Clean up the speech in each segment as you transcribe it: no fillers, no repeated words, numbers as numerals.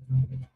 Boom,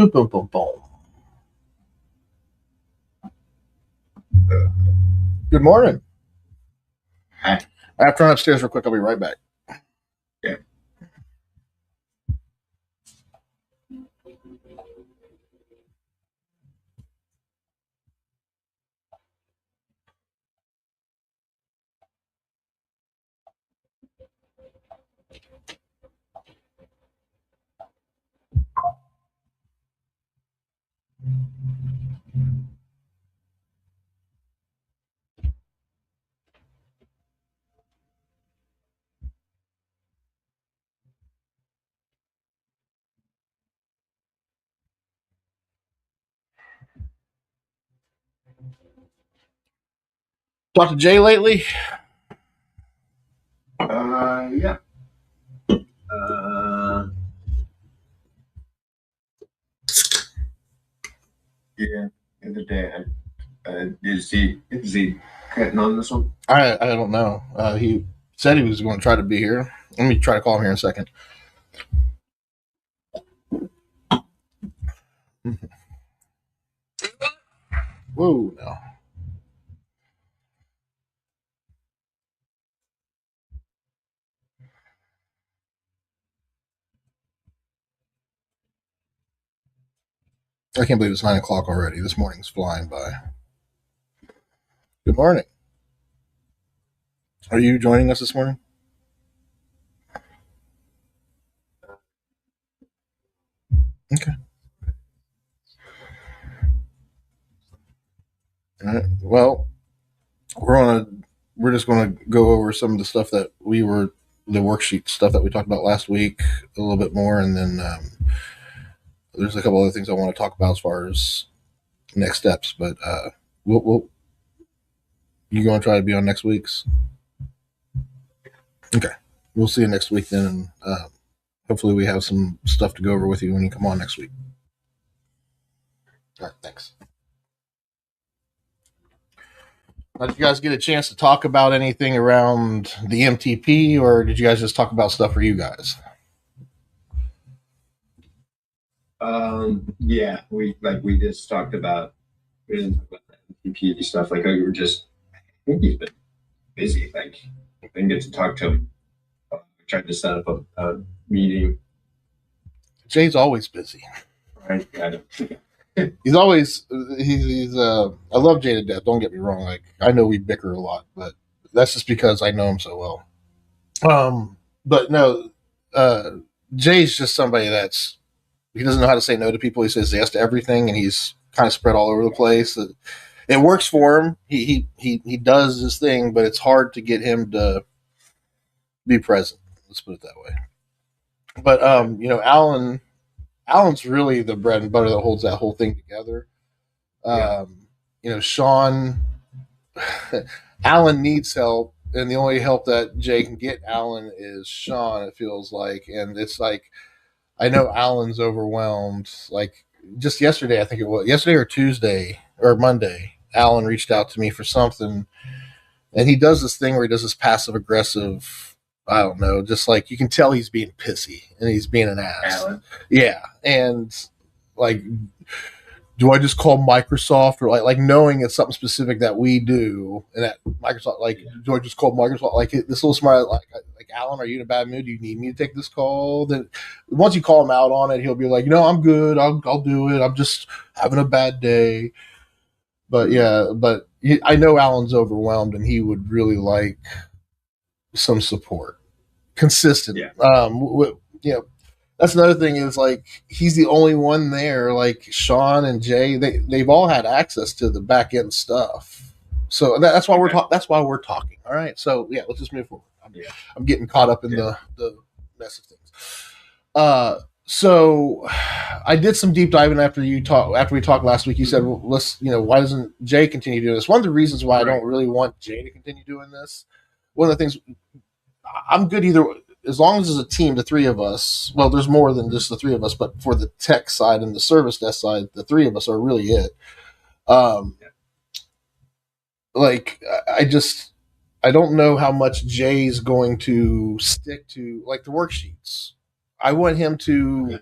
boom, boom, boom. Good morning. I have to run upstairs real quick. I'll be right back. Talked to Jay lately? Yeah. Uh, yeah. The other day, is he cutting on this one? I don't know. He said he was going to try to be here. Let me try to call him here in a second. Whoa, no. I can't believe it's 9 o'clock already. This morning's flying by. Good morning. Are you joining us this morning? Okay. All right. Well, we're just gonna go over some of the stuff that the worksheet stuff that we talked about last week a little bit more, and then there's a couple other things I want to talk about as far as next steps. But we'll you going to try to be on next week's? Okay. We'll see you next week then. And, hopefully, we have some stuff to go over with you when you come on next week. All right. Thanks. Did you guys get a chance to talk about anything around the MTP, or did you guys just talk about stuff for you guys? Yeah, we just talked about we didn't talk about the MPP stuff. Like we were just, I think he's been busy. Like I didn't get to talk to him. We tried to set up a meeting. Jay's always busy. Right? He's always he's I love Jay to death. Don't get me wrong. Like I know we bicker a lot, but that's just because I know him so well. But no, Jay's just somebody that's he doesn't know how to say no to people. He says yes to everything, and he's kind of spread all over the place. It works for him. He does his thing, but it's hard to get him to be present. Let's put it that way. But Alan's really the bread and butter that holds that whole thing together. Yeah. Sean, Alan needs help, and the only help that Jay can get Alan is Sean. It feels like, and it's like I know Alan's overwhelmed. Like just yesterday, I think it was yesterday or Tuesday or Monday. Alan reached out to me for something, and he does this thing where he does this passive aggressive. I don't know, just like you can tell he's being pissy and he's being an ass. Alan. Yeah, and like, do I just call Microsoft or like knowing it's something specific that we do and that Microsoft like do I just call Microsoft like this little smart like Alan, are you in a bad mood? Do you need me to take this call? Then once you call him out on it, he'll be like, I'm good. I'll do it. I'm just having a bad day. But yeah, I know Alan's overwhelmed and he would really like some support, consistent. Yeah. That's another thing is like he's the only one there. Like Sean and Jay, they've all had access to the back end stuff. So that's why that's why we're talking. All right. So yeah, let's just move forward. I'm getting caught up in the mess of things. So I did some deep diving after we talked last week. You said, well, why doesn't Jay continue doing this? One of the reasons why I don't really want Jay to continue doing this, one of the things I'm good either as long as there's a team, the three of us. Well, there's more than just the three of us, but for the tech side and the service desk side, the three of us are really it. Like I don't know how much Jay's going to stick to like the worksheets. I want him to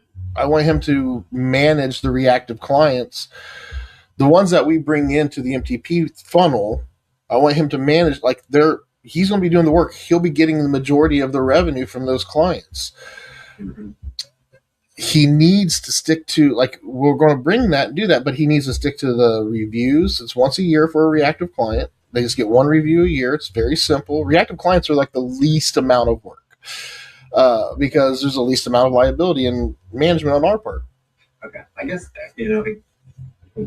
manage the reactive clients, the ones that we bring into the MTP funnel. I want him to manage like he's going to be doing the work. He'll be getting the majority of the revenue from those clients. Mm-hmm. he needs to stick to, like, we're going to bring that and do that, but he needs to stick to the reviews. It's once a year for a reactive client. They just get one review a year. It's very simple. Reactive clients are like the least amount of work because there's the least amount of liability and management on our part. Okay, I guess I'm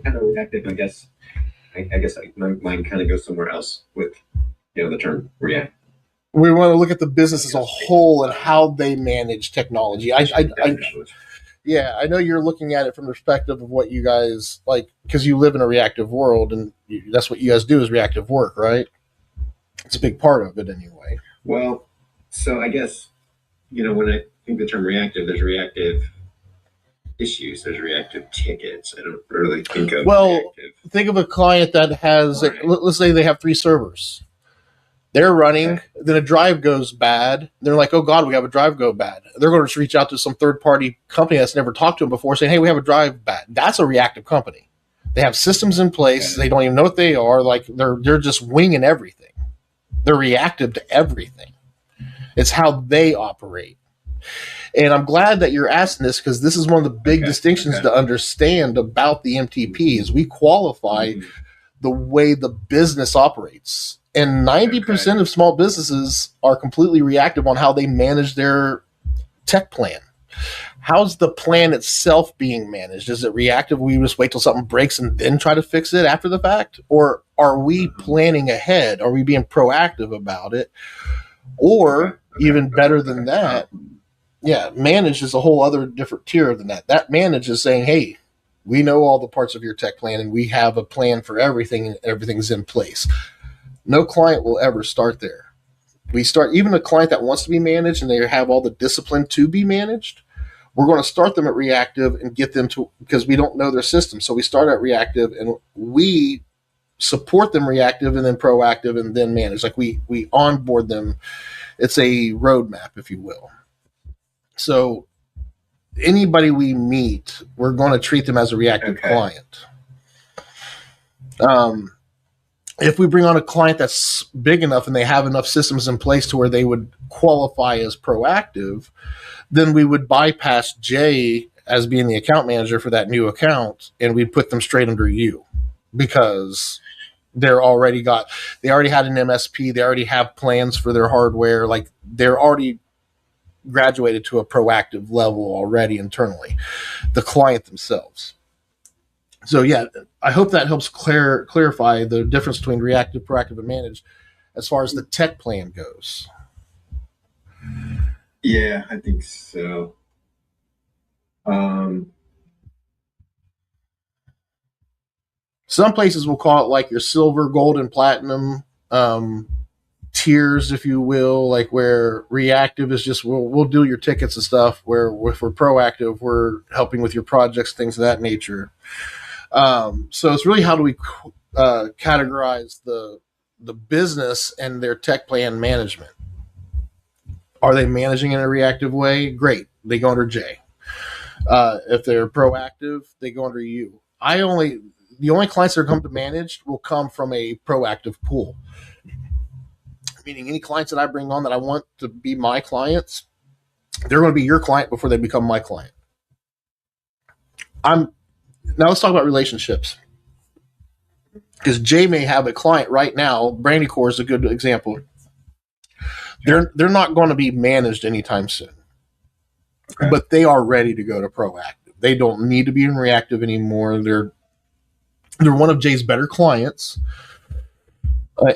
kind of reactive. I guess my mind kind of goes somewhere else with the term react. We want to look at the business as a whole and how they manage technology. Yeah, I know you're looking at it from the perspective of what you guys like, because you live in a reactive world, and that's what you guys do is reactive work, right? It's a big part of it anyway. Well, so I guess, when I think the term reactive, there's reactive issues, there's reactive tickets. I don't really think of reactive. Think of a client that has, let's say they have 3 servers. They're running, then a drive goes bad. They're like, oh God, we have a drive go bad. They're going to just reach out to some third-party company that's never talked to them before saying, hey, we have a drive bad. That's a reactive company. They have systems in place. They don't even know what they are. Like they're just winging everything. They're reactive to everything. It's how they operate. And I'm glad that you're asking this, because this is one of the big distinctions to understand about the MTP is we qualify the way the business operates. And 90% of small businesses are completely reactive on how they manage their tech plan. How's the plan itself being managed? Is it reactive? We just wait till something breaks and then try to fix it after the fact? Or are we planning ahead? Are we being proactive about it? Or even better than that, manage is a whole other different tier than that. That manage is saying, hey, we know all the parts of your tech plan and we have a plan for everything and everything's in place. No client will ever start there. We start, even a client that wants to be managed and they have all the discipline to be managed, we're going to start them at reactive and get them to, because we don't know their system. So we start at reactive and we support them reactive and then proactive and then manage. Like we onboard them. It's a roadmap, if you will. So anybody we meet, we're going to treat them as a reactive client. If we bring on a client that's big enough and they have enough systems in place to where they would qualify as proactive, then we would bypass Jay as being the account manager for that new account, and we'd put them straight under you because they already had an MSP. They already have plans for their hardware. Like they're already graduated to a proactive level already internally, the client themselves. So I hope that helps clarify the difference between reactive, proactive, and managed as far as the tech plan goes. Yeah, I think so. Some places will call it like your silver, gold, and platinum tiers, if you will, like where reactive is just we'll do your tickets and stuff, where if we're proactive, we're helping with your projects, things of that nature. So it's really how do we categorize the business and their tech plan management. Are they managing in a reactive way? Great. They go under J. If they're proactive, they go under U. The only clients that are come to manage will come from a proactive pool. Meaning any clients that I bring on that I want to be my clients, they're going to be your client before they become my client. Now let's talk about relationships. Because Jay may have a client right now. Brandy Core is a good example. They're not going to be managed anytime soon. Okay. But they are ready to go to proactive. They don't need to be in reactive anymore. They're one of Jay's better clients.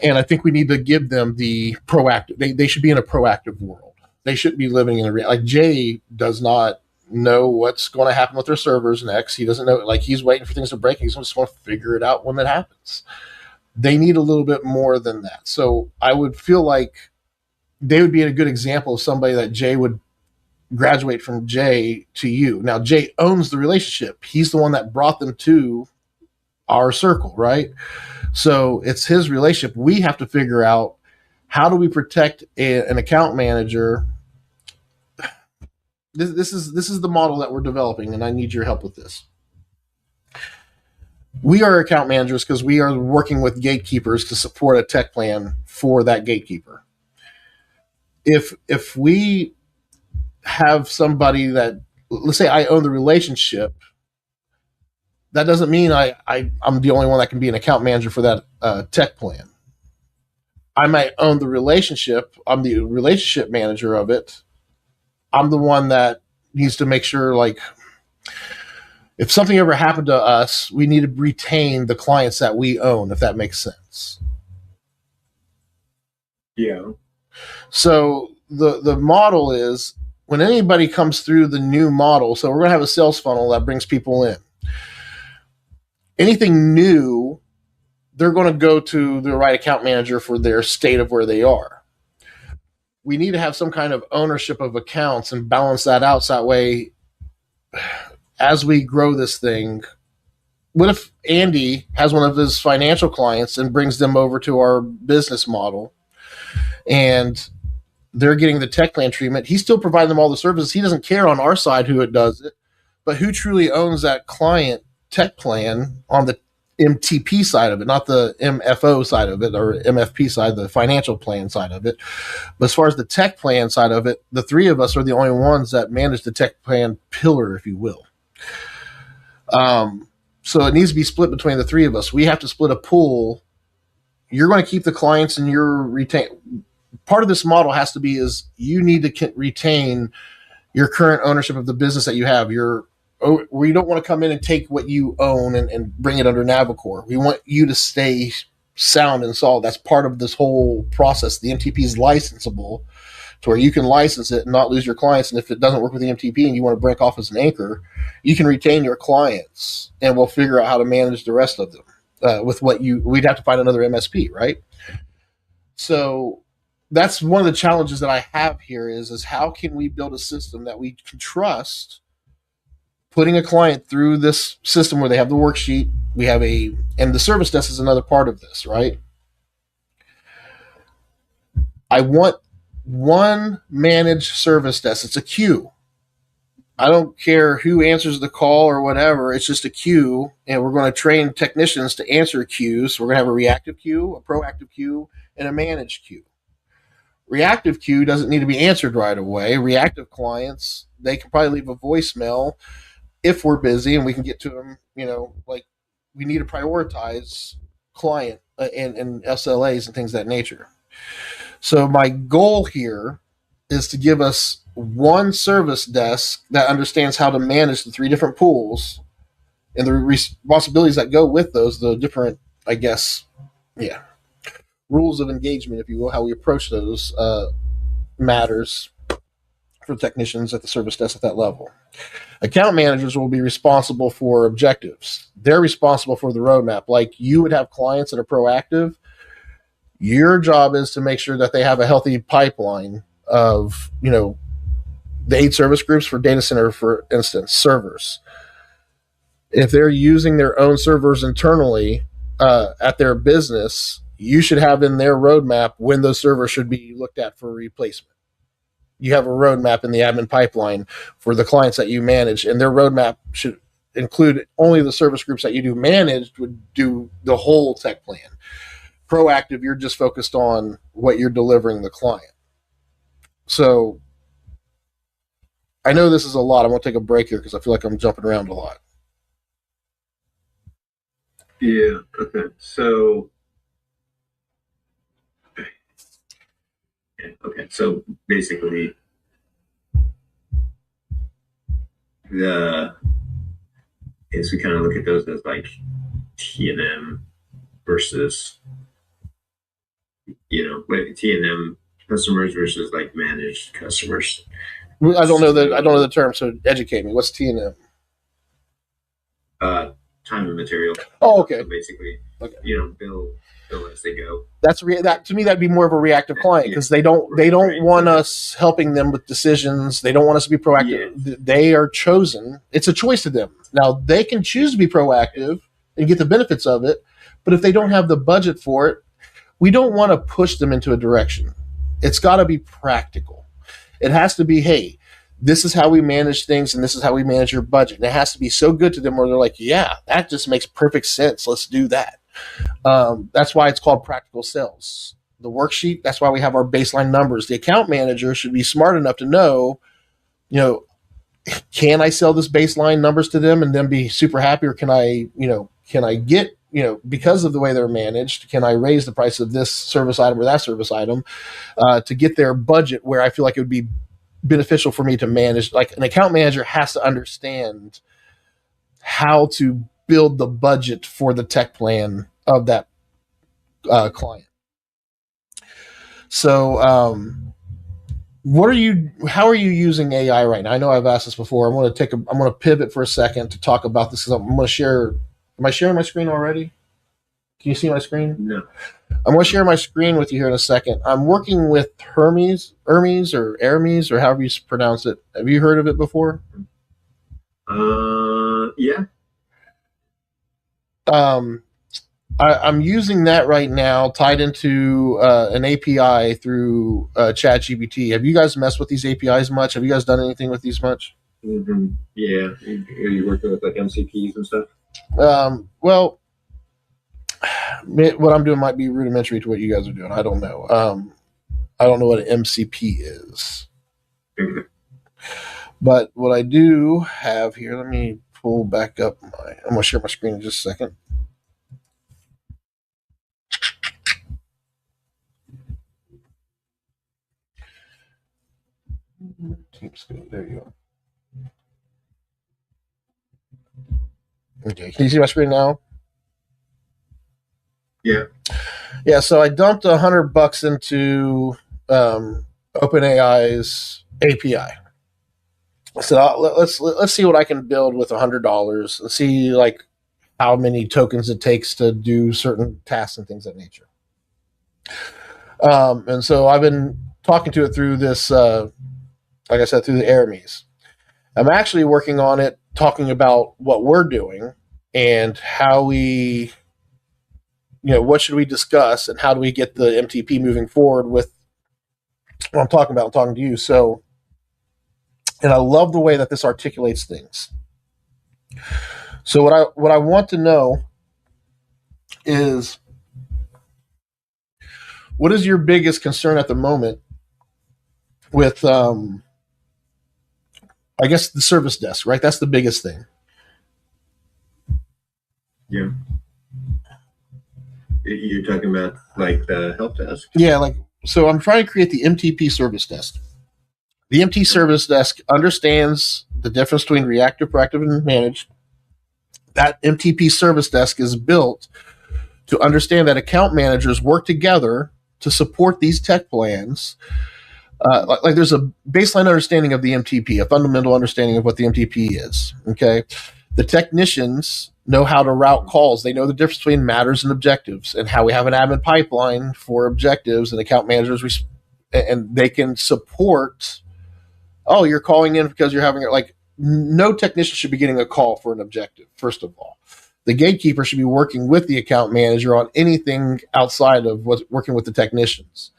And I think we need to give them the proactive. They should be in a proactive world. They shouldn't be living in like Jay does not know what's going to happen with their servers next. He doesn't know, like he's waiting for things to break. He's just going to figure it out when that happens. They need a little bit more than that. So I would feel like they would be a good example of somebody that Jay would graduate from Jay to you. Now Jay owns the relationship. He's the one that brought them to our circle, right? So it's his relationship. We have to figure out how do we protect an account manager. This is the model that we're developing, and I need your help with this. We are account managers because we are working with gatekeepers to support a tech plan for that gatekeeper. If we have somebody that let's say I own the relationship, that doesn't mean I'm the only one that can be an account manager for that tech plan. I might own the relationship. I'm the relationship manager of it. I'm the one that needs to make sure, like, if something ever happened to us, we need to retain the clients that we own, if that makes sense. Yeah. So the model is when anybody comes through the new model, so we're going to have a sales funnel that brings people in. Anything new, they're going to go to the right account manager for their state of where they are. We need to have some kind of ownership of accounts and balance that out, so that way, as we grow this thing, what if Andy has one of his financial clients and brings them over to our business model and they're getting the tech plan treatment? He's still providing them all the services. He doesn't care on our side who it does it, but who truly owns that client tech plan on the MTP side of it, not the MFO side of it or MFP side, the financial plan side of it. But as far as the tech plan side of it, the three of us are the only ones that manage the tech plan pillar, if you will. So it needs to be split between the three of us. We have to split a pool. You're going to keep the clients and your retain. Part of this model has to be is you need to retain your current ownership of the business that you have. We don't want to come in and take what you own and bring it under Navicore. We want you to stay sound and solid. That's part of this whole process. The MTP is licensable to where you can license it and not lose your clients. And if it doesn't work with the MTP and you want to break off as an anchor, you can retain your clients and we'll figure out how to manage the rest of them with what we'd have to find another MSP, right? So that's one of the challenges that I have here is how can we build a system that we can trust, putting a client through this system where they have the worksheet, and the service desk is another part of this, right? I want one managed service desk. It's a queue. I don't care who answers the call or whatever. It's just a queue, and we're going to train technicians to answer queues. So we're going to have a reactive queue, a proactive queue, and a managed queue. Reactive queue doesn't need to be answered right away. Reactive clients, they can probably leave a voicemail if we're busy and we can get to them, like we need to prioritize client and SLAs and things of that nature. So my goal here is to give us one service desk that understands how to manage the three different pools and the responsibilities that go with those, the different, I guess, rules of engagement, if you will, how we approach those matters for technicians at the service desk at that level. Account managers will be responsible for objectives. They're responsible for the roadmap. Like you would have clients that are proactive. Your job is to make sure that they have a healthy pipeline of, the 8 service groups for data center, for instance, servers. If they're using their own servers internally at their business, you should have in their roadmap when those servers should be looked at for replacement. You have a roadmap in the admin pipeline for the clients that you manage, and their roadmap should include only the service groups that you do managed would do the whole tech plan. Proactive, you're just focused on what you're delivering the client. So I know this is a lot. I'm going to take a break here because I feel like I'm jumping around a lot. Yeah. Okay. So. Okay, so basically, as we kind of look at those as like T&M versus, T&M customers versus like managed customers. I don't know the term, so educate me. What's T&M? Time and material. Oh, okay. So basically, okay. Bill as they go. That to me, that'd be more of a reactive client because they don't want us helping them with decisions. They don't want us to be proactive. Yeah. They are chosen. It's a choice to them. Now they can choose to be proactive and get the benefits of it, but if they don't have the budget for it, we don't want to push them into a direction. It's got to be practical. It has to be, hey, this is how we manage things and this is how we manage your budget. And it has to be so good to them where they're like, yeah, that just makes perfect sense. Let's do that. That's why it's called practical sales. The worksheet, that's why we have our baseline numbers. The account manager should be smart enough to know, can I sell this baseline numbers to them and then be super happy, or can I get, because of the way they're managed, can I raise the price of this service item or that service item to get their budget where I feel like it would be beneficial for me to manage. Like an account manager has to understand how to build the budget for the tech plan of that client. So, how are you using AI right now? I know I've asked this before. I'm going to pivot for a second to talk about this because I'm going to share. Am I sharing my screen already? Can you see my screen? No. I'm going to share my screen with you here in a second. I'm working with Hermes or however you pronounce it. Have you heard of it before? Yeah. I'm using that right now, tied into an API through ChatGPT. Have you guys messed with these APIs much? Have you guys done anything with these much? Mm-hmm. Yeah. Are you working with like MCPs and stuff? Well, what I'm doing might be rudimentary to what you guys are doing. I don't know. I don't know what an MCP is. Mm-hmm. But what I do have here, let me pull back up I'm going to share my screen in just a second. There you go. Okay, can you see my screen now? Yeah. Yeah, so I dumped $100 into OpenAI's API. I said, let's see what I can build with $100. Let's see like how many tokens it takes to do certain tasks and things of that nature. And so I've been talking to it through this, like I said, through the Hermes. I'm actually working on it, talking about what we're doing and how we, what should we discuss and how do we get the MTP moving forward with what I'm talking about. I'm talking to you. So, and I love the way that this articulates things. So what I want to know is, what is your biggest concern at the moment with, I guess, the service desk, right? That's the biggest thing. Yeah. You're talking about like the help desk? Yeah, so I'm trying to create the MTP service desk. The MT service desk understands the difference between reactive, proactive, and managed. That MTP service desk is built to understand that account managers work together to support these tech plans. Like there's a baseline understanding of the MTP, a fundamental understanding of what the MTP is. Okay. The technicians know how to route calls. They know the difference between matters and objectives and how we have an admin pipeline for objectives and account managers, and they can support. Oh, you're calling in because you're having no technician should be getting a call for an objective. First of all, the gatekeeper should be working with the account manager on anything outside of what's working with the technicians.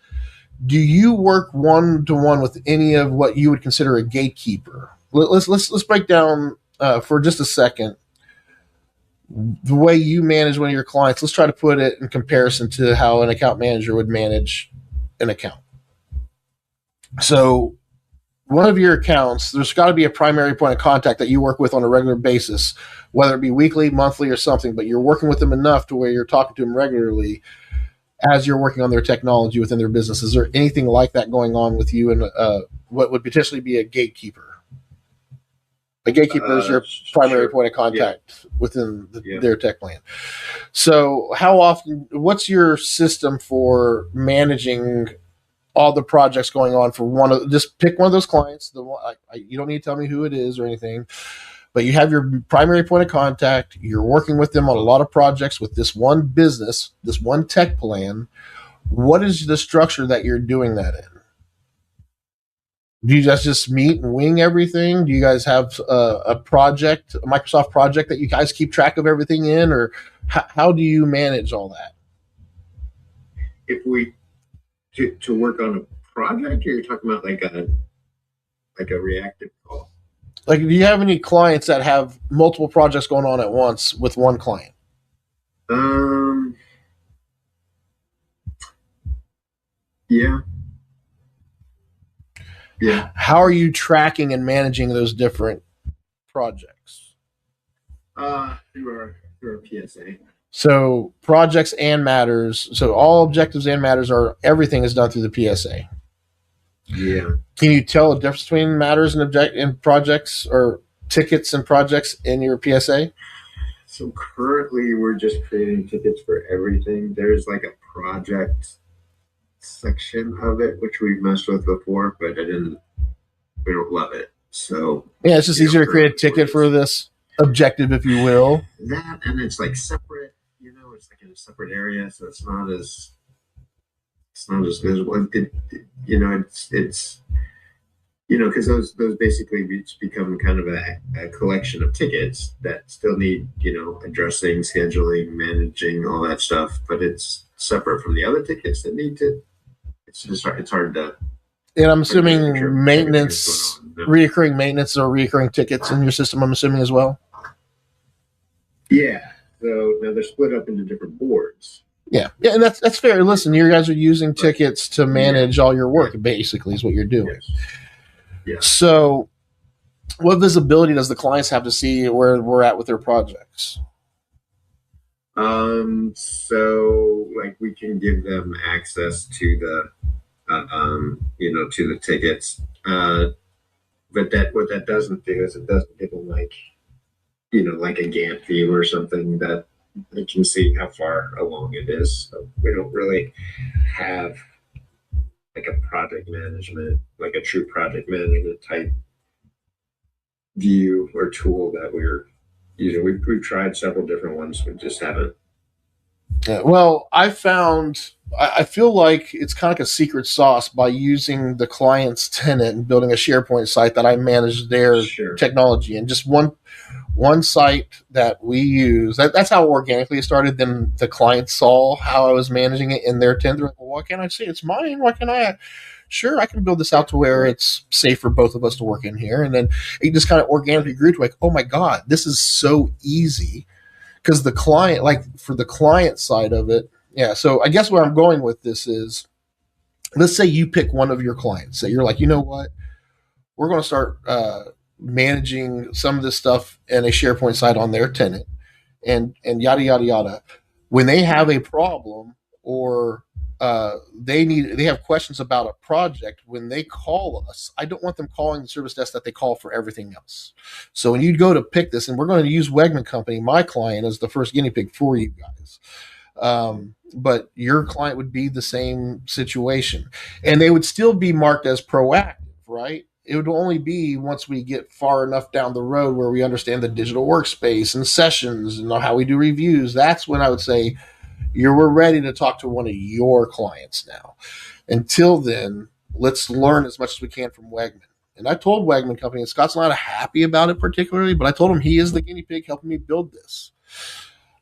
Do you work one-to-one with any of what you would consider a gatekeeper? Let's break down for just a second the way you manage one of your clients. Let's try to put it in comparison to how an account manager would manage an account. So one of your accounts, there's got to be a primary point of contact that you work with on a regular basis, whether it be weekly, monthly, or something, but you're working with them enough to where you're talking to them regularly as you're working on their technology within their business. Is there anything like that going on with you and what would potentially be a gatekeeper? A gatekeeper is your primary point of contact within their tech plan. So what's your system for managing all the projects going on for just pick one of those clients. You don't need to tell me who it is or anything, but you have your primary point of contact. You're working with them on a lot of projects with this one business, this one tech plan. What is the structure that you're doing that in? Do you guys just meet and wing everything? Do you guys have a project, a Microsoft project that you guys keep track of everything in, or how do you manage all that? If we to work on a project, or you're talking about like a reactive call? Like, do you have any clients that have multiple projects going on at once with one client? Yeah. Yeah. How are you tracking and managing those different projects? Through our PSA. So projects and matters. So all objectives and matters are everything is done through the PSA. Yeah. Can you tell the difference between matters and projects, or tickets and projects in your PSA? So currently we're just creating tickets for everything. There's like a project section of it which we've messed with before, but we don't love it. So Yeah, it's just easier to create a ticket for just this objective, if you will. that, and it's like separate. It's like in a separate area, so it's not as visible. It's because those basically become kind of a collection of tickets that still need addressing, scheduling, managing, all that stuff, but it's separate from the other tickets that need to. It's hard to. And I'm assuming maintenance, reoccurring maintenance, or reoccurring tickets in your system. I'm assuming as well. Yeah. So now they're split up into different boards. Yeah, and that's fair. Listen, you guys are using tickets to manage all your work. Basically, is what you're doing. Yes. Yeah. So, what visibility does the clients have to see where we're at with their projects? So like we can give them access to to the tickets. But what that doesn't do is it doesn't give them like a Gantt view or something that they can see how far along it is. So we don't really have like a project management, like a true project management type view or tool that we're using. We've tried several different ones. We just haven't. Yeah, well, I feel like it's kind of like a secret sauce by using the client's tenant and building a SharePoint site that I manage their technology, and just one site that we use. That's how organically it started. Then the client saw how I was managing it in their tenant. They're like, well, why can't I see it's mine? Why can't I? Sure, I can build this out to where it's safe for both of us to work in here. And then it just kind of organically grew to like, oh my God, this is so easy. Because the client, like for the client side of it, yeah. So I guess where I'm going with this is, let's say you pick one of your clients. That you're like, you know what, we're going to start managing some of this stuff in a SharePoint site on their tenant, and yada yada yada. When they have a problem, or they have questions about a project, when they call us, I don't want them calling the service desk that they call for everything else. So when you go to pick this, and we're going to use Wegman Company, my client, as the first guinea pig for you guys. But your client would be the same situation, and they would still be marked as proactive, right? It would only be once we get far enough down the road where we understand the digital workspace and sessions and how we do reviews. That's when I would say we're ready to talk to one of your clients now. Until then, let's learn as much as we can from Wegman. And I told Wegman Company, and Scott's not happy about it particularly, but I told him he is the guinea pig helping me build this.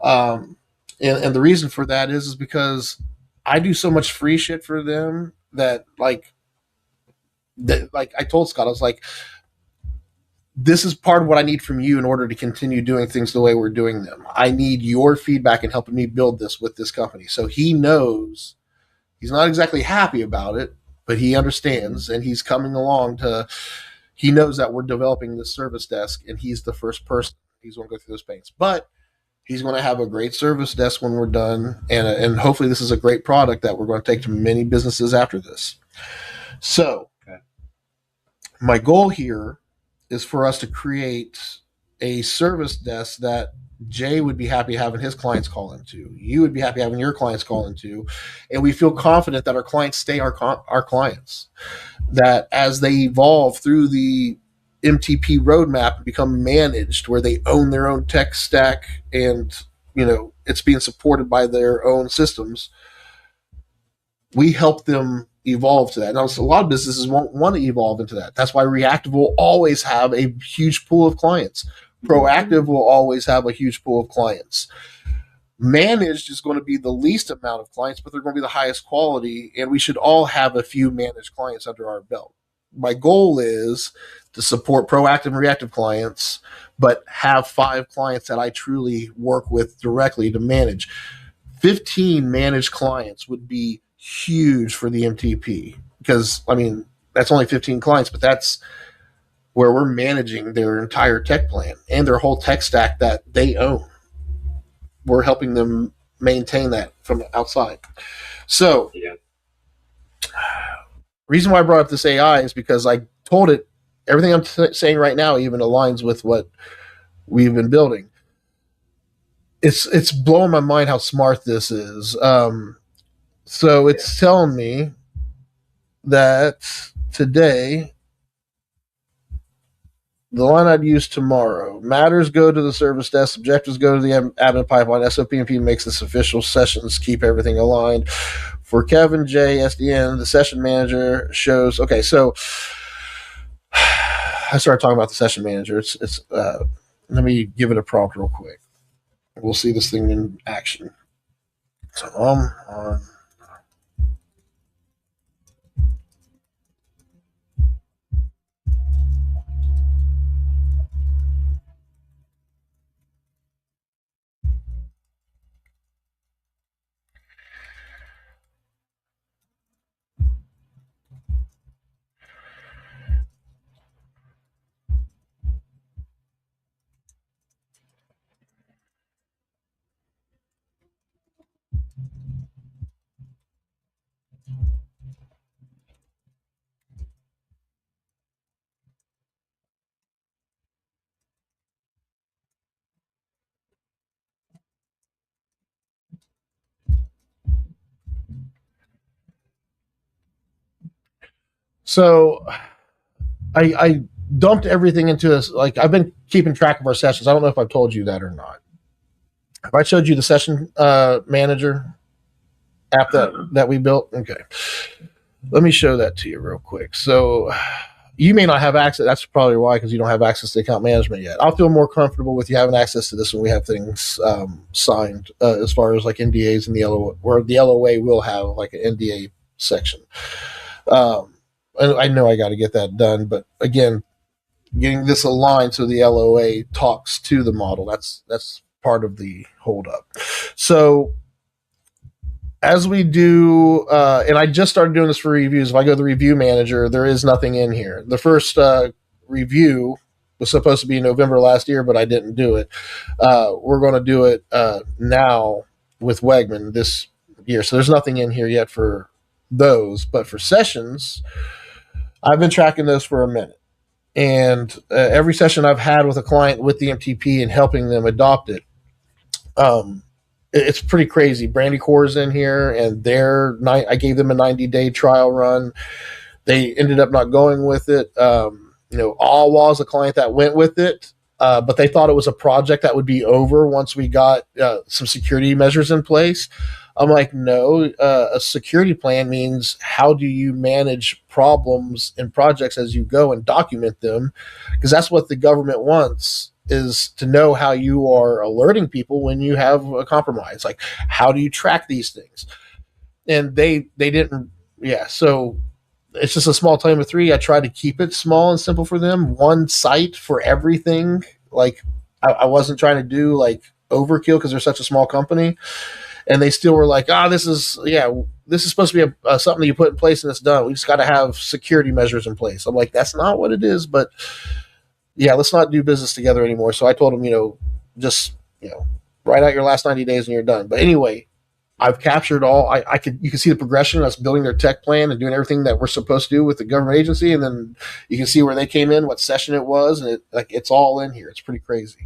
And the reason for that is because I do so much free shit for them that like I told Scott, I was like, this is part of what I need from you in order to continue doing things the way we're doing them. I need your feedback in helping me build this with this company. So he knows he's not exactly happy about it, but he understands, and he's coming along he knows that we're developing this service desk, and he's the first person. He's going to go through those pains. But he's going to have a great service desk when we're done, and hopefully this is a great product that we're going to take to many businesses after this. So my goal here is for us to create a service desk that Jay would be happy having his clients call into. You would be happy having your clients call into. And we feel confident that our clients stay our clients. That as they evolve through the MTP roadmap and become managed, where they own their own tech stack and it's being supported by their own systems, we help them evolve to that. Now, a lot of businesses won't want to evolve into that. That's why Reactive will always have a huge pool of clients. Proactive will always have a huge pool of clients. Managed is going to be the least amount of clients, but they're going to be the highest quality, and we should all have a few managed clients under our belt. My goal is to support proactive and reactive clients, but have 5 clients that I truly work with directly to manage. 15 managed clients would be huge for the MTP, because That's only 15 clients, but that's where we're managing their entire tech plan and their whole tech stack that they own. We're helping them maintain that from outside. So, Yeah. reason why I brought up this AI is because I told it everything I'm saying right now even aligns with what we've been building. It's blowing my mind how smart this is. So it's telling me that today the line I'd use tomorrow. Matters go to the service desk. Objectives go to the admin pipeline. SOP&P makes this official. Sessions keep everything aligned. For Kevin J. SDN, the session manager shows. Okay, so I started talking about the session manager. It's let me give it a prompt real quick. We'll see this thing in action. So on. So I dumped everything into this. Like, I've been keeping track of our sessions. I don't know if I've told you that or not. Have I showed you the session manager app that we built? Okay. Let me show that to you real quick. So you may not have access. That's probably why, because you don't have access to account management yet. I'll feel more comfortable with you having access to this when we have things signed, as far as like NDAs and the LOA, where the LOA will have like an NDA section. I know I got to get that done, but again, getting this aligned so the LOA talks to the model, that's part of the holdup. So as we do, and I just started doing this for reviews. If I go to the review manager, there is nothing in here. The first review was supposed to be in November last year, but I didn't do it. We're going to do it now with Wegman this year. So there's nothing in here yet for those. But for sessions, I've been tracking those for a minute. And every session I've had with a client with the MTP and helping them adopt it, it's pretty crazy. Brandy Core's in here, and I gave them a 90-day trial run. They ended up not going with it. Awa was a client that went with it, but they thought it was a project that would be over once we got some security measures in place. I'm like, no, a security plan means how do you manage problems and projects as you go and document them, because that's what the government wants, is to know how you are alerting people when you have a compromise. Like, how do you track these things? And they didn't. Yeah, so it's just a small team of 3. I try to keep it small and simple for them. One site for everything. Like, I wasn't trying to do like overkill because they're such a small company. And they still were like, this is supposed to be something that you put in place and it's done. We just got to have security measures in place. I'm like, that's not what it is, but yeah, let's not do business together anymore. So I told them, just, write out your last 90 days and you're done. But anyway, I've captured all. You can see the progression of us building their tech plan and doing everything that we're supposed to do with the government agency, and then you can see where they came in, what session it was, and it's all in here. It's pretty crazy.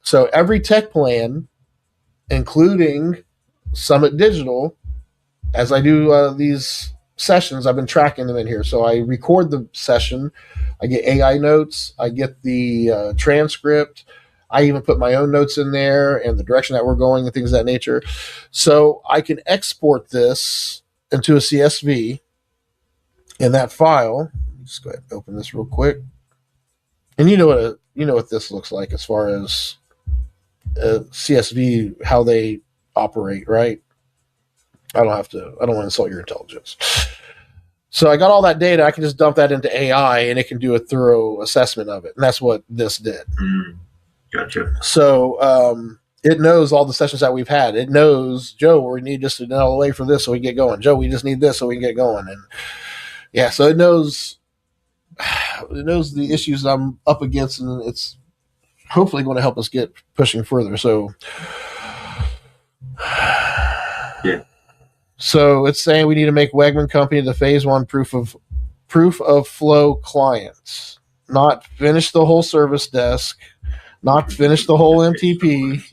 So every tech plan, including Summit Digital, as I do these sessions, I've been tracking them in here. So I record the session, I get AI notes, I get the transcript, I even put my own notes in there and the direction that we're going and things of that nature. So I can export this into a CSV in that file. Just go ahead and open this real quick. And you know what this looks like as far as CSV, how they operate, right? I don't want to insult your intelligence. So I got all that data. I can just dump that into AI and it can do a thorough assessment of it. And that's what this did. Gotcha. So it knows all the sessions that we've had. It knows, Joe, we need just an LOA for this so we can get going. Joe, we just need this so we can get going. And Yeah, so it knows the issues I'm up against, and it's hopefully going to help us get pushing further. So, Yeah. So it's saying we need to make Wegman Company the phase one proof of flow clients, not finish the whole service desk, not finish the whole MTP.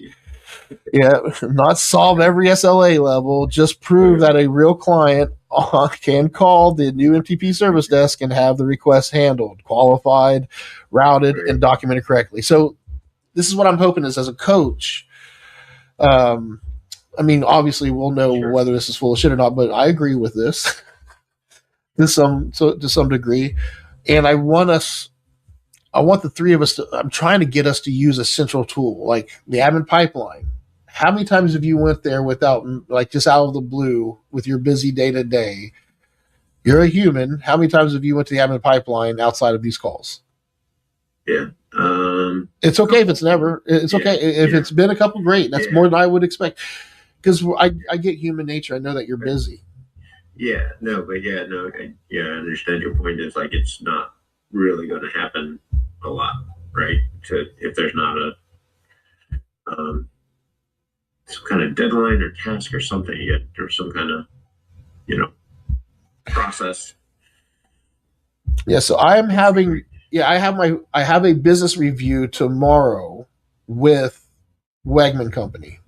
Yeah, not solve every SLA level, just prove that a real client can call the new MTP service desk and have the request handled, qualified, routed, and documented correctly. So this is what I'm hoping is as a coach. I mean, obviously we'll know whether this is full of shit or not, but I agree with this to some degree. And I want the three of us I'm trying to get us to use a central tool like the admin pipeline. How many times have you went there without, like, just out of the blue with your busy day to day? You're a human. How many times have you went to the admin pipeline outside of these calls? Yeah. It's okay if it's never. It's okay if it's been a couple. Great. That's more than I would expect. Because I get human nature. I know that you're busy. Yeah. No, but I understand your point. Is like it's not really going to happen a lot, right? If there's not a some kind of deadline or task or something yet, or some kind of process. Yeah, so I have a business review tomorrow with Wegman Company.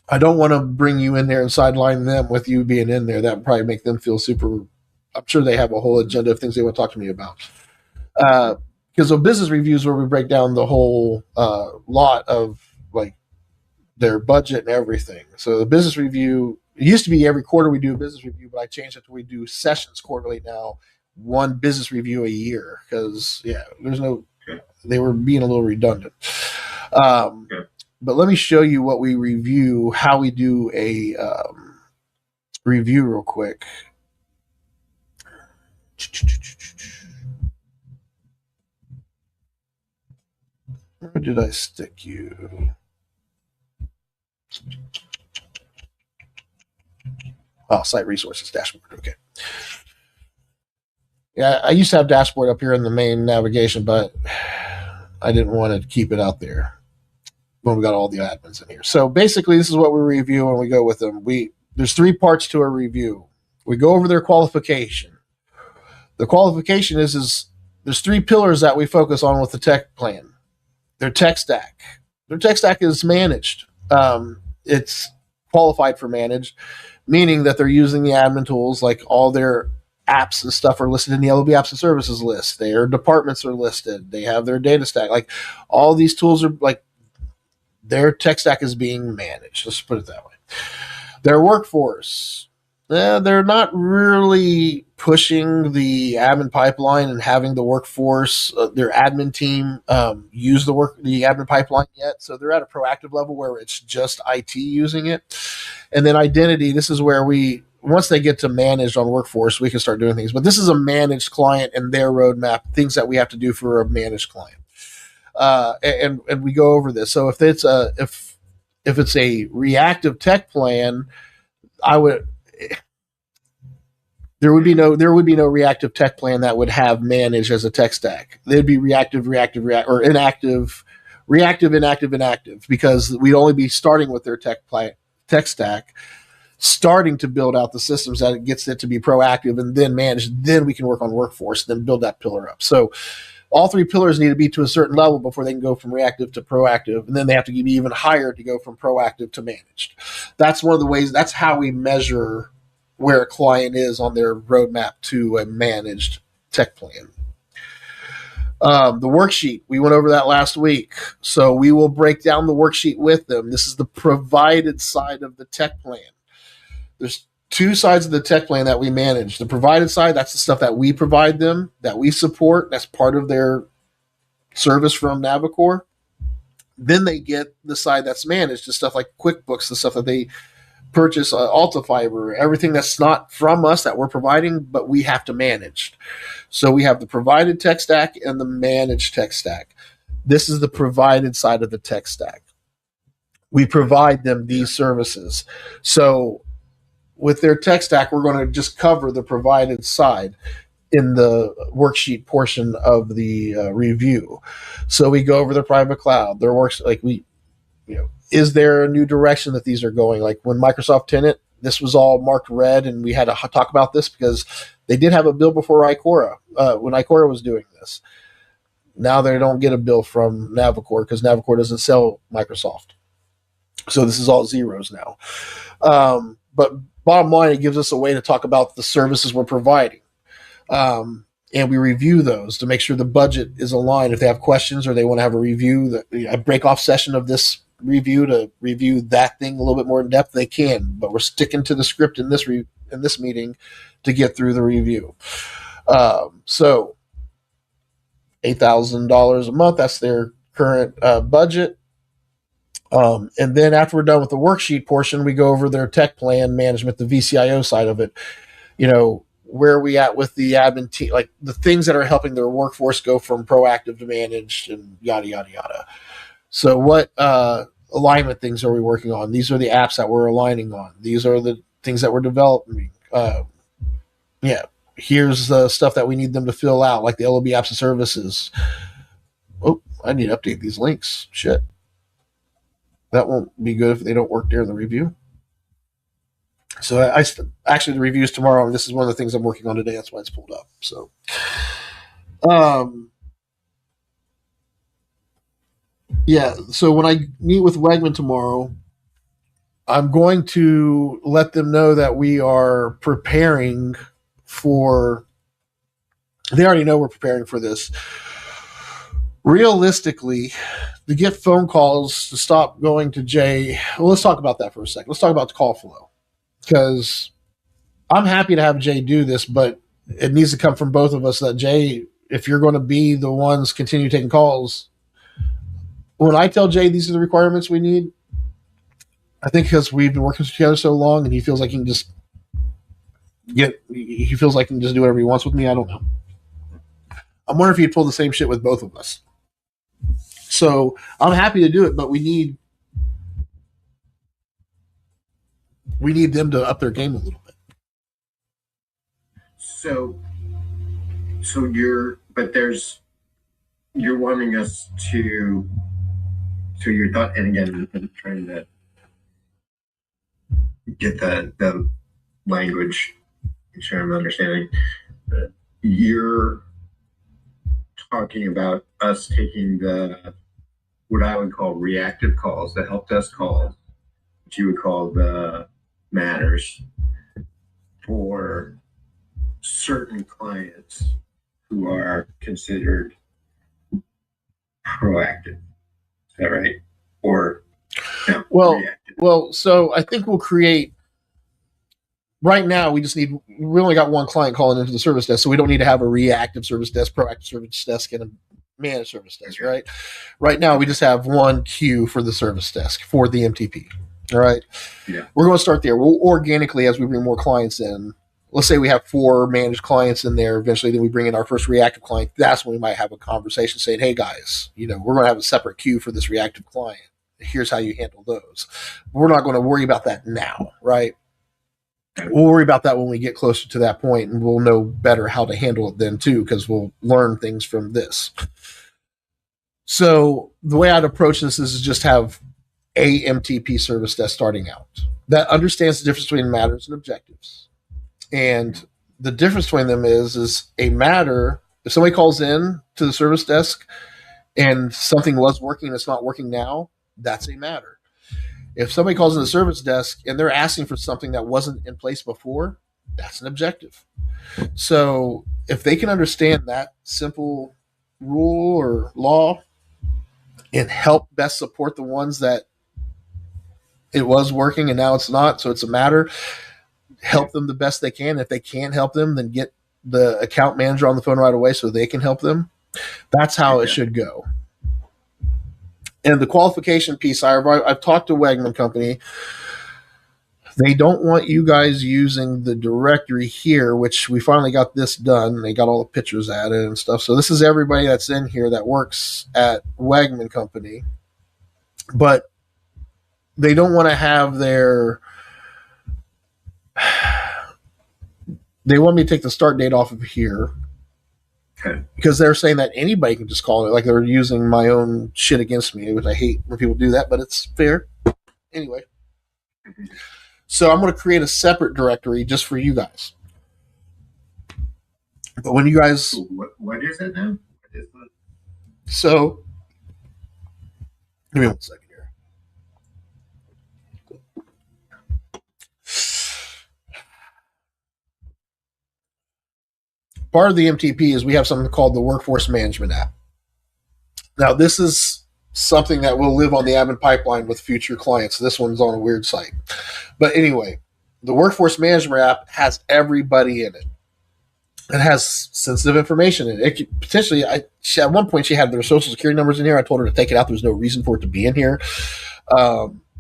I don't want to bring you in there and sideline them with you being in there. That would probably make them feel super. I'm sure they have a whole agenda of things they want to talk to me about. Because the business reviews where we break down the whole lot of like their budget and everything. So the business review, it used to be every quarter we do a business review, but I changed it to we do sessions quarterly now, one business review a year because they were being a little redundant. But let me show you what we review, how we do a review real quick. Where did I stick you? Oh, site resources dashboard. Okay. Yeah, I used to have dashboard up here in the main navigation, but I didn't want to keep it out there when we got all the admins in here. So basically, this is what we review when we go with them. There's three parts to a review. We go over their qualification. The qualification is there's three pillars that we focus on with the tech plan. Their tech stack. Their tech stack is managed. It's qualified for managed, meaning that they're using the admin tools, like all their apps and stuff are listed in the LOB apps and services list. Their departments are listed. They have their data stack. Like all these tools are like their tech stack is being managed. Let's put it that way. Their workforce. They're not really pushing the admin pipeline and having the workforce, their admin team, use the admin pipeline yet. So they're at a proactive level where it's just IT using it. And then identity, this is where once they get to managed on workforce, we can start doing things. But this is a managed client and their roadmap, things that we have to do for a managed client. And we go over this. So if it's a reactive tech plan, there would be no reactive tech plan that would have managed as a tech stack. They'd be reactive, or inactive, reactive, inactive, because we'd only be starting with their tech stack, starting to build out the systems that it gets it to be proactive and then managed. Then we can work on workforce, then build that pillar up. So all three pillars need to be to a certain level before they can go from reactive to proactive, and then they have to be even higher to go from proactive to managed. That's one of the ways. That's how we measure where a client is on their roadmap to a managed tech plan. The worksheet, we went over that last week, so we will break down the worksheet with them. This is the provided side of the tech plan. There's two sides of the tech plan that we manage. The provided side, that's the stuff that we provide them, that we support. That's part of their service from Navicore. Then they get the side that's managed, the stuff like QuickBooks, the stuff that they purchase, Altafiber, everything that's not from us that we're providing, but we have to manage. So we have the provided tech stack and the managed tech stack. This is the provided side of the tech stack. We provide them these services. So with their tech stack, we're going to just cover the provided side in the worksheet portion of the review. So we go over the private cloud, their works, like is there a new direction that these are going? Like when Microsoft Tenant, this was all marked red, and we had to talk about this because they did have a bill before Icora, when Icora was doing this. Now they don't get a bill from Navicore because Navicore doesn't sell Microsoft. So this is all zeros now. But bottom line, it gives us a way to talk about the services we're providing. And we review those to make sure the budget is aligned. If they have questions or they want to have a review, a break-off session of this review to review that thing a little bit more in depth, they can. But we're sticking to the script in this meeting to get through the review. So $8,000 a month, that's their current budget. And then after we're done with the worksheet portion, we go over their tech plan management, the VCIO side of it. Where are we at with the admin team, like the things that are helping their workforce go from proactive to managed and yada, yada, yada. So what alignment things are we working on? These are the apps that we're aligning on. These are the things that we're developing. Here's the stuff that we need them to fill out, like the LOB apps and services. Oh, I need to update these links. Shit. That won't be good if they don't work during the review. So actually the review is tomorrow, and this is one of the things I'm working on today. That's why it's pulled up. So, So when I meet with Wegman tomorrow, I'm going to let them know that we are preparing for. They already know we're preparing for this. Realistically, to get phone calls to stop going to Jay. Well, let's talk about that for a second. Let's talk about the call flow. Because I'm happy to have Jay do this, but it needs to come from both of us that Jay, if you're going to be the ones continue taking calls, when I tell Jay these are the requirements we need, I think because we've been working together so long and he feels like he can just do whatever he wants with me. I don't know. I'm wondering if he'd pull the same shit with both of us. So I'm happy to do it, but we need them to up their game a little bit. So you're wanting us to. So your thought, and again, I'm trying to get the language, make sure I'm understanding. You're talking about us taking what I would call reactive calls, the help desk calls, which you would call the matters, for certain clients who are considered proactive. Is that right? Or no, reactive? Well, so I think we'll create. Right now, we only got one client calling into the service desk, so we don't need to have a reactive service desk, proactive service desk, and a managed service desk, right? Right now, we just have one queue for the service desk for the MTP. All right. Yeah. We're going to start there. We'll organically, as we bring more clients in, let's say we have 4 managed clients in there. Eventually, then we bring in our first reactive client. That's when we might have a conversation saying, hey, guys, we're going to have a separate queue for this reactive client. Here's how you handle those. We're not going to worry about that now, right? We'll worry about that when we get closer to that point, and we'll know better how to handle it then, too, because we'll learn things from this. So the way I'd approach this is just have a MTP service desk starting out that understands the difference between matters and objectives. And the difference between them is a matter, if somebody calls in to the service desk and something was working and it's not working now, that's a matter. If somebody calls in the service desk and they're asking for something that wasn't in place before, that's an objective. So if they can understand that simple rule or law and help best support the ones that it was working and now it's not, so it's a matter, help them the best they can. If they can't help them, then get the account manager on the phone right away so they can help them. That's how it should go. And the qualification piece, I've talked to Wegman Company. They don't want you guys using the directory here, which we finally got this done. They got all the pictures added and stuff. So this is everybody that's in here that works at Wegman Company. But they don't want to have They want me to take the start date off of here. Okay. Because they're saying that anybody can just call it, like they're using my own shit against me, which I hate when people do that, but it's fair. Anyway, so I'm going to create a separate directory just for you guys. But when you guys, What is it now? What is it? so give me 1 second here. Part of the MTP is we have something called the Workforce Management app. Now, this is something that will live on the admin pipeline with future clients. This one's on a weird site. But anyway, the Workforce Management app has everybody in it. It has sensitive information in it. It could, potentially, at one point, she had their social security numbers in here. I told her to take it out. There's no reason for it to be in here.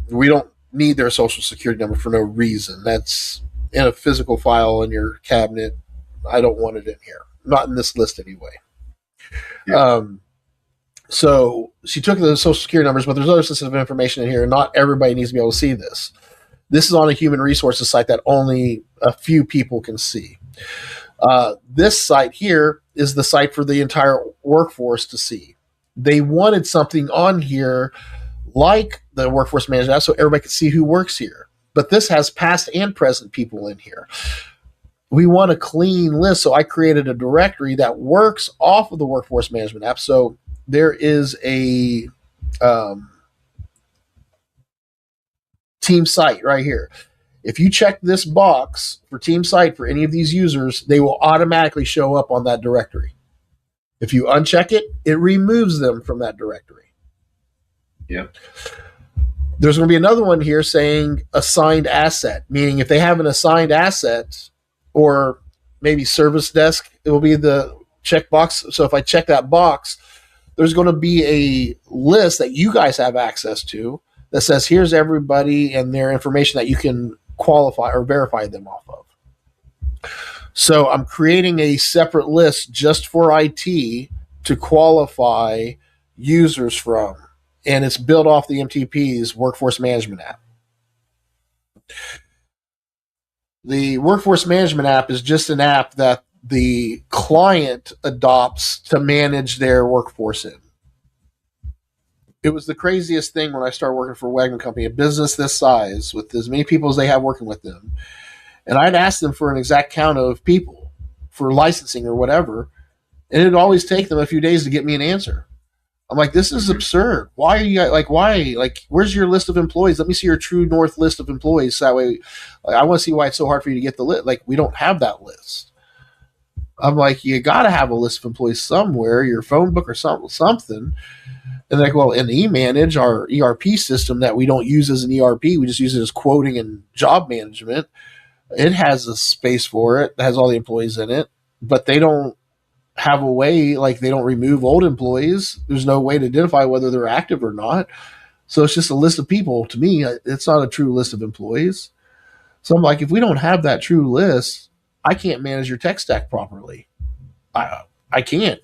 We don't need their social security number for no reason. That's in a physical file in your cabinet. I don't want it in here. Not in this list anyway. Yeah. So she took the social security numbers, but there's other sensitive information in here, and not everybody needs to be able to see this. This is on a human resources site that only a few people can see. This site here is the site for the entire workforce to see. They wanted something on here like the Workforce Management app so everybody could see who works here. But this has past and present people in here. We want a clean list, so I created a directory that works off of the Workforce Management app. So there is a team site right here. If you check this box for team site for any of these users, they will automatically show up on that directory. If you uncheck it, it removes them from that directory. Yeah. There's going to be another one here saying assigned asset, meaning if they have an assigned asset or maybe service desk, it will be the checkbox. So if I check that box, there's going to be a list that you guys have access to that says here's everybody and their information that you can qualify or verify them off of. So I'm creating a separate list just for IT to qualify users from, and it's built off the MTP's Workforce Management app. The Workforce Management app is just an app that the client adopts to manage their workforce in. It was the craziest thing when I started working for Wegman Company, a business this size with as many people as they have working with them. And I'd ask them for an exact count of people for licensing or whatever. And it'd always take them a few days to get me an answer. I'm like, this is absurd. Why are you like, why? Like, where's your list of employees? Let me see your True North list of employees. So that way, like, I want to see why it's so hard for you to get the list. Like, we don't have that list. I'm like, you got to have a list of employees somewhere, your phone book or something. And they're like, well, in eManage, our ERP system that we don't use as an ERP, we just use it as quoting and job management. It has a space for it. It has all the employees in it, but they don't have a way, like they don't remove old employees. There's no way to identify whether they're active or not. So it's just a list of people. To me, it's not a true list of employees. So I'm like, if we don't have that true list, I can't manage your tech stack properly. I can't.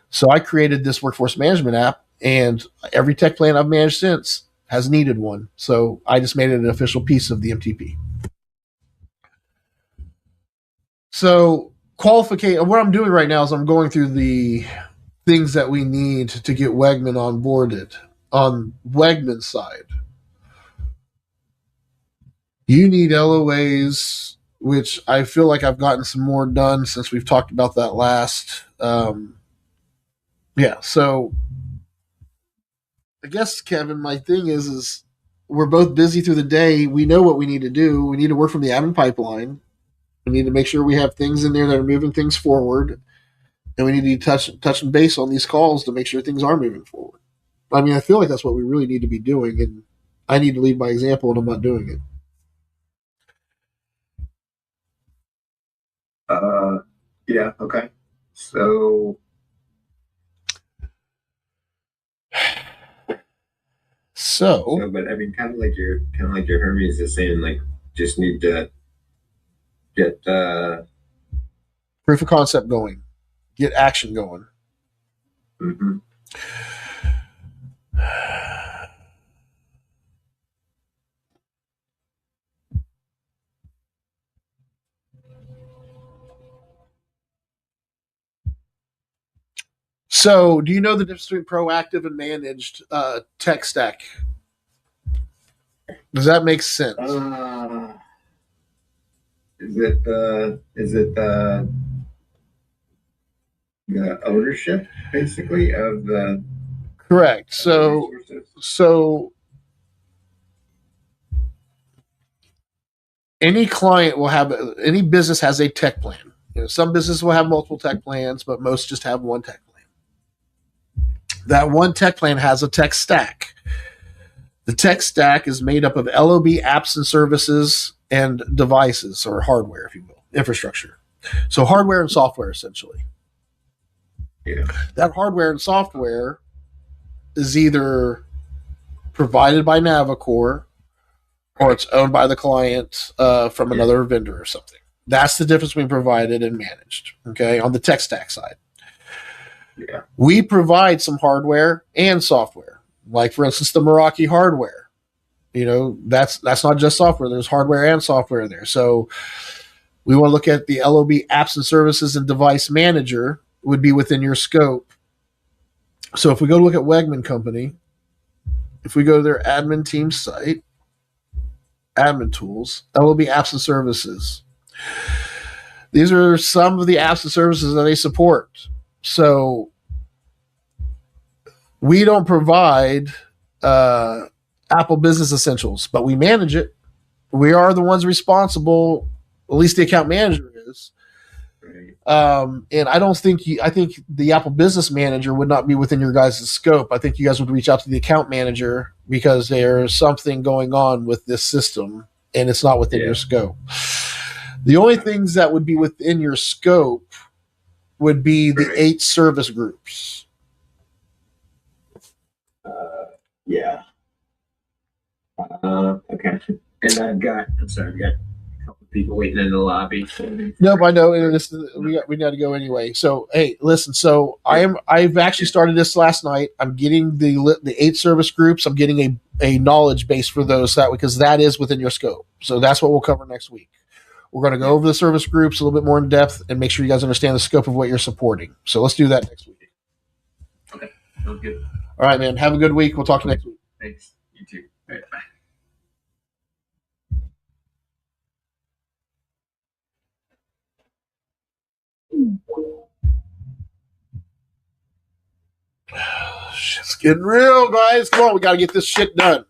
So I created this Workforce Management app, and every tech plan I've managed since has needed one. So I just made it an official piece of the MTP. So qualification, what I'm doing right now is I'm going through the things that we need to get Wegman onboarded on Wegman's side. You need LOAs, which I feel like I've gotten some more done since we've talked about that last. Yeah, so I guess, Kevin, my thing is we're both busy through the day. We know what we need to do. We need to work from the admin pipeline. We need to make sure we have things in there that are moving things forward, and we need to touch and base on these calls to make sure things are moving forward. I mean, I feel like that's what we really need to be doing, and I need to lead by example, and I'm not doing it. Yeah. Okay. So. But I mean, kind of like your Hermes is saying, like, just need to get proof of concept going, get action going. Mm-hmm. So, do you know the difference between proactive and managed tech stack? Does that make sense? Uh, is it the ownership basically of Correct. the So, resources? so any client will have any business has a tech plan. Some businesses will have multiple tech plans, but most just have one tech plan. That one tech plan has a tech stack. The tech stack is made up of LOB apps and services and devices or hardware, if you will, infrastructure. So hardware and software essentially. Yeah. That hardware and software is either provided by Navicore or it's owned by the client from another vendor or something. That's the difference between provided and managed. Okay, on the tech stack side, Yeah. we provide some hardware and software. Like for instance, the Meraki hardware. That's not just software. There's hardware and software there. So we want to look at the LOB apps and services and device manager would be within your scope. So if we go look at Wegman Company, if we go to their admin team site, admin tools, LOB apps and services. These are some of the apps and services that they support. So we don't provide uh, Apple Business Essentials, but we manage it. We are the ones responsible. At least the account manager is. Right. And I don't think I think the Apple Business Manager would not be within your guys' scope. I think you guys would reach out to the account manager because there's something going on with this system and it's not within your scope. The only things that would be within your scope would be the 8 service groups. Yeah. Okay. And I'm sorry, I've got a couple of people waiting in the lobby. Nope, I know. We got to go anyway. So hey, listen. So I've actually started this last night. I'm getting the 8 service groups. I'm getting a knowledge base for those because that is within your scope. So that's what we'll cover next week. We're going to go over the service groups a little bit more in depth and make sure you guys understand the scope of what you're supporting. So let's do that next week. Okay, sounds good. All right, man. Have a good week. We'll talk to you next week. Thanks. You too. All right, bye. Shit's getting real, guys. Come on, we got to get this shit done.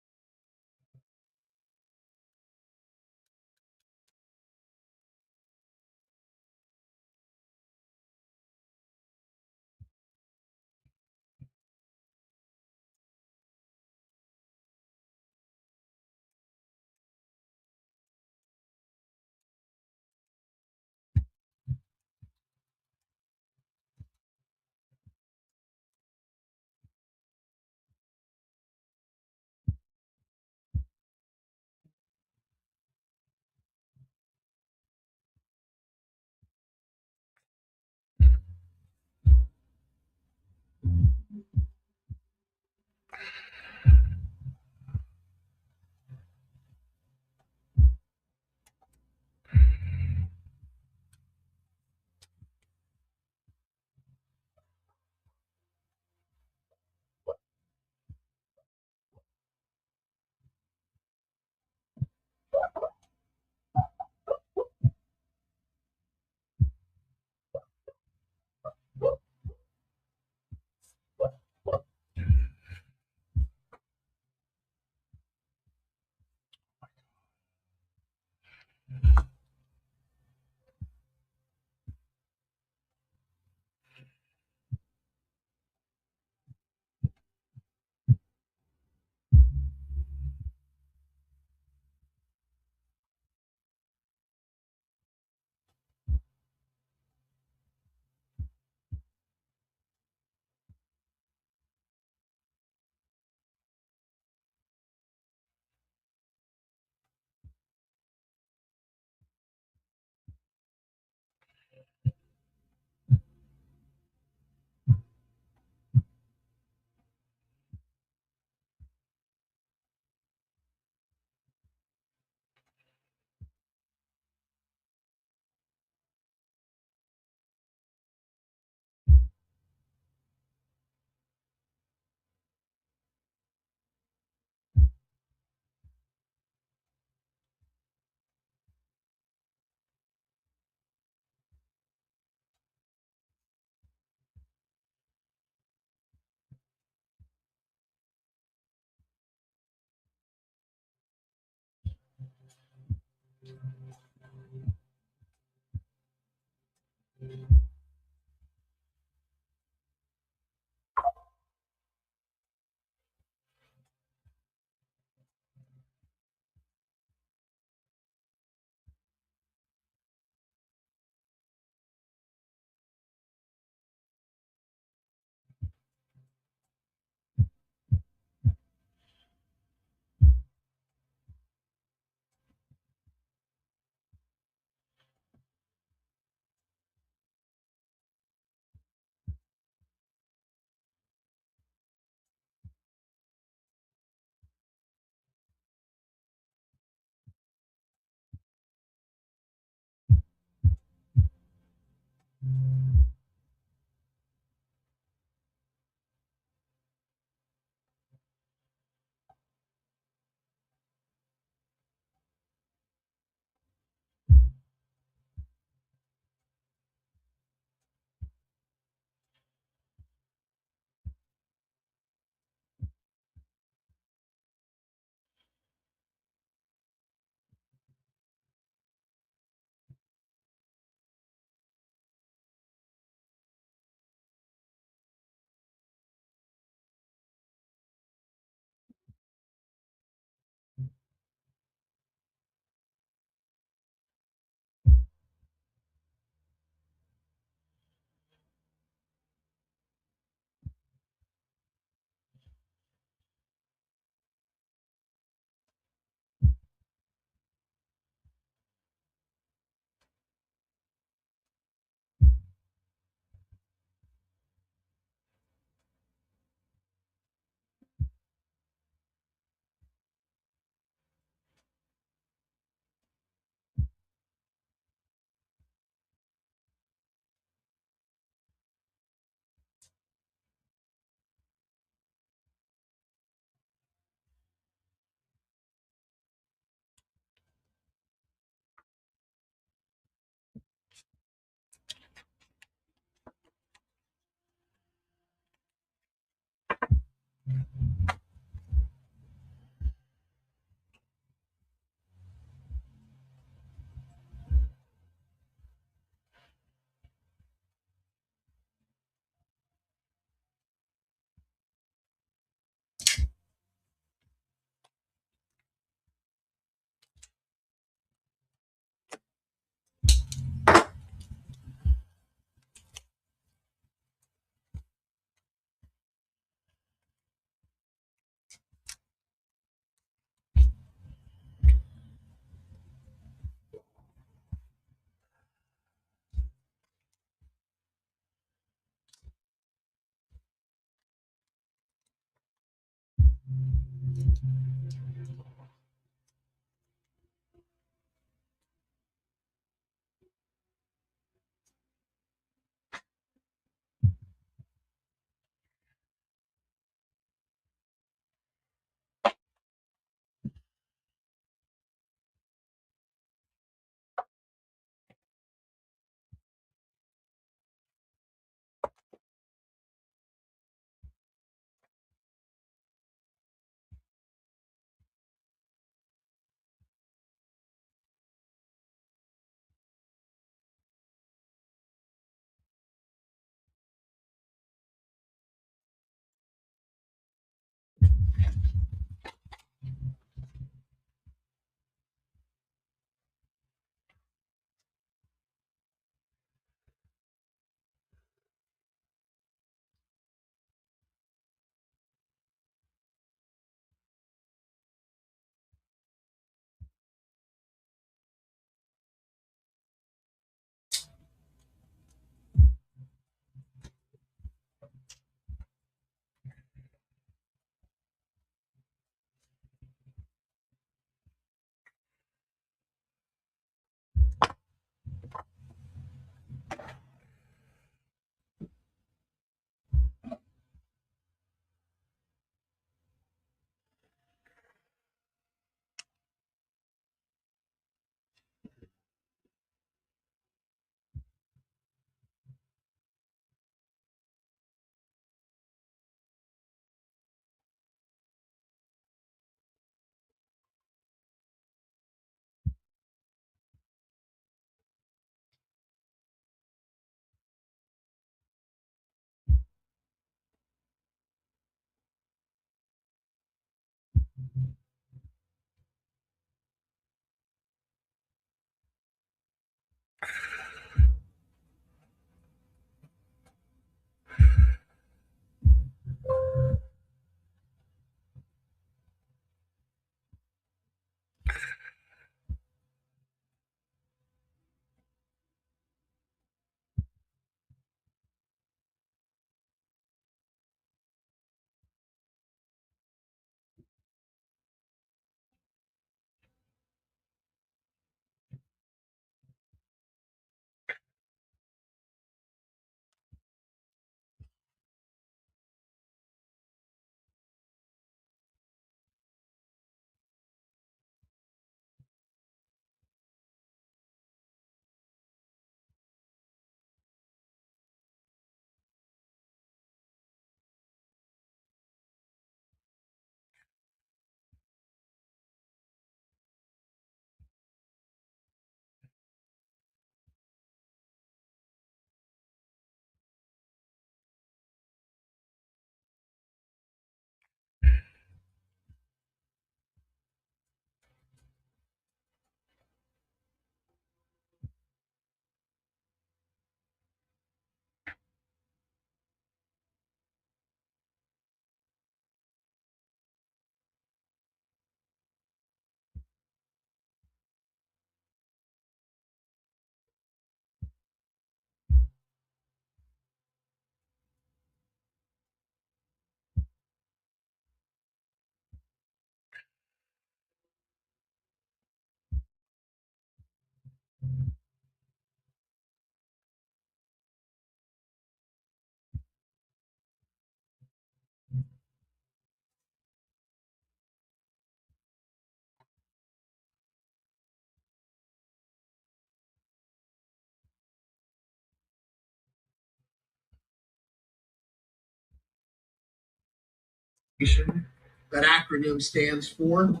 that acronym stands for.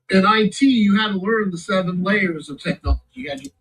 In IT, you had to learn the 7 layers of technology. You had to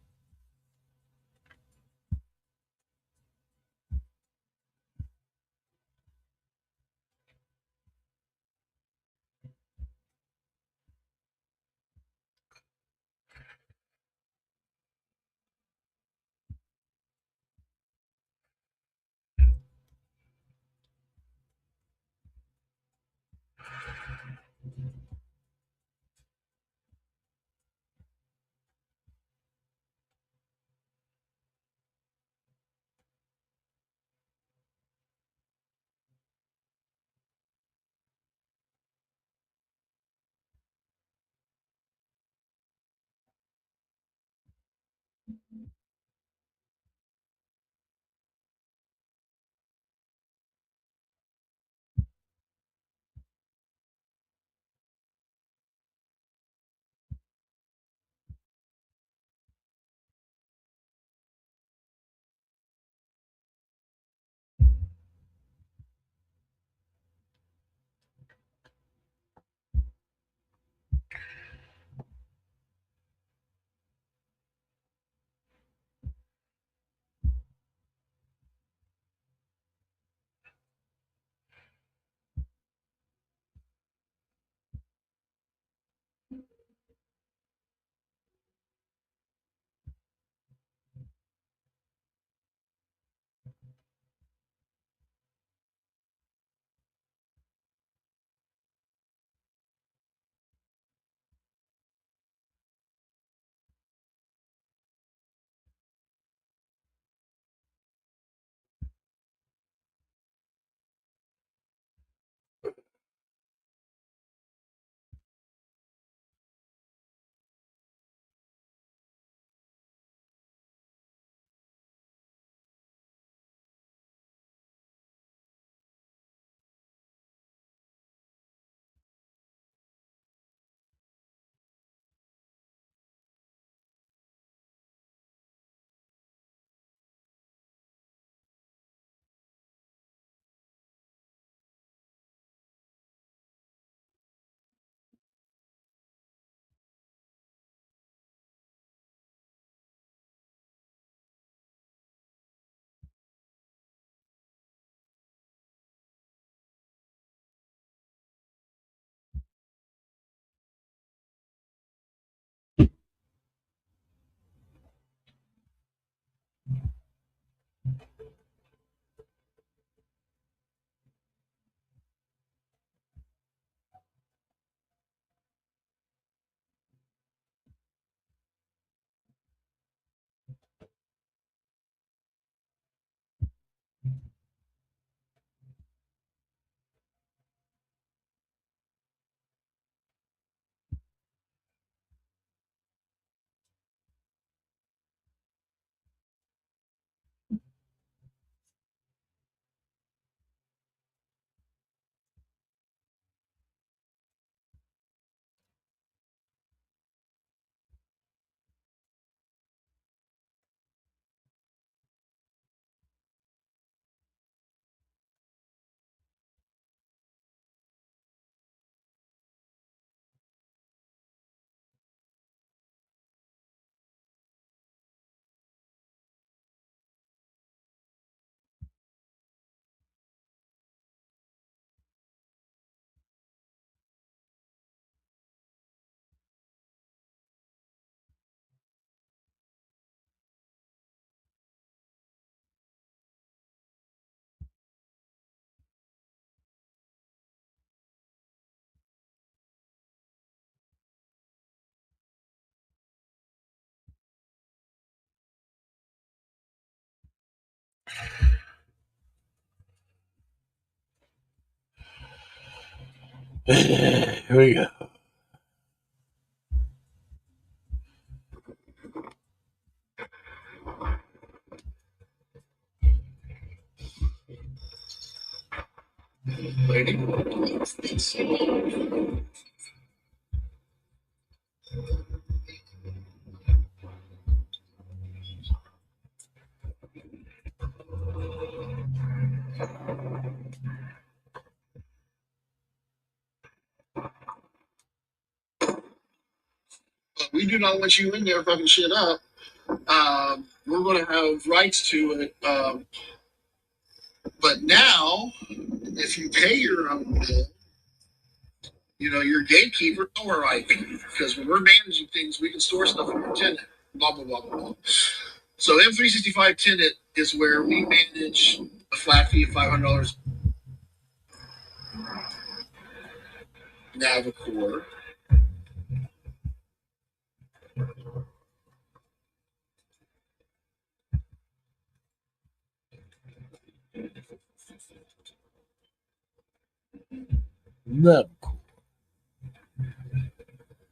here we go. But we do not want you in there fucking shit up. We're going to have rights to it. But now, if you pay your own bill, your gatekeeper, our IP. Because when we're managing things, we can store stuff from your tenant. Blah, blah, blah, blah, blah. So M365 tenant is where we manage a flat fee of $500 Navicore. No.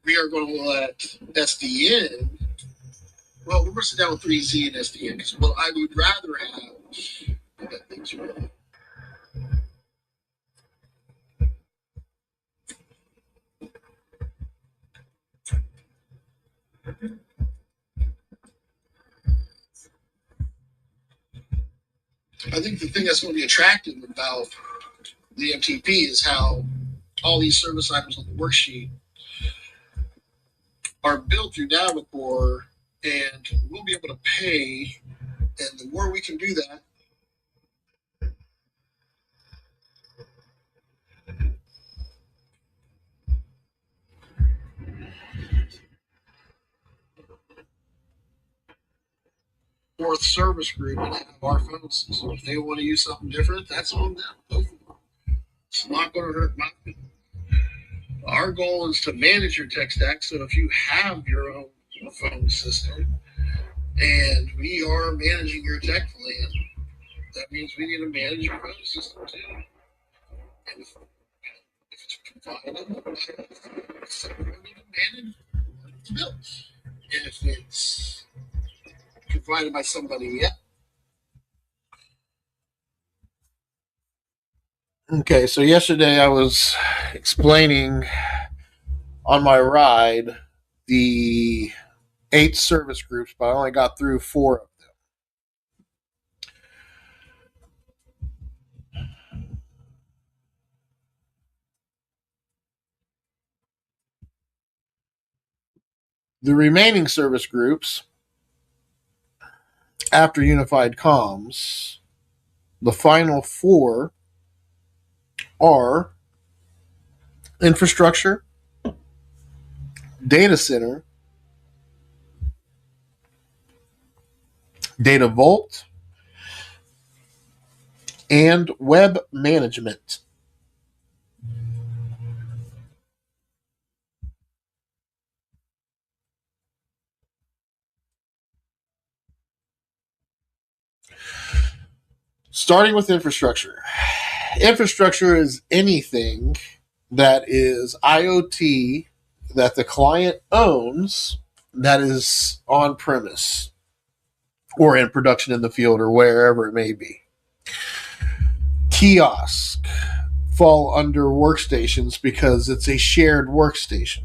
We are going to let SDN. Well, we're going to sit down with 3Z and SDN because I would rather have that thing's ready. I think the thing that's going to be attractive about the MTP is how all these service items on the worksheet are built through Navicore, and we'll be able to pay. And the more we can do that, fourth service group and have our phone system. If they want to use something different, that's on them. It's not going to hurt my opinion. Our goal is to manage your tech stack. So if you have your own phone system and we are managing your tech plan, that means we need to manage your phone system too. And if it's provided, we need to manage it's built. And if it's provided by somebody else. Okay, so yesterday I was explaining on my ride the 8 service groups, but I only got through 4 of them. The remaining service groups, after unified comms, the final 4 are infrastructure, data center, data vault, and web management. Starting with infrastructure. Infrastructure is anything that is IoT that the client owns that is on premise or in production in the field or wherever it may be. Kiosk fall under workstations because it's a shared workstation.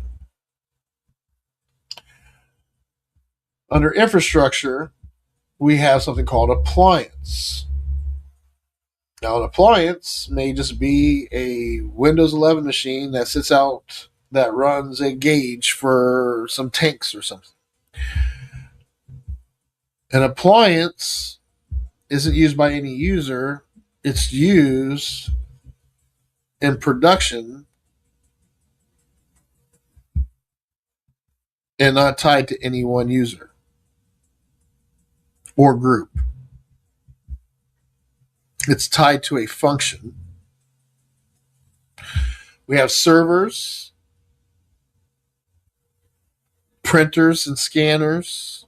Under infrastructure, we have something called appliance. Now, an appliance may just be a Windows 11 machine that sits out that runs a gauge for some tanks or something. An appliance isn't used by any user, it's used in production and not tied to any one user or group. It's tied to a function. We have servers, printers and scanners,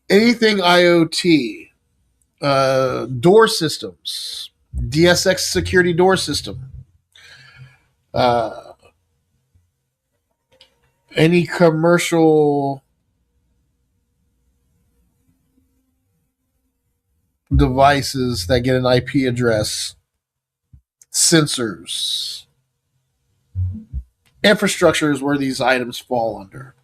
anything IoT, door systems, DSX security door system, any commercial devices that get an IP address, sensors. Infrastructure is where these items fall under.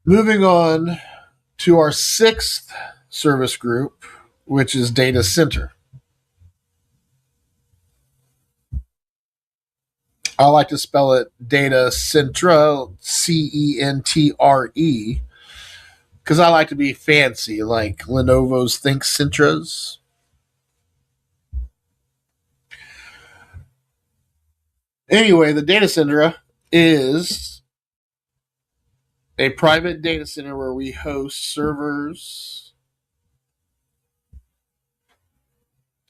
Moving on to our sixth service group, which is data center. I like to spell it data centra, CENTRE, because I like to be fancy, like Lenovo's Think Centras. Anyway, the data center is a private data center where we host servers,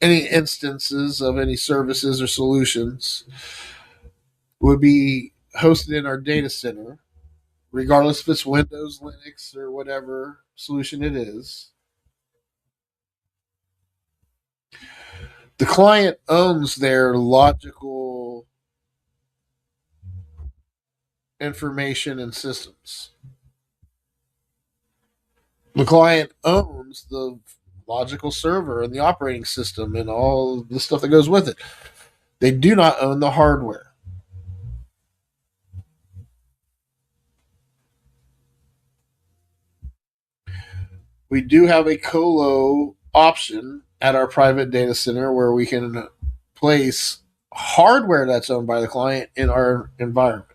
any instances of any services or solutions would be hosted in our data center, regardless if it's Windows, Linux, or whatever solution it is. The client owns their logical information and systems. The client owns the logical server and the operating system and all the stuff that goes with it. They do not own the hardware. We do have a colo option at our private data center where we can place hardware that's owned by the client in our environment.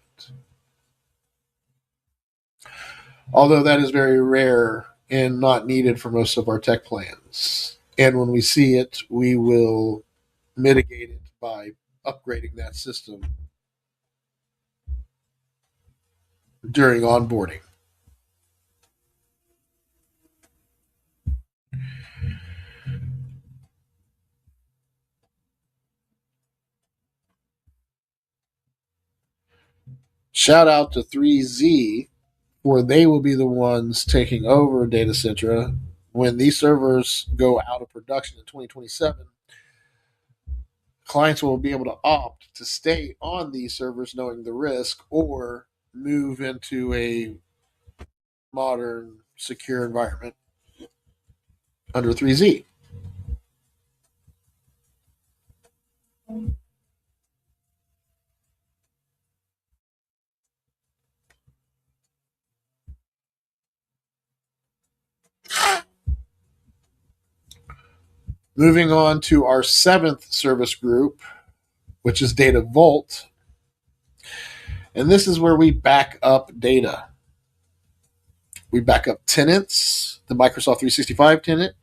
Although that is very rare and not needed for most of our tech plans. And when we see it, we will mitigate it by upgrading that system during onboarding. Shout out to 3Z, for they will be the ones taking over Data Center when these servers go out of production in 2027. Clients will be able to opt to stay on these servers knowing the risk or move into a modern, secure environment under 3Z. Moving on to our seventh service group, which is Data Vault. And this is where we back up data. We back up tenants, the Microsoft 365 tenant,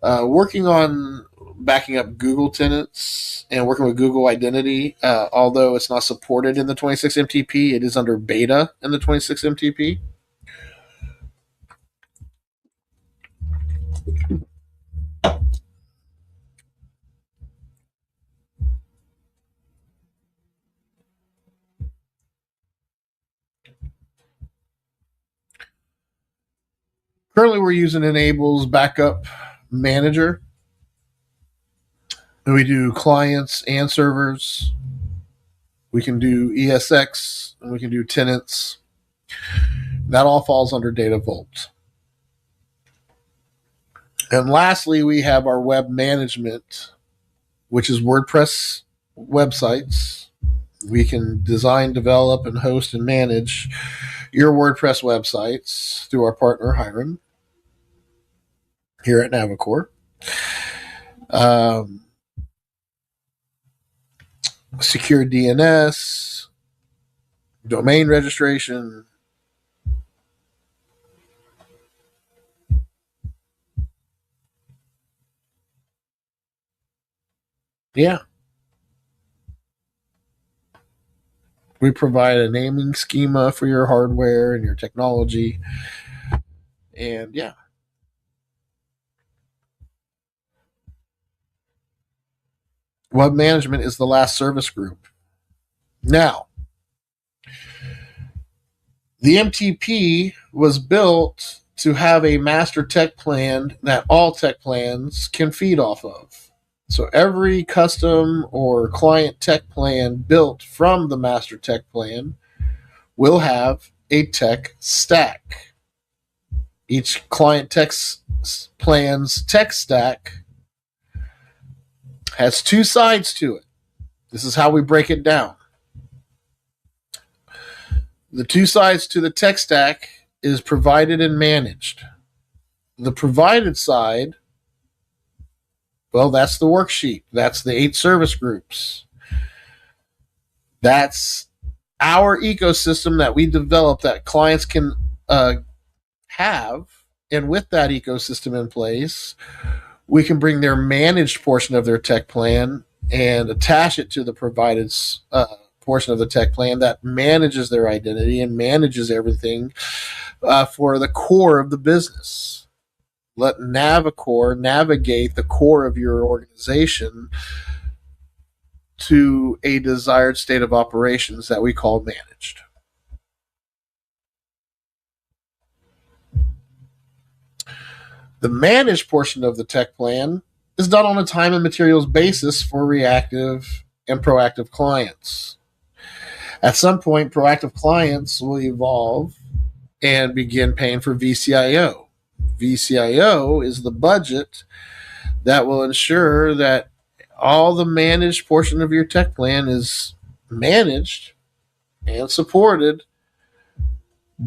working on backing up Google tenants and working with Google Identity. Although it's not supported in the 26 MTP, it is under beta in the 26 MTP. Currently, we're using Enable's backup manager. And we do clients and servers. We can do ESX and we can do tenants. That all falls under Data Vault. And lastly, we have our web management, which is WordPress websites. We can design, develop, and host and manage your WordPress websites through our partner Hiram here at Navicore. Secure DNS, domain registration. Yeah. We provide a naming schema for your hardware and your technology. And yeah. Web management is the last service group. Now, the MTP was built to have a master tech plan that all tech plans can feed off of. So every custom or client tech plan built from the master tech plan will have a tech stack. Each client tech plan's tech stack has two sides to it. This is how we break it down. The two sides to the tech stack is provided and managed. The provided side, well, that's the worksheet. That's the 8 service groups. That's our ecosystem that we develop that clients can have. And with that ecosystem in place, we can bring their managed portion of their tech plan and attach it to the provided portion of the tech plan that manages their identity and manages everything for the core of the business. Let Navicore navigate the core of your organization to a desired state of operations that we call managed. The managed portion of the tech plan is done on a time and materials basis for reactive and proactive clients. At some point, proactive clients will evolve and begin paying for VCIO. VCIO is the budget that will ensure that all the managed portion of your tech plan is managed and supported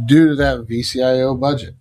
due to that VCIO budget.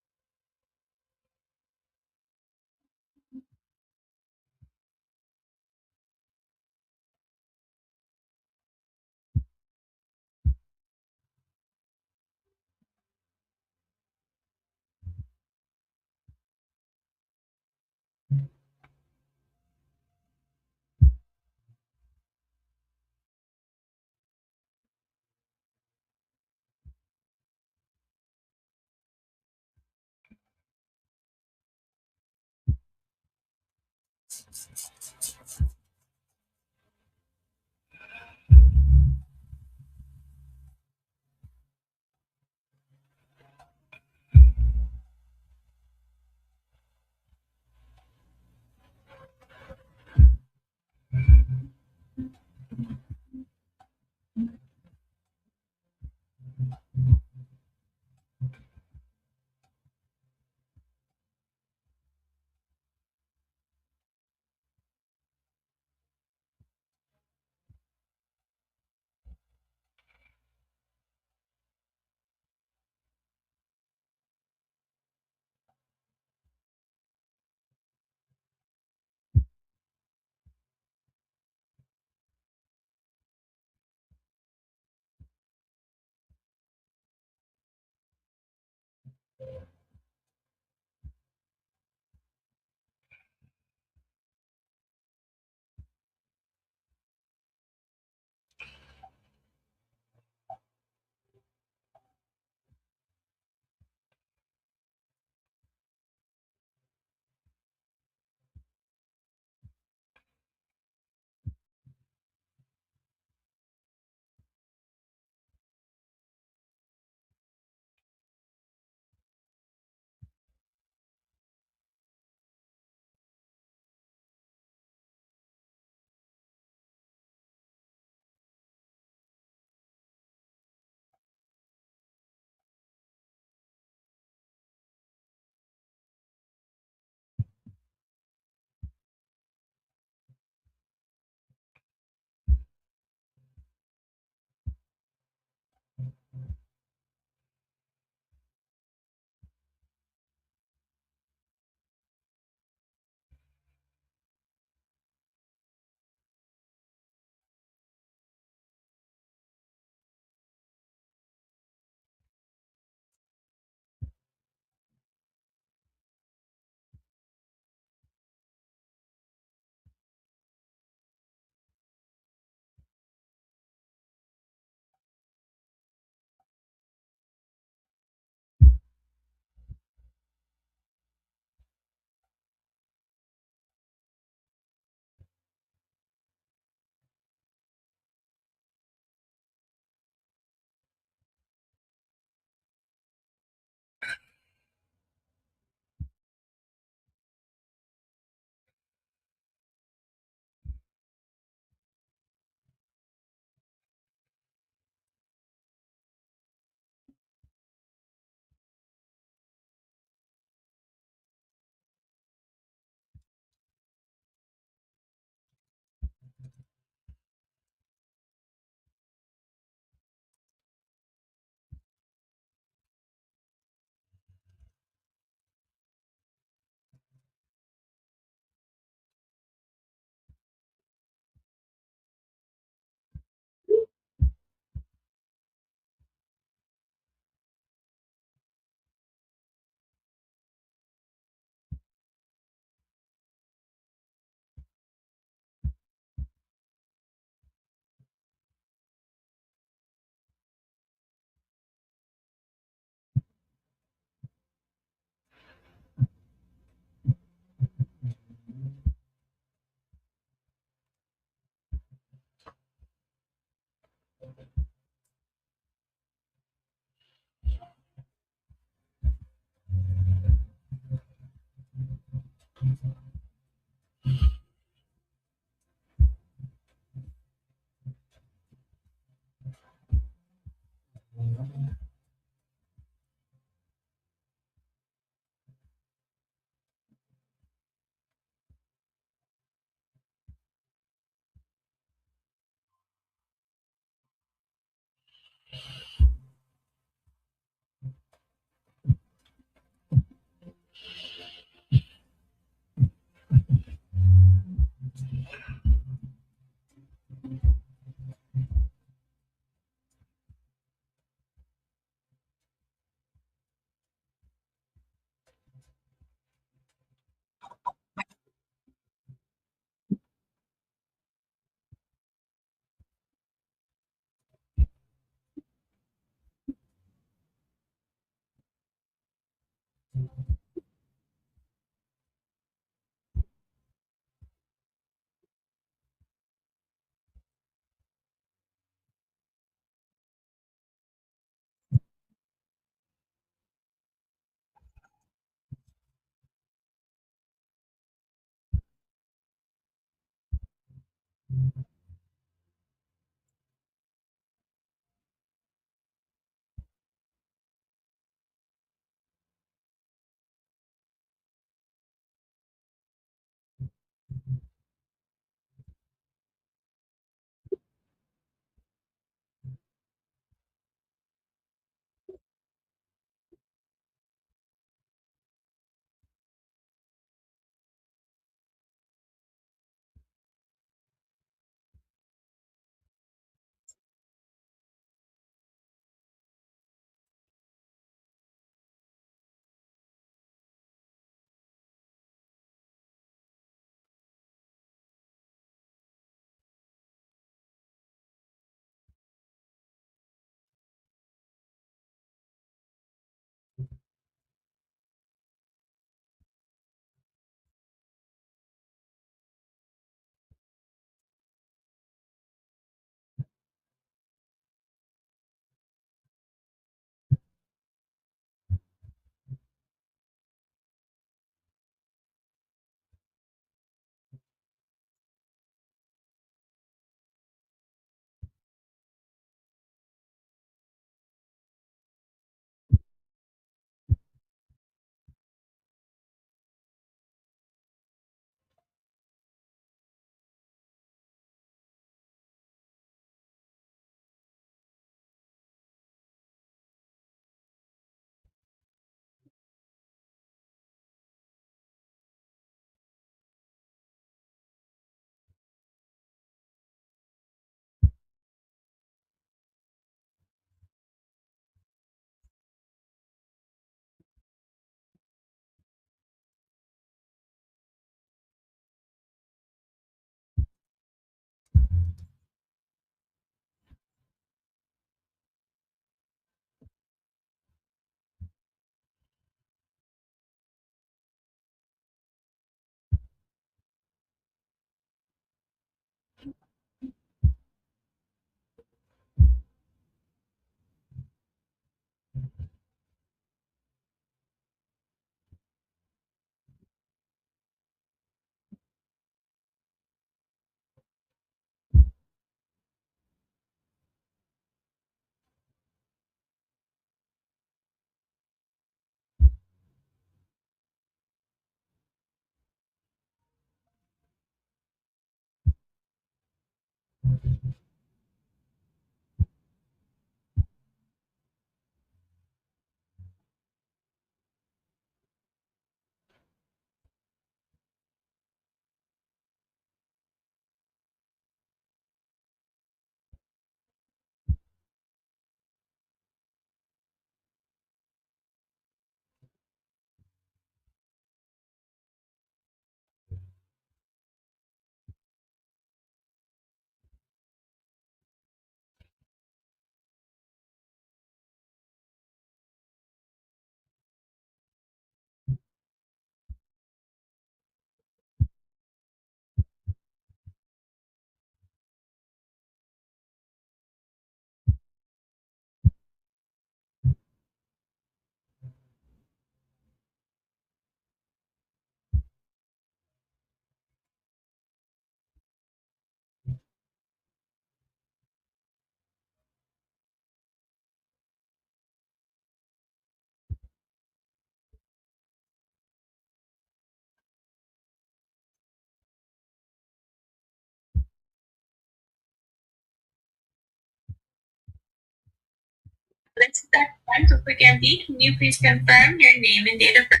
Let's start one to quick MD. Can you please confirm your name and date of birth?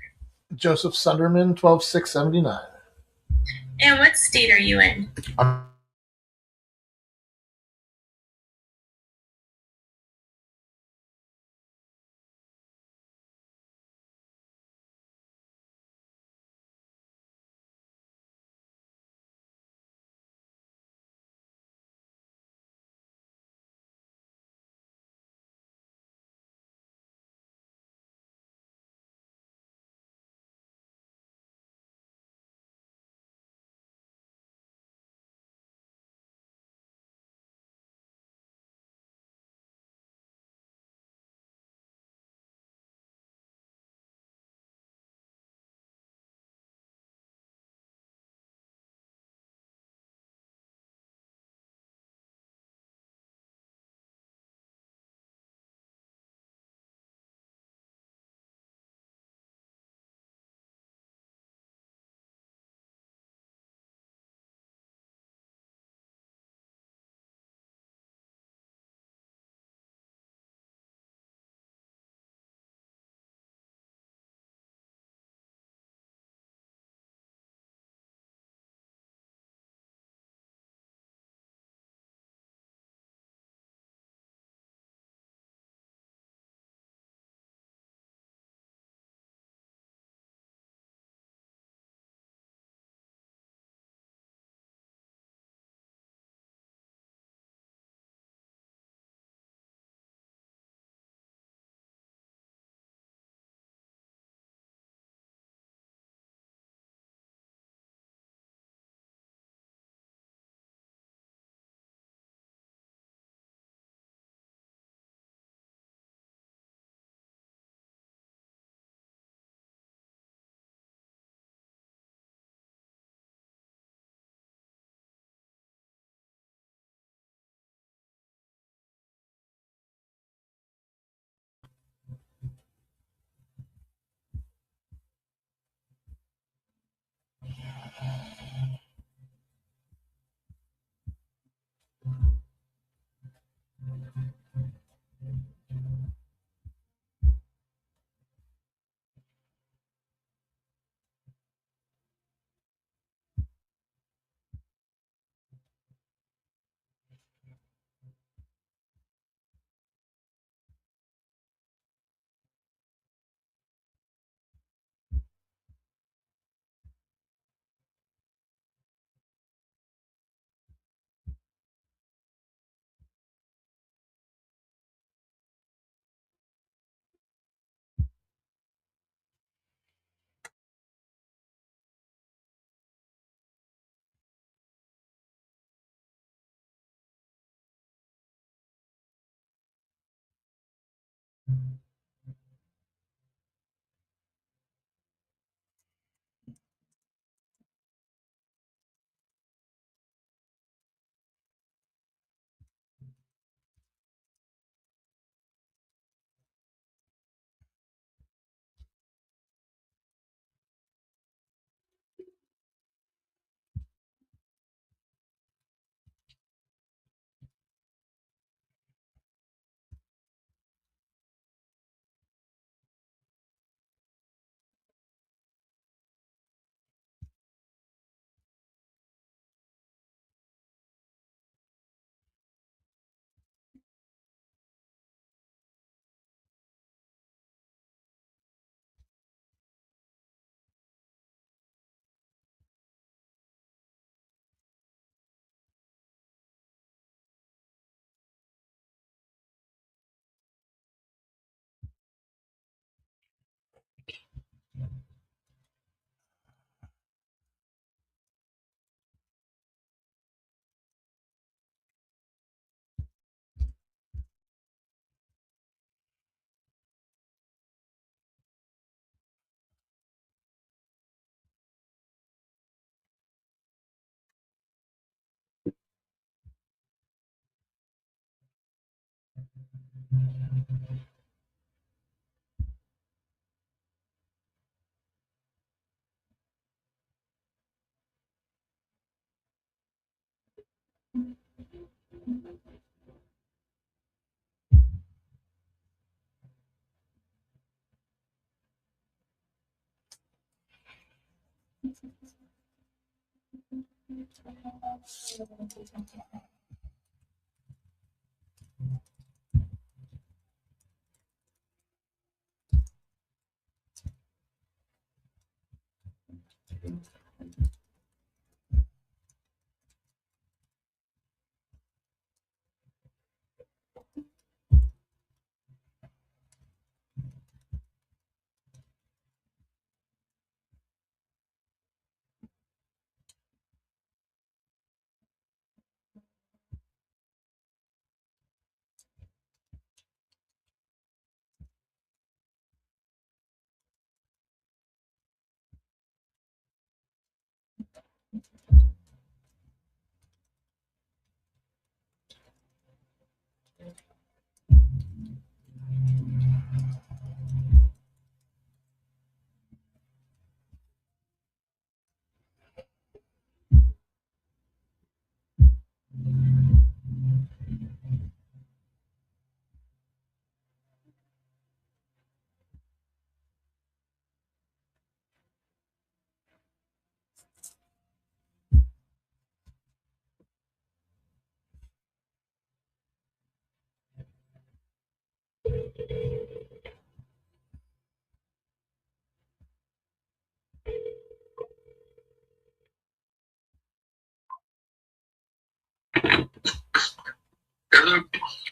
Joseph Sunderman, 12679. And what state are you in? I'm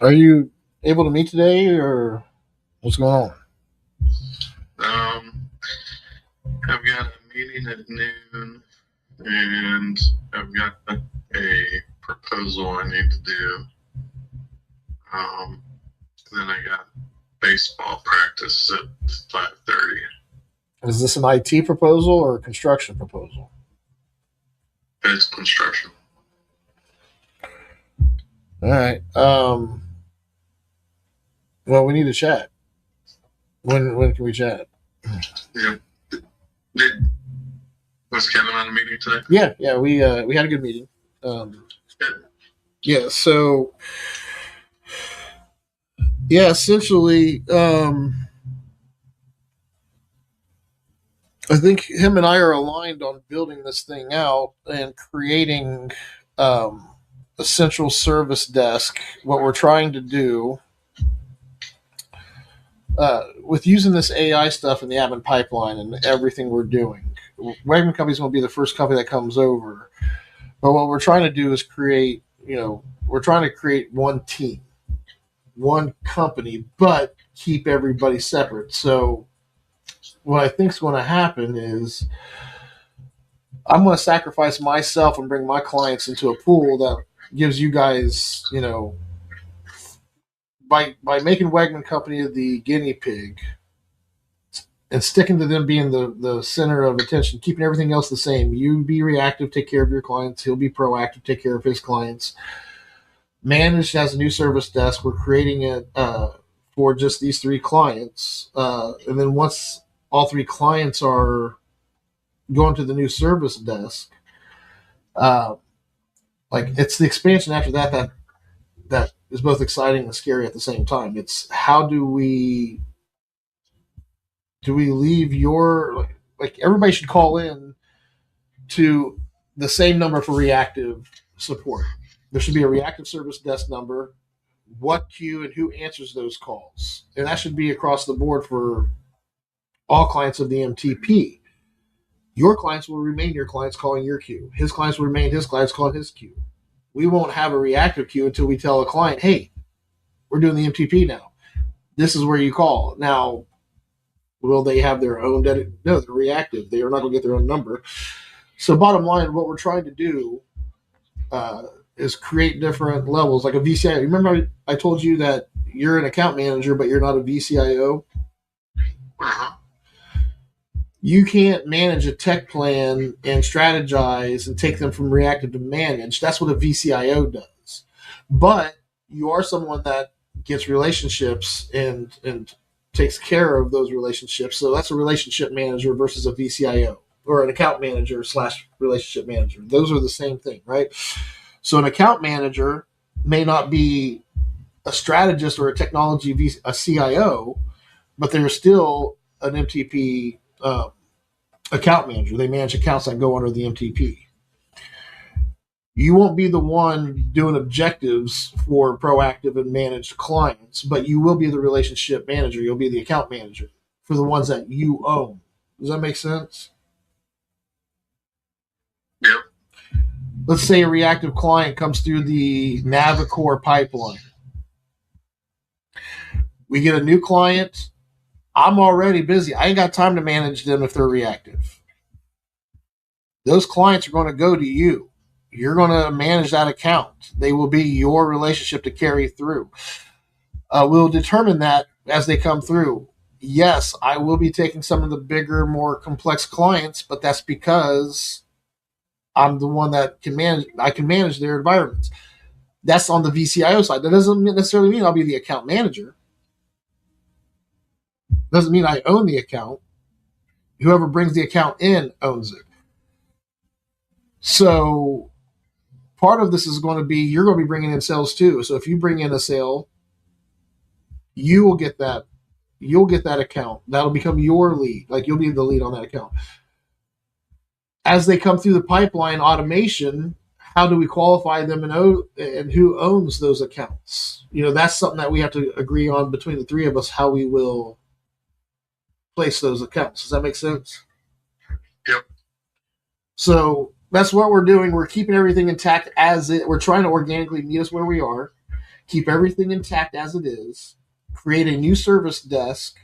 Are you able to meet today, or what's going on? I've got a meeting at noon, and I've got a proposal I need to do. Then I got baseball practice at 5:30. Is this an IT proposal or a construction proposal? It's construction. All right. Well, we need to chat. When can we chat? Yeah. Was Kevin on a meeting today? Yeah. We had a good meeting. Yeah. So yeah, essentially, I think him and I are aligned on building this thing out and creating a central service desk. What we're trying to do with using this AI stuff in the admin pipeline and everything we're doing, Wegman Company's going to be the first company that comes over. But what we're trying to do is create, we're trying to create one team, one company, but keep everybody separate. So what I think is going to happen is I'm going to sacrifice myself and bring my clients into a pool that gives you guys, by making Wegman Company the guinea pig and sticking to them being the center of attention, keeping everything else the same. You be reactive, take care of your clients. He'll be proactive, take care of his clients. Managed as a new service desk. We're creating it for just these three clients. And then once all three clients are going to the new service desk, it's the expansion after that is both exciting and scary at the same time. It's how do we leave your everybody should call in to the same number for reactive support. There should be a reactive service desk number, what queue and who answers those calls. And that should be across the board for all clients of the MTP. Your clients will remain your clients calling your queue. His clients will remain his clients calling his queue. We won't have a reactive queue until we tell a client, hey, we're doing the MTP now. This is where you call. Now, will they have their own No, they're reactive. They are not going to get their own number. So bottom line, what we're trying to do is create different levels, like a VCIO. Remember I told you that you're an account manager, but you're not a VCIO? You can't manage a tech plan and strategize and take them from reactive to managed. That's what a VCIO does. But you are someone that gets relationships and takes care of those relationships. So that's a relationship manager versus a VCIO or an account manager / relationship manager. Those are the same thing, right? So an account manager may not be a strategist or a a CIO, but they're still an MTP account manager. They manage accounts that go under the MTP. You won't be the one doing objectives for proactive and managed clients, but you will be the relationship manager. You'll be the account manager for the ones that you own. Does that make sense? Yep. Let's say a reactive client comes through the Navicore pipeline. We get a new client. I'm already busy. I ain't got time to manage them if they're reactive. Those clients are going to go to you. You're going to manage that account. They will be your relationship to carry through. We'll determine that as they come through. Yes, I will be taking some of the bigger, more complex clients, but that's because I'm the one that can manage. I can manage their environments. That's on the VCIO side. That doesn't necessarily mean I'll be the account manager. Doesn't mean I own the account. Whoever brings the account in owns it. So part of this is going to be you're going to be bringing in sales too. So if you bring in a sale, you will get that. You'll get that account. That'll become your lead. Like you'll be the lead on that account. As they come through the pipeline automation, how do we qualify them and who owns those accounts? That's something that we have to agree on between the three of us, how we will place those accounts. Does that make sense? Yep. So that's what we're doing. We're keeping everything intact as it. We're trying to organically meet us where we are, keep everything intact as it is, create a new service desk,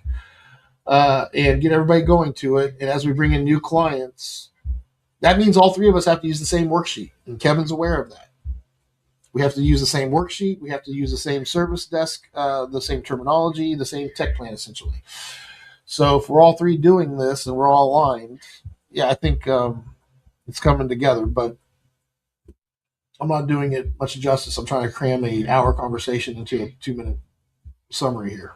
and get everybody going to it. And as we bring in new clients, that means all three of us have to use the same worksheet, and Kevin's aware of that. We have to use the same worksheet. We have to use the same service desk, the same terminology, the same tech plan, essentially. So if we're all three doing this and we're all aligned, yeah, I think it's coming together. But I'm not doing it much justice. I'm trying to cram an hour conversation into a 2-minute summary here.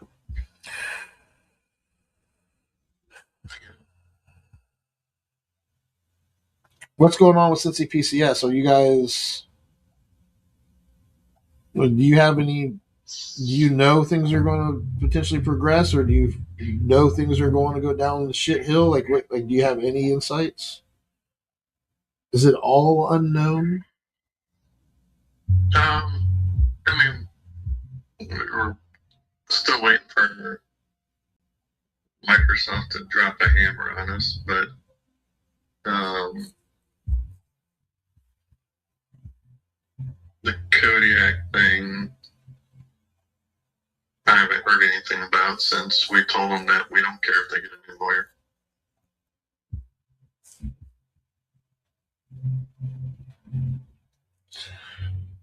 What's going on with Cincy PCS? Are you guys? Do you have any? Do you know things are going to potentially progress, or do you know things are going to go down the shit hill? Like, do you have any insights? Is it all unknown? I mean, we're still waiting for Microsoft to drop a hammer on us, but the Kodiak thing, I haven't heard anything about since we told them that we don't care if they get a new lawyer.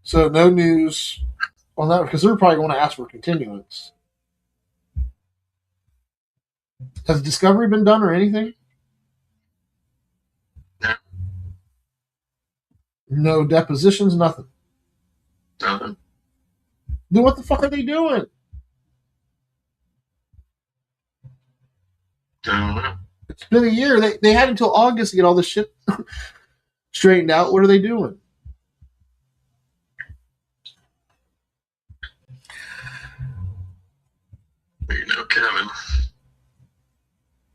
So no news on that because they're probably going to ask for continuance. Has discovery been done or anything? No. No depositions, nothing. Nothing. Then what the fuck are they doing? I don't know. It's been a year. They had until August to get all this shit straightened out. What are they doing? Kevin,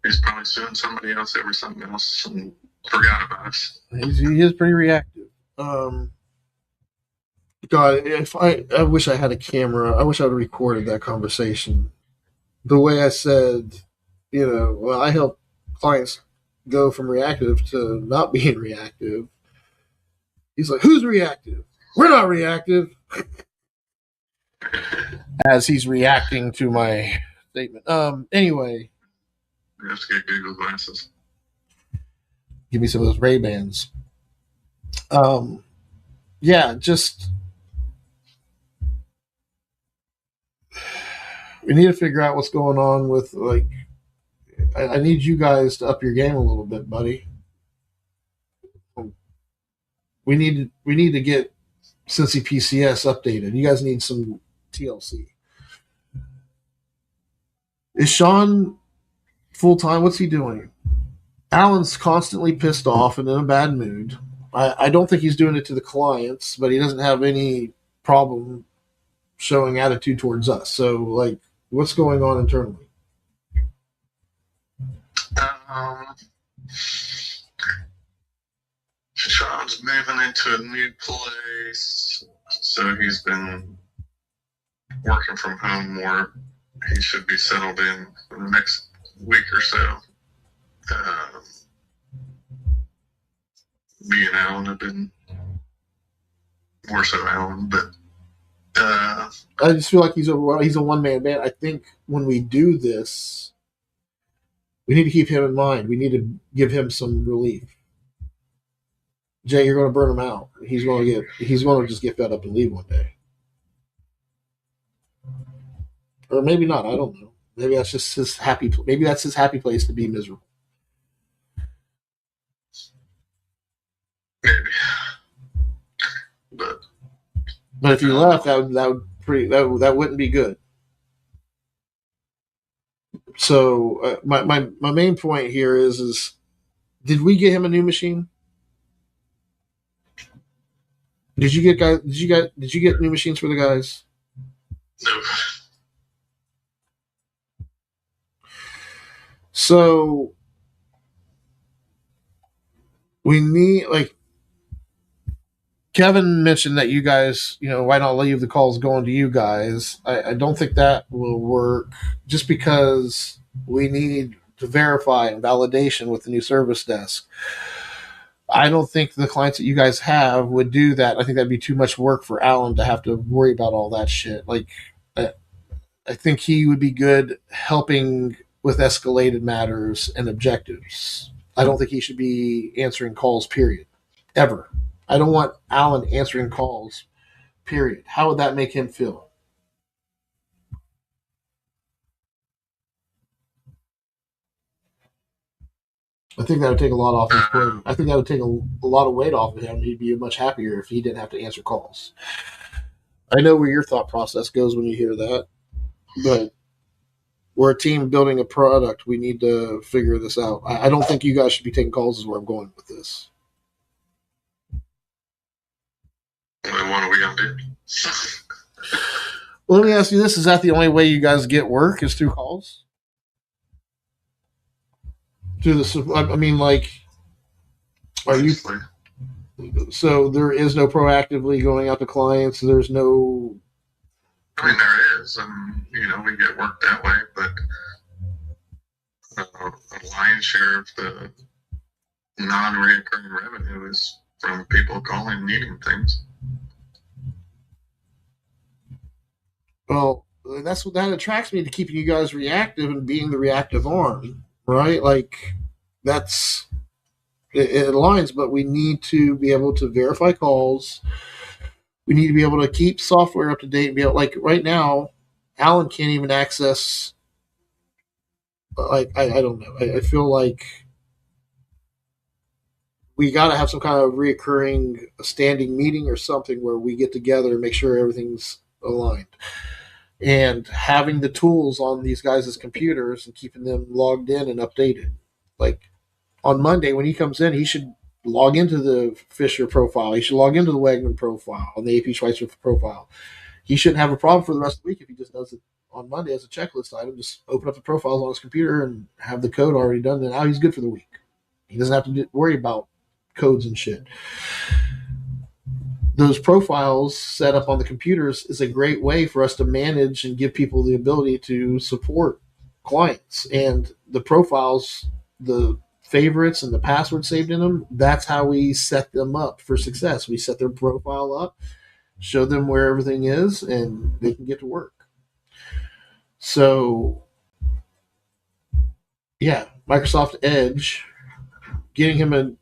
he's probably suing somebody else over something else and forgot about us. He is pretty reactive. God, if I wish I had a camera. I wish I would have recorded that conversation. The way I said, well, I help clients go from reactive to not being reactive. He's like, who's reactive? We're not reactive. As he's reacting to my statement. Anyway. We have to get Google glasses. Give me some of those Ray-Bans. Yeah, just we need to figure out what's going on with I need you guys to up your game a little bit, buddy. We need to get Cincy PCS updated. You guys need some TLC. Is Sean full time? What's he doing? Alan's constantly pissed off and in a bad mood. I don't think he's doing it to the clients, but he doesn't have any problem showing attitude towards us. So, like, what's going on internally? Sean's moving into a new place, so he's been working from home more. He should be settled in the next week or so. Me and Alan have been more so Alan, but I just feel like he's a one man band. I think when we do this, we need to keep him in mind. We need to give him some relief. Jay, you're going to burn him out. He's going to just get fed up and leave one day, or maybe not. I don't know. Maybe that's just his happy. Maybe that's his happy place to be miserable. maybe. But if you left, that wouldn't be good. So my main point here is did we get him a new machine? Did you get new machines for the guys? No. So we need, like, Kevin mentioned that you guys, why not leave the calls going to you guys? I don't think that will work, just because we need to verify and validation with the new service desk. I don't think the clients that you guys have would do that. I think that'd be too much work for Alan to have to worry about all that shit. Like, I think he would be good helping with escalated matters and objectives. I don't think he should be answering calls, period. Ever. I don't want Alan answering calls, period. How would that make him feel? I think that would take a lot off his plate. I think that would take a lot of weight off of him. He'd be much happier if he didn't have to answer calls. I know where your thought process goes when you hear that, but we're a team building a product. We need to figure this out. I don't think you guys should be taking calls is where I'm going with this. Well, what are we going to do? Well, let me ask you this. Is that the only way you guys get work is through calls? I mean, like, are you... So there is no proactively going out to clients? There's no... I mean, there is, and, we get work that way, but a lion's share of the non-reoccurring revenue is from people calling needing things. Well, that's what that attracts me to keeping you guys reactive and being the reactive arm, right? Like, it aligns, but we need to be able to verify calls. We need to be able to keep software up to date and be able, like, right now, Alan can't even access, like, I don't know. I feel like we got to have some kind of reoccurring standing meeting or something where we get together and make sure everything's aligned. And having the tools on these guys' computers and keeping them logged in and updated. Like, on Monday when he comes in, he should log into the Fisher profile. He should log into the Wegman profile and the AP Schweitzer profile. He shouldn't have a problem for the rest of the week if he just does it on Monday as a checklist item. Just open up the profiles on his computer and have the code already done. And now he's good for the week. He doesn't have to worry about codes and shit. Those profiles set up on the computers is a great way for us to manage and give people the ability to support clients. And the profiles, the favorites and the password saved in them, that's how we set them up for success. We set their profile up, show them where everything is, and they can get to work. So, yeah, Microsoft Edge, getting him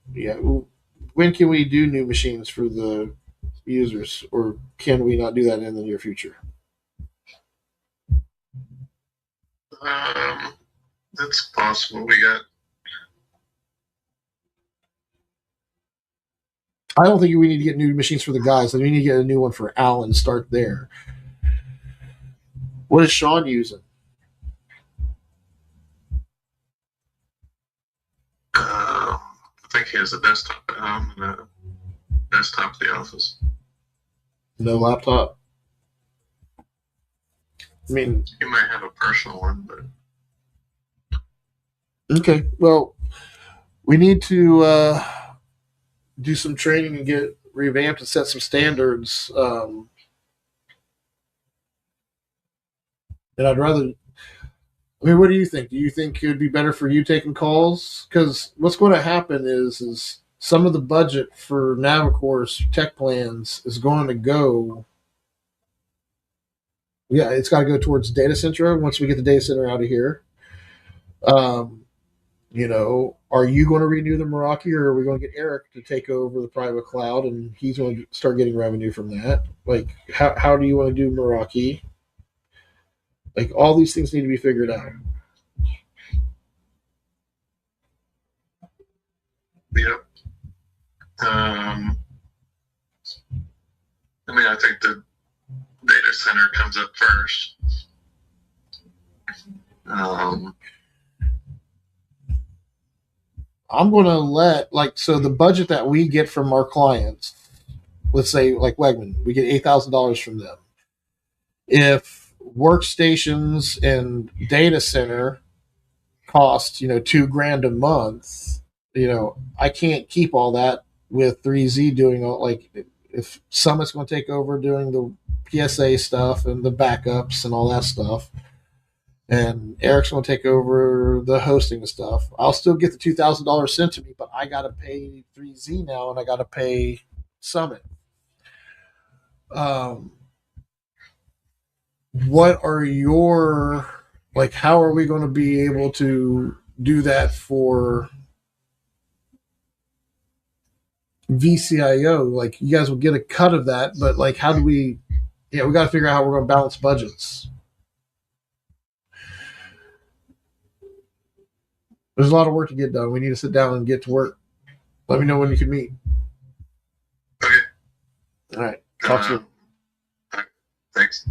when can we do new machines for the users, or can we not do that in the near future? That's possible. I don't think we need to get new machines for the guys. We need to get a new one for Alan. Start there. What is Sean using? he has a desktop at home and a desktop at the office. No laptop. I mean, He might have a personal one, but okay. Well, we need to do some training and get revamped and set some standards. And I'd rather. I mean, what do you think? Do you think it would be better for you taking calls? Because what's going to happen is some of the budget for Navicore's tech plans is going to go. Yeah, it's got to go towards data center once we get the data center out of here. Um, are you going to renew the Meraki, or are we going to get Eric to take over the private cloud and he's going to start getting revenue from that? Like, how do you want to do Meraki? Like, all these things need to be figured out. yep. I mean, I think the data center comes up first. I'm going to so the budget that we get from our clients, let's say like Wegman, we get $8,000 from them. If workstations and data center cost, $2,000 a month, I can't keep all that with 3Z doing all, like, if Summit's going to take over doing the PSA stuff and the backups and all that stuff, and Eric's going to take over the hosting stuff, I'll still get the $2,000 sent to me, but I got to pay 3Z now and I got to pay Summit. What are your, like, how are we going to be able to do that for VCIO? Like, you guys will get a cut of that, but like, how do we, we got to figure out how we're going to balance budgets. There's a lot of work to get done. We need to sit down and get to work. Let me know when you can meet. Okay. All right. Talk soon. Thanks.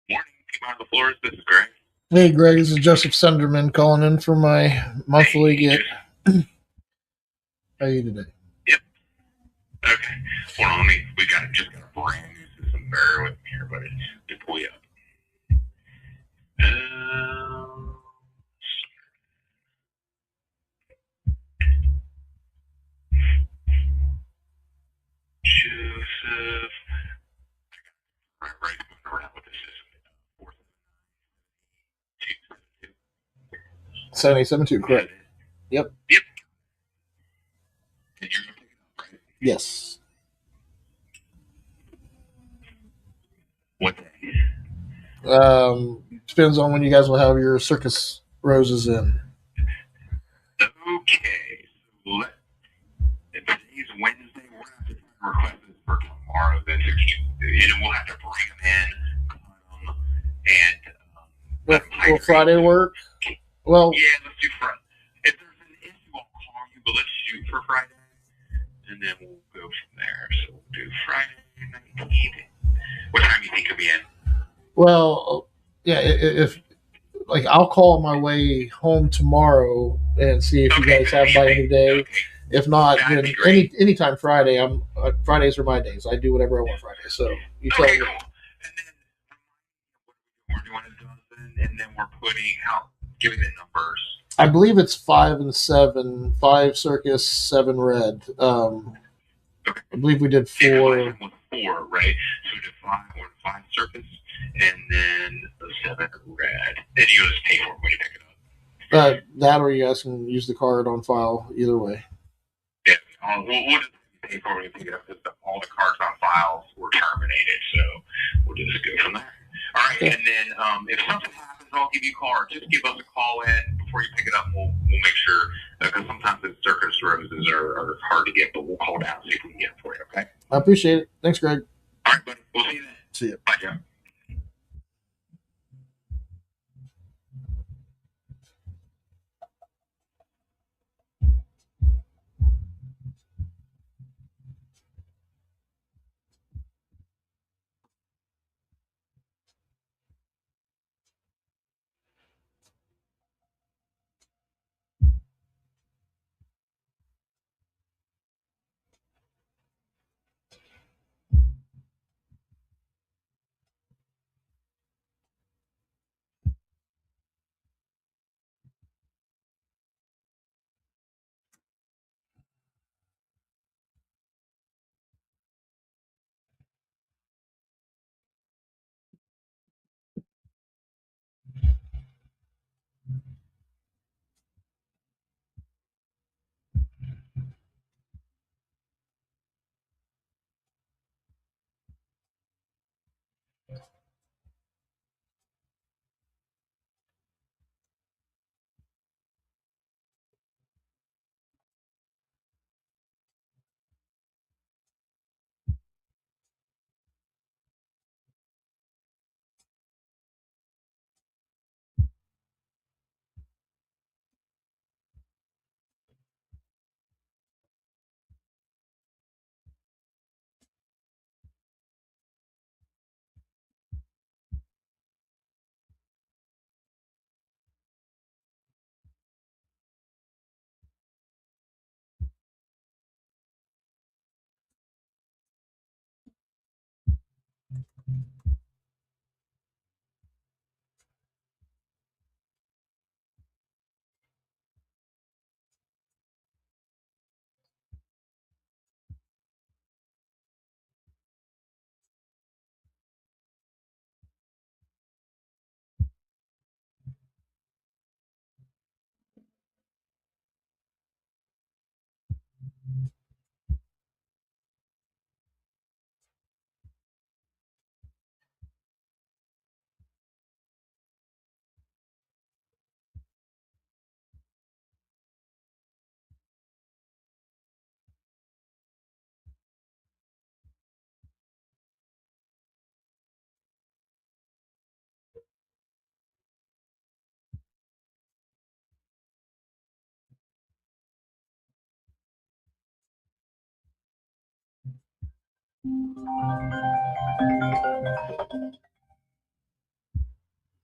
Morning, team on the floor. This is Greg. Hey, Greg, this is Joseph Sunderman calling in for my monthly get. How are you today? Yep. Okay. Hold on, we got just got a brand new system. Bear with me here, buddy. Let me pull you up. Joseph. Right, moving around with the system. 7872, correct. Yep. Yep. And you're gonna pick it up, right? Yes. What day? Depends on when you guys will have your circus roses in. Okay. So today's Wednesday. We're gonna have to request this for tomorrow. Then we'll have to bring them in, cut them, and Will Friday work? Well, yeah, let's do Friday. If there's an issue, I'll call you, but let's shoot for Friday, and then we'll go from there. So we'll do Friday 19th. What time do you think you'll be in? well, yeah. If like, I'll call my way home tomorrow and see if you guys have by any day. Okay. If not, That'd then be great. anytime Friday. Fridays are my days. I do whatever I want Friday. So you tell Okay, me. cool. And then we're doing a dozen, and then we're putting out, giving the numbers. I believe it's 5 and 7. 5 circus, 7 red. Okay. I believe we did Yeah, 4. last time was 4, right? So we did 5 circus, and then the 7 red. Then you just pay for it when you pick it up. That, or you guys can use the card on file. Either way. Yeah, we'll just pay for it when you pick it up. Because all the cards on files were terminated, so we'll just go from there. All right, Okay. and then if something happens, I'll give you a call. Or just give us a call in before you pick it up. We'll make sure, because sometimes the circus roses are hard to get, but we'll call down and see if we can get them for you. Okay. I appreciate it. Thanks, Greg. All right, buddy. We'll see you then. See you. Bye, Joe.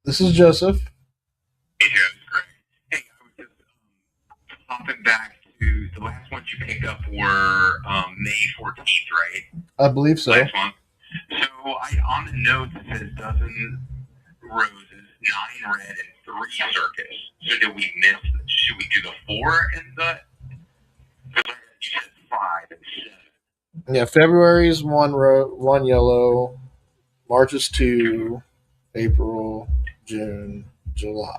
This is Joseph. Hey, Joe, it's Greg. Hey, I was just hopping back to the last ones you picked up were May 14th, right? I believe so. Last month. So on the notes it says dozen roses, 9 red, and 3 circus. So did we miss? Should we do the 4 and the? You said 5 and 7. Yeah, February is 1 yellow, March is 2, April, June, July.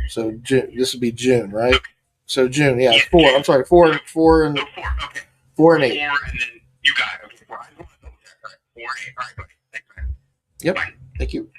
So June, this would be June, right? Okay. So June, yeah, Yeah, 4. June. I'm sorry, 4 and Oh, 4. Okay. 4 and 8. 4 and then you got it. Okay. 4. I just want to double check. All right. 4 and 8. All right, buddy. Thanks, man. Yep. Bye. Thank you.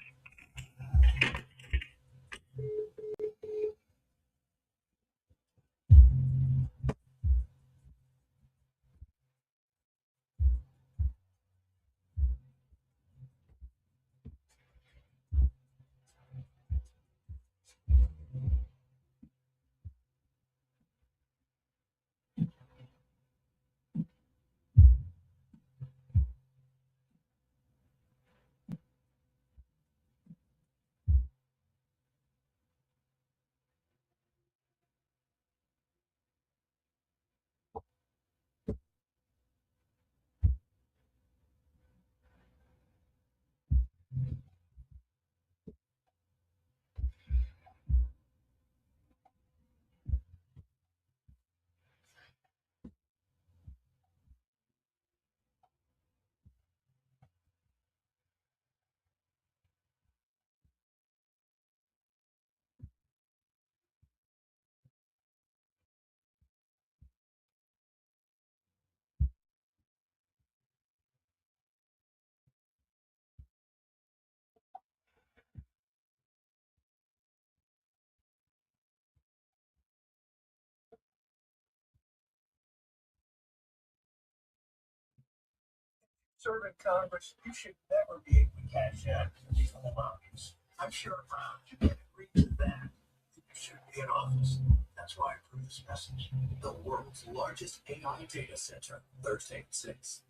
Serving Congress, you should never be able to cash out these home values. I'm sure you can agree to that. You should be in office. That's why I approve this message. The world's largest AI data center, Thursday at 6.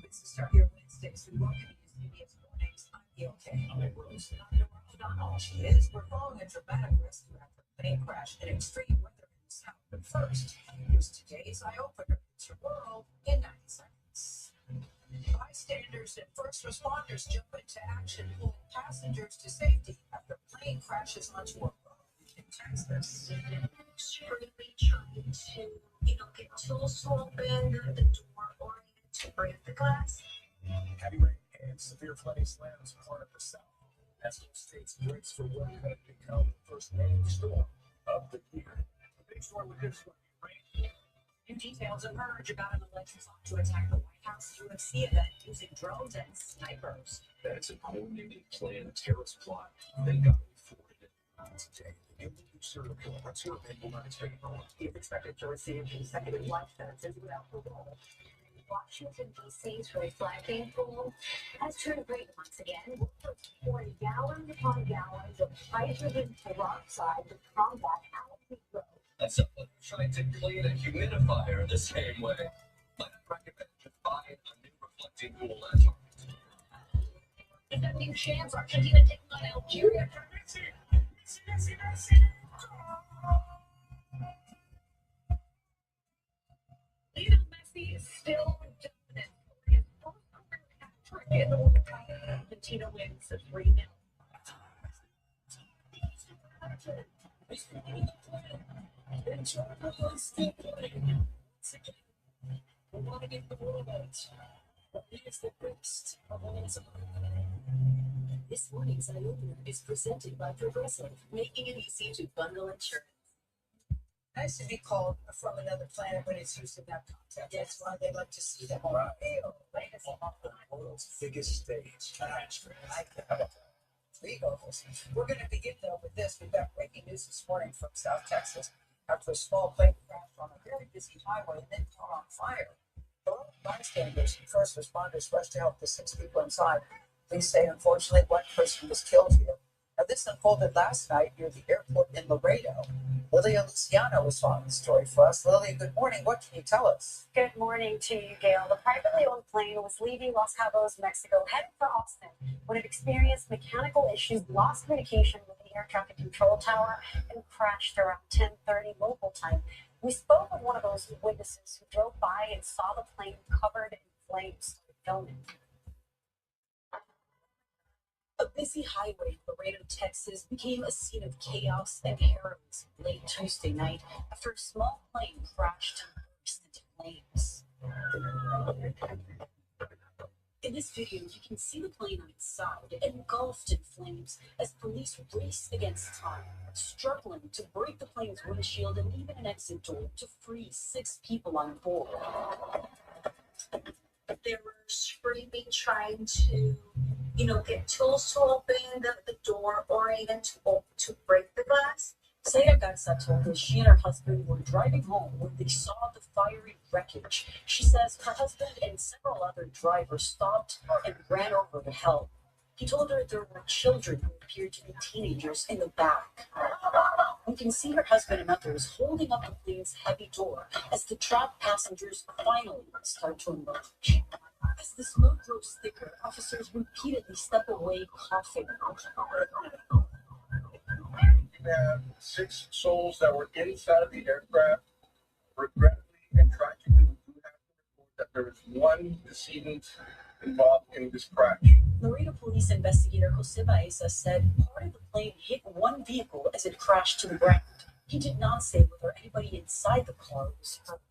Start your Wednesdays. We welcome you to CBS Mornings. I'm Gail Kane. I'm Rose. Not all she is. We're following a dramatic rescue after a plane crash in extreme weather in the south. But first, here's today's eye-opener. It's your world in 90 seconds. Bystanders and first responders jump into action, pulling passengers to safety after plane crashes onto a road in Texas. Extremely trying to, get tools to open the door or to break the glass. Heavy rain and severe flooding slams part of the south. As the state's brace for what could become the first named storm of the year. A big storm with good rain. New details emerge about an alleged plot to attack the White House UFC event using drones and snipers. That's a coordinated planned terrorist plot. They got reported today. Let's hear it. Will not expect parole. He is expected to receive consecutive life sentences without parole. Washington, D.C.'s reflecting pool has turned green once again. Pouring gallons upon gallons of hydrogen peroxide to combat algae growth. That's someone trying to clean a humidifier the same way. I'd recommend just buying a new reflecting pool at Target. There's no new chance Argentina taking on Algeria for Messi. in the World Cup, Argentina wins 3-0. We want to get the world out. But here's the best of all time. This morning's eye opener is presented by Progressive, making it easy to bundle insurance. Nice to be called from another planet when it's used in that context. That's why they like to see them on real on the world's biggest stage. Legals. We're going to begin though with this. We've got breaking news this morning from South Texas after a small plane crashed on a very busy highway and then caught on fire. Bystanders and first responders rushed to help the 6 people inside. Police say, unfortunately, 1 person was killed here. Now, this unfolded last night near the airport in Laredo. Lilia Luciano was following the story for us. Lilia, good morning. What can you tell us? Good morning to you, Gail. The privately owned plane was leaving Los Cabos, Mexico, headed for Austin when it experienced mechanical issues, lost communication with the air traffic control tower, and crashed around 10:30 local time. We spoke with one of those witnesses who drove by and saw the plane covered in flames filming. A busy highway in Laredo, Texas became a scene of chaos and heroism late Tuesday night after a small plane crashed and burst into flames. In this video, you can see the plane on its side engulfed in flames as police race against time, struggling to break the plane's windshield and even an exit door to free 6 people on board. They were screaming, trying to, get tools to open the door or even to break the glass. Saya Garza told us she and her husband were driving home when they saw the fiery wreckage. She says her husband and several other drivers stopped and ran over to help. He told her there were children who appeared to be teenagers in the back. We can see her husband and others holding up the plane's heavy door as the trapped passengers finally start to emerge. As the smoke grows thicker, officers repeatedly step away, coughing. We have 6 souls that were inside of the aircraft. Regrettably and tragically, we do have to report that there is 1 decedent involved in this crash. Laredo police investigator Jose Baeza said part of the plane hit 1 vehicle as it crashed to the ground. He did not say whether anybody inside the car was hurt.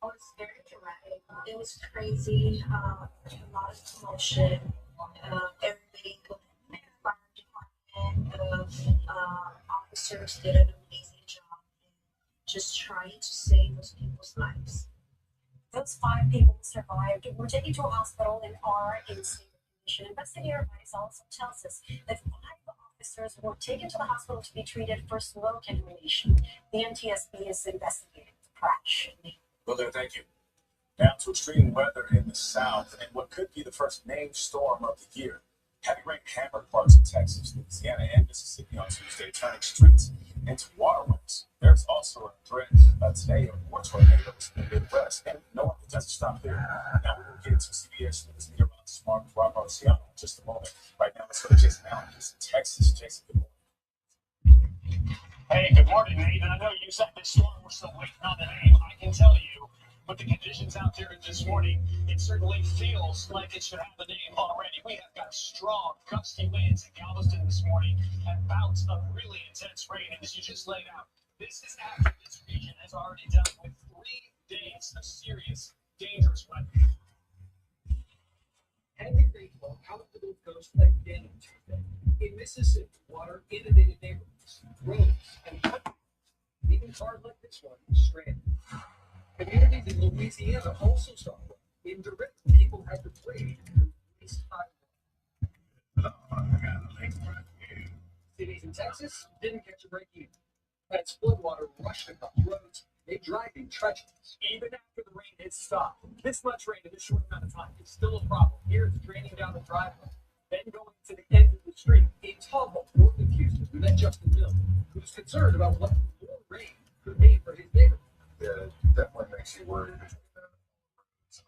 It was very dramatic. It was crazy. A lot of commotion. Everybody within the fire department, officers did an amazing job in just trying to save those people's lives. Those 5 people survived were taken to a hospital and are in stable condition. Investigator Baeza also tells us that 5 officers were taken to the hospital to be treated for smoke inhalation. The NTSB is investigating the crash. Well, there, thank you. Now to extreme weather in the south and what could be the first named storm of the year. Heavy rain hammered parts of Texas, Louisiana, and Mississippi on Tuesday, turning streets into waterways. There's also a threat today of more tornadoes in the Midwest, and no, it doesn't stop there. Now we will get to CBS News meteorologist Mark Roberciano in just a moment. Right now, let's go to Jason Allen. He's in Texas. Jason, good morning. Hey, good morning, Nate. And I know you said this storm was still waiting on the name. I can tell you, but the conditions out there this morning, it certainly feels like it should have the name already. We have got strong, gusty winds in Galveston this morning and bouts of really intense rain. And as you just laid out, this is after this region has already dealt with 3 days of serious, dangerous weather. Heavy rainfall out to the coast again Tuesday. In Mississippi, water inundated neighborhoods, roads, and even cars like this one stranded. Communities in Louisiana also saw flooding. Indirectly, people had to flee to waist high water. Cities in Texas didn't catch a break either. As floodwater rushed across roads, made driving treacherous. Even after the rain had stopped, this much rain in this short amount of time is still a problem. Here it's draining down the driveway, then going to the end of the street. In Tomball, north of Houston, we met Justin Mill, who was concerned about what more rain could mean for his neighborhood. Yeah, it definitely makes you worried between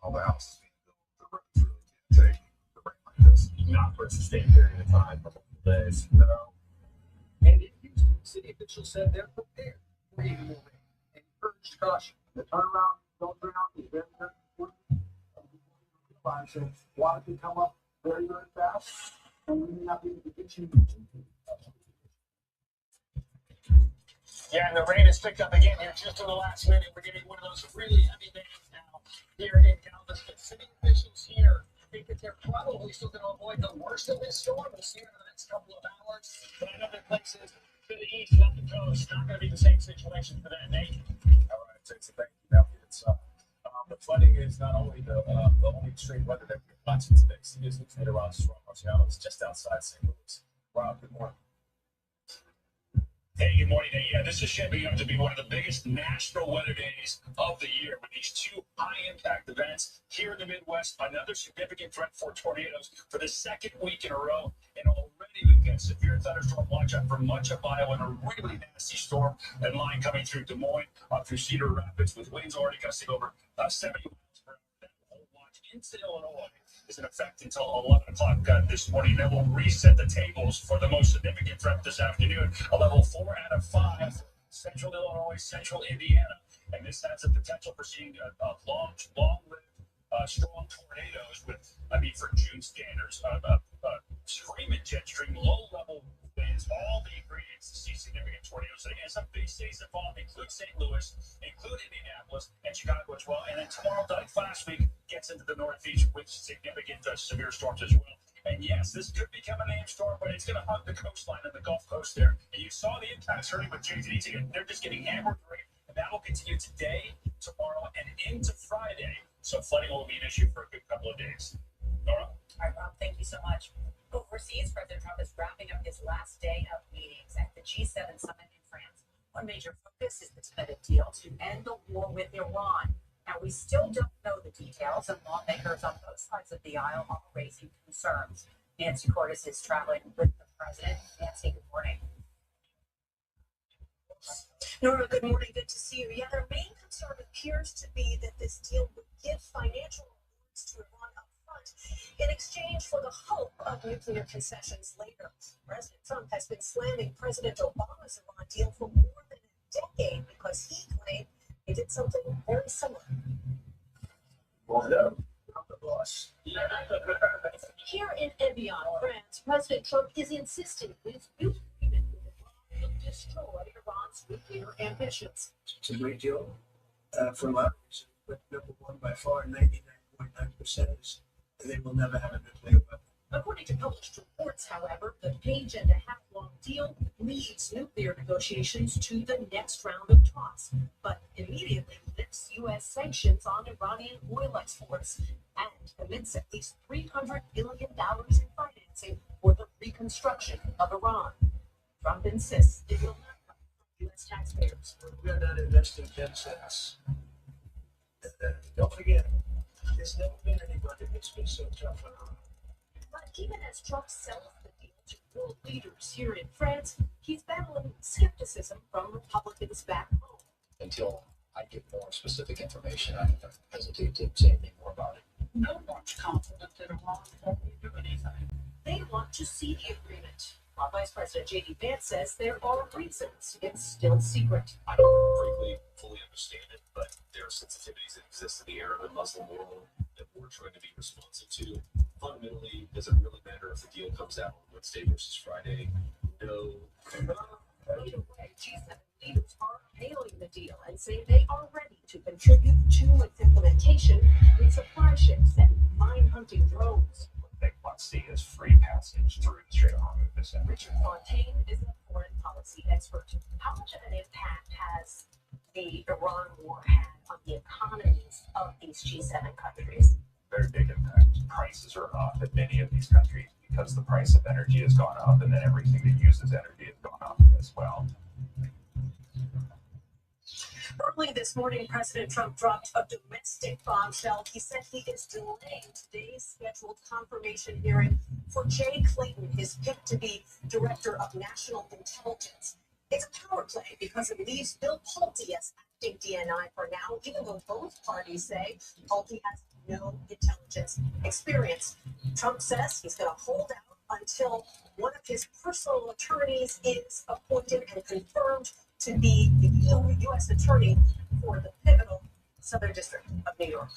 all the houses being built. The roads really can't take the rain like this. Not for a sustained period of time, for multiple days. No. And in Houston, city officials said they're prepared for even more rain and urged caution. The turnaround, don't drown is very, very important. Realize that water can come up very, very fast, and we may not be able to get you. Yeah, and the rain has picked up again here just in the last minute. We're getting one of those really heavy days now here in Galveston. City officials here think that they're probably still going to avoid the worst of this storm. We'll see it in the next couple of hours. But I know there are places to the east and up the coast. Not going to be the same situation for that, Nate. All right, thank you. Now it's the flooding is not only the only extreme weather that we're watching today. CBS News meteorologist Rob Marciano is just outside St. Louis. Rob, good morning. Hey, good morning. Yeah, this is shaping up to be one of the biggest national weather days of the year with these two high-impact events here in the Midwest. Another significant threat for tornadoes for the second week in a row. And already we've got severe thunderstorm watch out for much of Iowa and a really nasty storm and line coming through Des Moines up through Cedar Rapids with winds already gusting over 70 miles per hour. That whole watch into Illinois is in effect until 11 o'clock this morning. Then we'll reset the tables for the most significant threat this afternoon, a level 4 out of 5, central Illinois, central Indiana. And this has the potential for seeing long-lived, strong tornadoes with, for June standards, screaming jet stream, low-level winds, all the ingredients to see significant tornadoes today. And some big states involved include St. Louis, include Indianapolis, and Chicago as well. And then tomorrow, like last week, gets into the Northeast with significant severe storms as well. And yes, this could become a named storm, but it's going to hug the coastline and the Gulf Coast there. And you saw the impacts hurting with JTD. They're just getting hammered rain. And that will continue today, tomorrow, and into Friday. So flooding will be an issue for a good couple of days. Nora? All right, Rob, thank you so much. Overseas, President Trump is wrapping up his last day of meetings at the G7 summit in France. One major focus is the tentative deal to end the war with Iran. Now, we still don't know the details, and lawmakers on both sides of the aisle are raising concerns. Nancy Cordes is traveling with the president. Nancy, good morning. Nora, good morning. Good to see you. Yeah, their main concern appears to be that this deal would give financial rewards to Iran up front in exchange for the hope of nuclear concessions later. President Trump has been slamming President Obama's Iran deal for more than a decade because he claimed he did something very similar. Well, no, I'm the boss. Here in Evian, France, President Trump is insisting his new agreement with Iran will destroy Iran's nuclear ambitions. It's a great deal for a lot of reasons, but number one, by far, 99.9% is that they will never have a nuclear weapon. According to published reports, however, the page-and-a-half-long deal leads nuclear negotiations to the next round of talks, but immediately lifts U.S. sanctions on Iranian oil exports and commits at least $300 billion in financing for the reconstruction of Iran. Trump insists it will not come from U.S. taxpayers. We are not investing 10 cents. Don't forget, there's never been anybody that's been so tough on Iran. But even as Trump sells the deal to world leaders here in France, he's battling skepticism from Republicans back home. Until I get more specific information, I hesitate to say anything more about it. No one's confident that Iran won't do anything. They want to see the agreement, while Vice President J.D. Vance says there are reasons it's still secret. I don't frankly fully understand it, but there are sensitivities that exist in the Arab and Muslim world that we're trying to be responsive to. Fundamentally, does it really matter if the deal comes out on Wednesday versus Friday? No. Either way, G7 leaders are hailing the deal and say they are ready to contribute to its implementation with supply ships and mine-hunting drones. What they want to see is free passage through the Strait of Hormuz. Richard Fontaine is a foreign policy expert. How much of an impact has the Iran war had on the economies of these G7 countries? Very big impact. Prices are up in many of these countries because the price of energy has gone up, and then everything that uses energy has gone up as well. Early this morning, President Trump dropped a domestic bombshell. He said he is delaying today's scheduled confirmation hearing for Jay Clayton, his pick to be Director of National Intelligence. It's a power play because it leaves Bill Pulte as acting DNI for now, even though both parties say Pulte has no intelligence experience. Trump says he's going to hold out until one of his personal attorneys is appointed and confirmed to be the U.S. attorney for the pivotal Southern District of New York.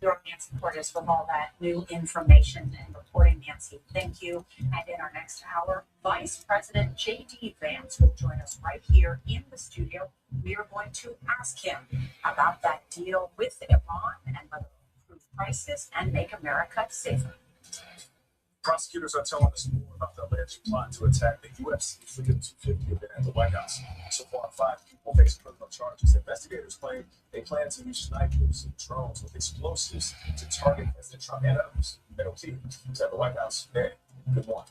You're Nancy Cordes with all that new information and reporting, Nancy. Thank you. And in our next hour, Vice President J.D. Vance will join us right here in the studio. We are going to ask him about that deal with Iran and whether it will improve prices and make America safer. Prosecutors are telling us more about the alleged plot to attack the UFC Freedom 250 event at the White House. So far, 5 people face criminal charges. Investigators claim they plan to use snipers and drones with explosives to target President Trump and others. NOT is at the White House today. Good morning.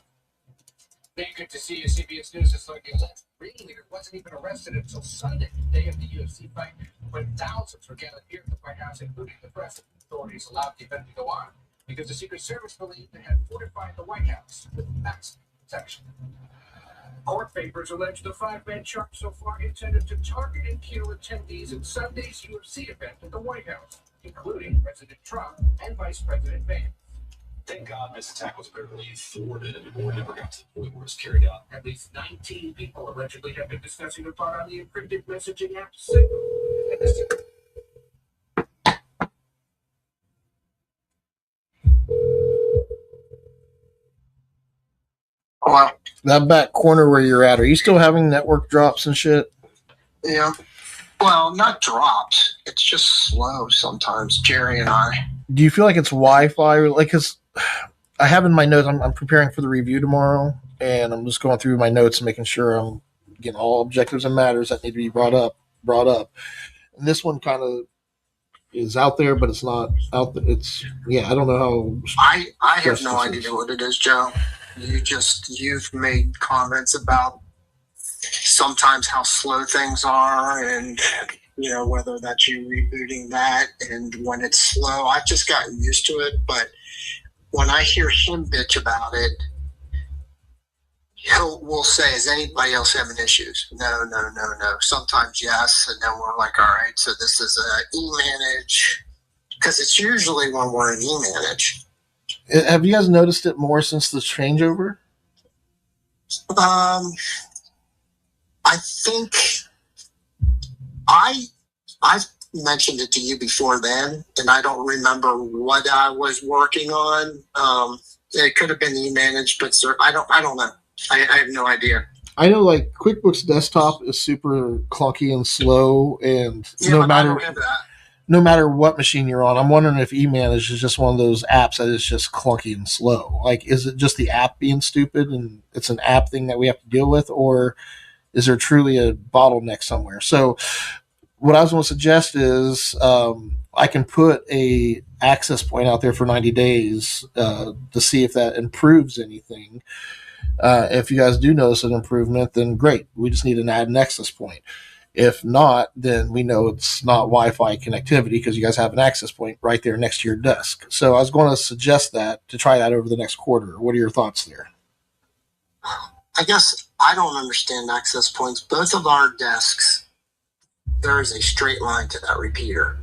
Very good to see you. CBS News is looking at ringleader wasn't even arrested until Sunday, the day of the UFC fight, when thousands were gathered here at the White House, including the president. Authorities allowed the event to go on because the Secret Service believed they had fortified the White House with maximum protection. Court papers allege the 5-man charge so far intended to target and kill attendees at Sunday's UFC event at the White House, including President Trump and Vice President Vance. Thank God this attack was barely thwarted or never got to the point where it's carried out. At least 19 people allegedly have been discussing the part on the encrypted messaging app Signal. Wow. That back corner where you're at, are you still having network drops and shit? Yeah. Well, not drops. It's just slow sometimes, Jerry and I. Do you feel like it's Wi-Fi? Like, because I have in my notes, I'm preparing for the review tomorrow, and I'm just going through my notes and making sure I'm getting all objectives and matters that need to be brought up. And this one kind of is out there, but it's not out there. It's, yeah, I don't know how. I have no idea what it is, Joe. You've made comments about sometimes how slow things are, and whether that's you rebooting that, and when it's slow, I've just gotten used to it. But when I hear him bitch about it, we'll say, "Is anybody else having issues?" No. Sometimes yes, and then we're like, "All right, so this is a e-manage," because it's usually when we're in e-manage. Have you guys noticed it more since the changeover? I think I've mentioned it to you before then, and I don't remember what I was working on. It could have been e-managed, but I don't know. I have no idea. I know, like, QuickBooks Desktop is super clunky and slow, and no matter what machine you're on, I'm wondering if eManage is just one of those apps that is just clunky and slow. Like, is it just the app being stupid and it's an app thing that we have to deal with, or is there truly a bottleneck somewhere? So what I was going to suggest is I can put a access point out there for 90 days to see if that improves anything. If you guys do notice an improvement, then great. We just need to add an access point. If not, then we know it's not Wi-Fi connectivity because you guys have an access point right there next to your desk. So I was going to suggest that to try that over the next quarter. What are your thoughts there? I guess I don't understand access points. Both of our desks, there is a straight line to that repeater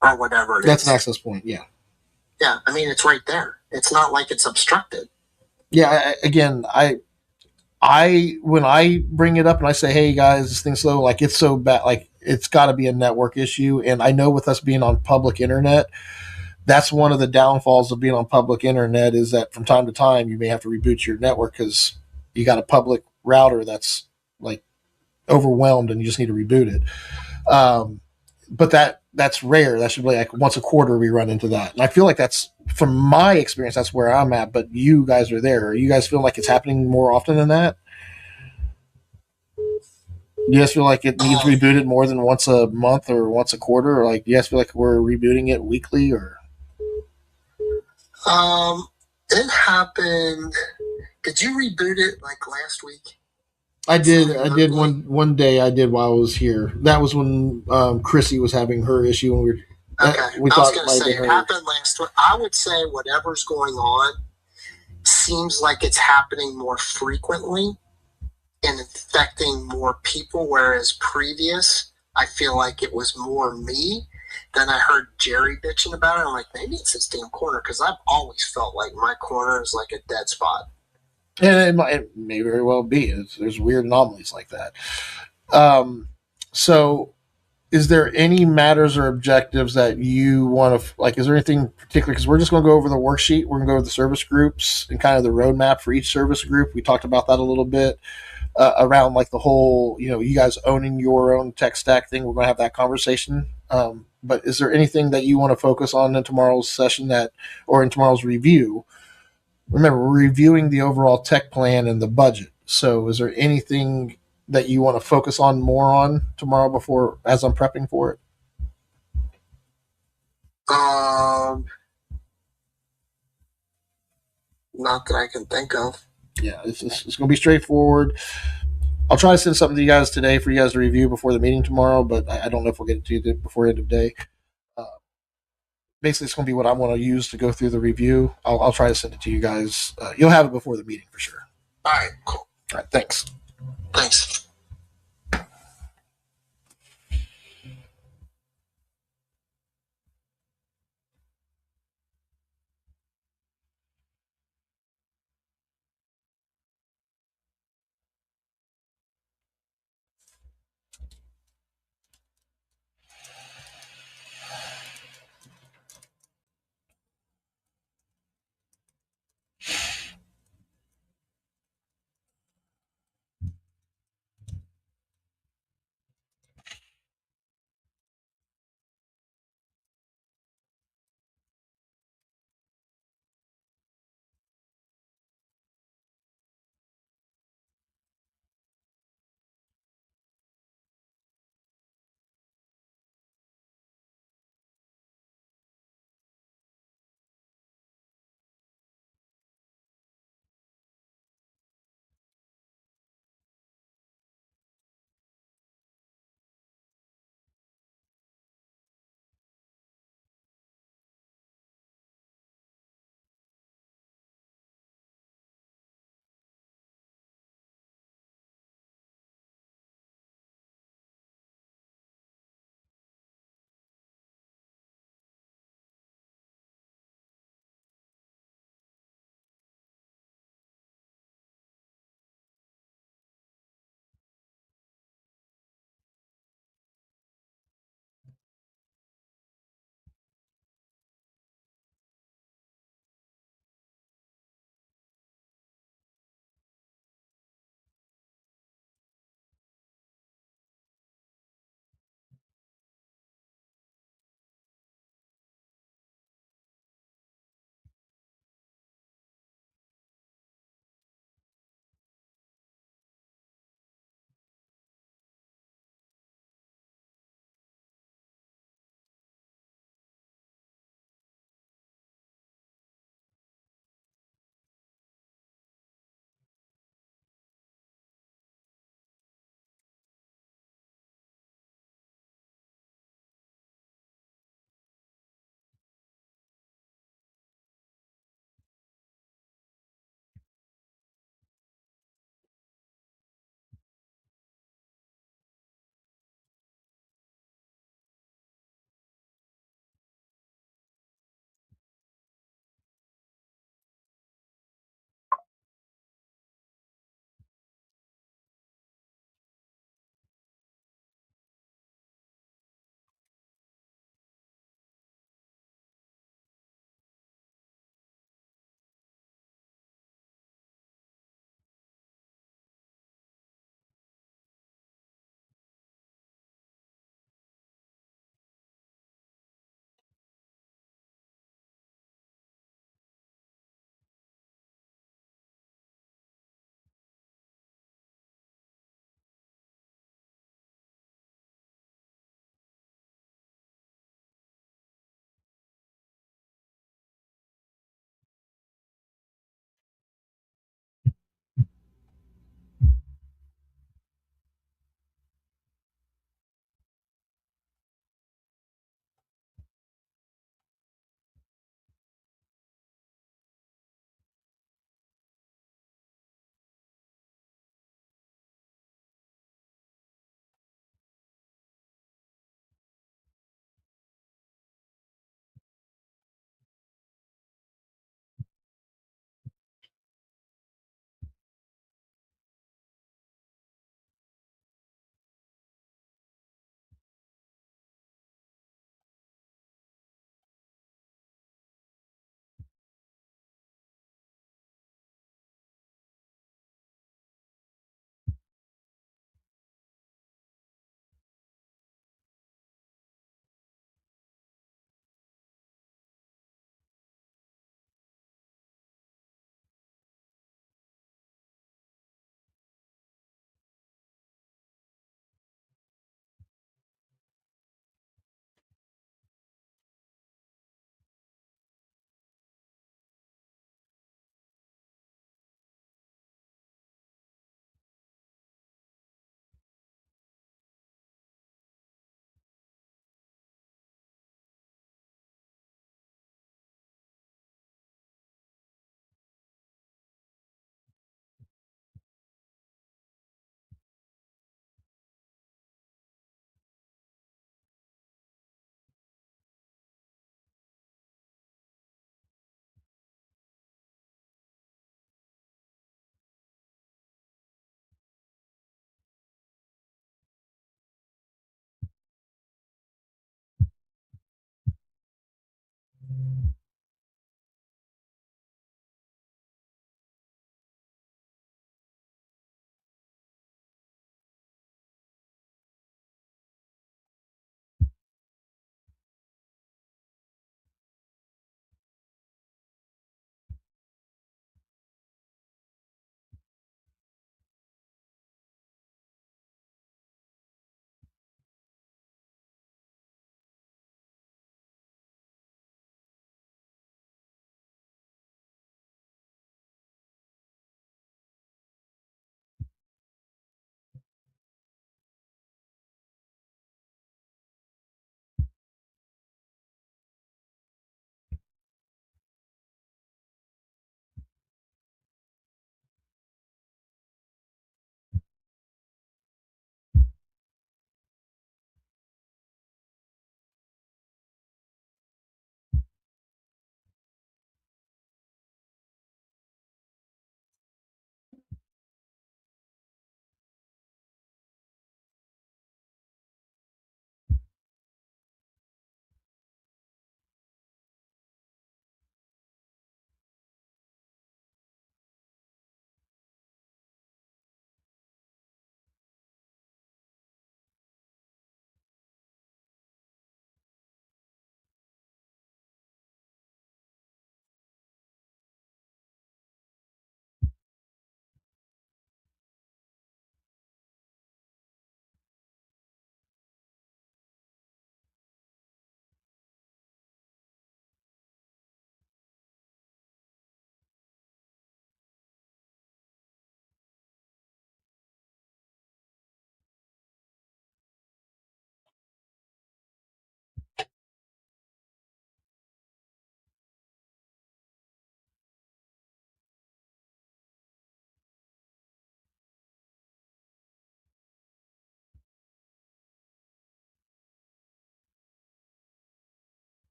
or whatever it is. That's an access point, yeah. Yeah, I mean, it's right there. It's not like it's obstructed. Yeah, when I bring it up and I say, hey guys, this thing's slow, like it's so bad, like it's got to be a network issue. And I know with us being on public internet, that's one of the downfalls of being on public internet is that from time to time you may have to reboot your network because you got a public router that's like overwhelmed and you just need to reboot it. But that's rare. That should be like once a quarter we run into that. And I feel like that's, from my experience, that's where I'm at, but you guys are there. Are you guys feel like it's happening more often than that? Do you guys feel like it needs rebooted more than once a month or once a quarter? Or like, do you guys feel like we're rebooting it weekly or? It happened. Did you reboot it like last week? I did one day. I did while I was here. That was when Chrissy was having her issue, and I was going to say it happened last week. I would say whatever's going on seems like it's happening more frequently and infecting more people, whereas previous, I feel like it was more me. Then I heard Jerry bitching about it. I'm like, maybe it's this damn corner, because I've always felt like my corner is like a dead spot. And it may very well be. There's weird anomalies like that. So is there any matters or objectives that you want to like? Is there anything particular? Because we're just going to go over the worksheet. We're going to go over the service groups and kind of the roadmap for each service group. We talked about that a little bit around like the whole, you guys owning your own tech stack thing. We're going to have that conversation. But is there anything that you want to focus on in tomorrow's session or in tomorrow's review? Remember, we're reviewing the overall tech plan and the budget. So, is there anything that you want to focus on more on tomorrow before as I'm prepping for it? Not that I can think of. Yeah, it's going to be straightforward. I'll try to send something to you guys today for you guys to review before the meeting tomorrow, but I don't know if we'll get it to you before end of day. Basically, it's going to be what I want to use to go through the review. I'll try to send it to you guys. You'll have it before the meeting for sure. All right, cool. All right, thanks. Thanks.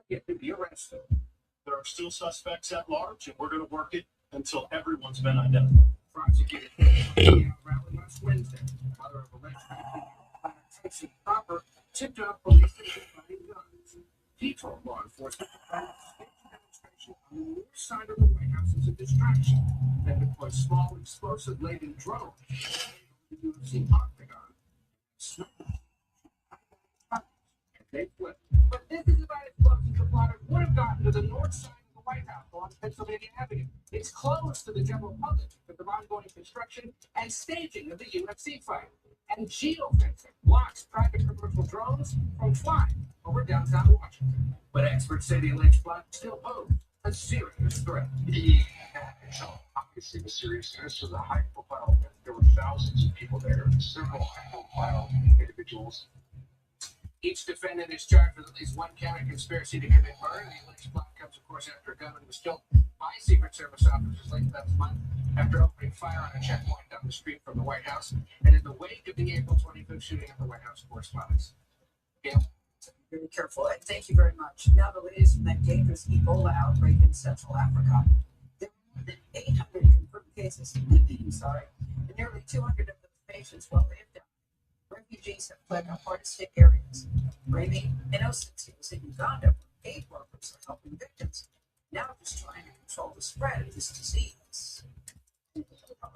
yet to be arrested. There are still suspects at large, and we're going to work it until everyone's been identified. Prosecutors rally last Wednesday. Mother of alleged Tracy Proper tipped off police that they were finding guns. He told law enforcement that the stage demonstration on the north side of the White House is a distraction, then deploy small explosive-laden drones to the UFC octagon. And they flipped. But this is about as close as the plotters would have gotten to the north side of the White House on Pennsylvania Avenue. It's closed to the general public because of ongoing construction and staging of the UFC fight. And geofencing blocks private commercial drones from flying over downtown Washington. But experts say the alleged plot still poses a serious threat. Obviously, the seriousness of the high-profile event. There were thousands of people there, several high-profile individuals. Each defendant is charged with at least one count of conspiracy to commit murder. The alleged plot comes, of course, after a gunman was killed by Secret Service officers late last month after opening fire on a checkpoint down the street from the White House and in the wake of the April 25th shooting at the White House correspondence. Gail? Very careful, and thank you very much. Now the latest from that dangerous Ebola outbreak in Central Africa. There are more than 800 confirmed cases, and nearly 200 of those patients will live down. Refugees have fled hardest-hit areas. Blaming innocents in Uganda, where aid workers are helping victims. Now just trying to control the spread of this disease.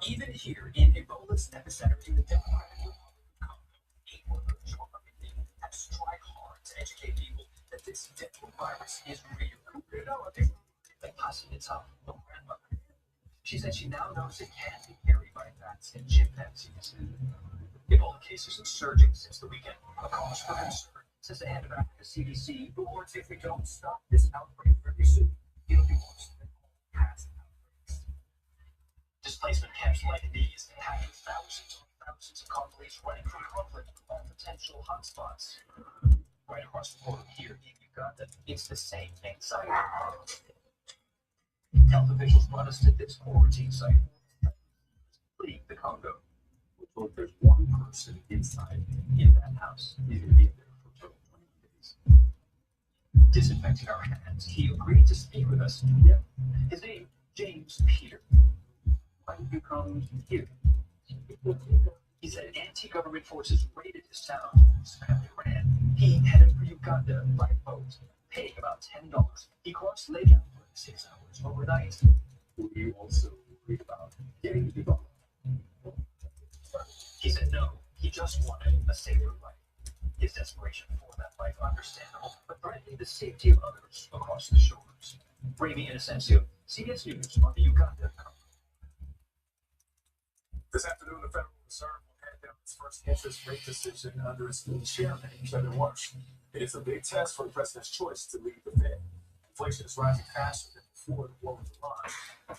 Even here in Ebola's epicenter in the Democratic Republic of Congo, aid workers are have to try hard to educate people that this deadly virus is real. Like passing it up to grandmother. She said she now knows it can be carried by bats and chimpanzees. Ebola cases are surging since the weekend. A cause for concern, says the head of Africa CDC, who warns if we don't stop this outbreak very soon, it'll be worse than all past outbreaks. Displacement camps like these have thousands of Congolese running from conflict on potential hotspots. Right across the border here in Uganda, it's the same anxiety. Health officials brought us to this quarantine site. Fleeing the Congo. We're told there's one person inside in that house. He's going to be in there for 20 days. Disinfecting our hands, he agreed to speak with us. Yeah. His name, James Peter. Why did you come here? He said anti-government forces raided his town. His family ran. He headed for Uganda by boat, paying about $10. He lay down for 6 hours overnight. Were you also worried about getting Ebola? He said no, he just wanted a safer life. His desperation for that life understandable, but threatening the safety of others across the shores. Ramy Inocencio, CBS News on the Uganda coast. This afternoon, the Federal Reserve will hand down its first interest rate decision under its new chairman, Kevin Warsh. It is a big test for the president's choice to lead the Fed. Inflation is rising faster than before the war with Iran.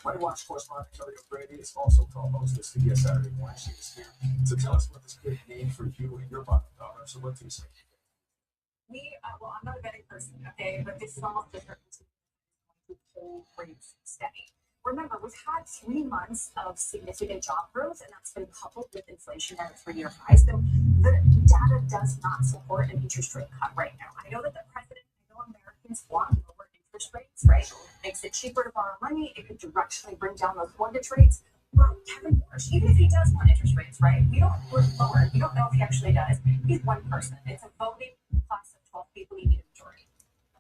Money Watch correspondent Kelly O'Grady is also co-host of CBS Saturday Morning. She is here to tell us what this could mean for you and your bottom dollar. So what do you say? Well, I'm not a betting person, okay, but this is almost different to hold rates steady. Remember, we've had 3 months of significant job growth, and that's been coupled with inflation at a 3-year high. So the data does not support an interest rate cut right now. I know that the president, Americans want lower interest rates, right? Makes it cheaper to borrow money. It could directionally bring down those mortgage rates. But Kevin Warsh, even if he does want interest rates, right? We don't know if he actually does. He's one person. It's a voting class of 12 people. You need a majority.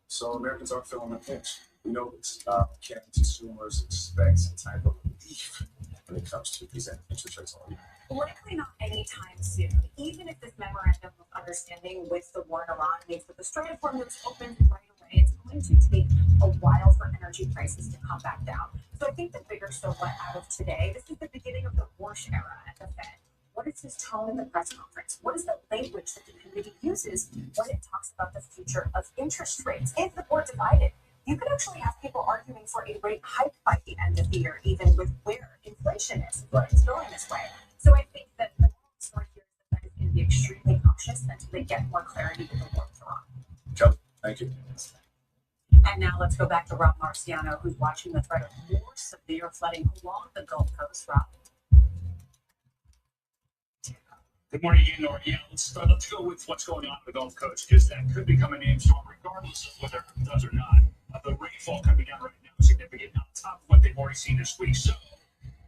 So Americans are feeling the pinch. We know this. Can consumers expect some type of relief when it comes to these interest rates on you? Likely not anytime soon. Even if this memorandum of understanding with the war in Iran means that the Strait of Hormuz opens right away, it's going to take a while for energy prices to come back down. So I think the bigger silhouette out of today, this is the beginning of the Warsh era at the Fed. What is his tone in the press conference? What is the language that the committee uses when it talks about the future of interest rates? If the board divided, you could actually have people arguing for a rate hike by the end of the year, even with where inflation is, but it's going this way. So I think that the story here is that is going to be extremely cautious until they get more clarity with the war with Iran. Kelly, thank you. And now let's go back to Rob Marciano, who's watching the threat of more severe flooding along the Gulf Coast. Rob. Good morning again, Nora. Yeah, let's go with what's going on with the Gulf Coast, because that could become a name storm regardless of whether it does or not. The rainfall coming down right now is significant on top of what they've already seen this week. So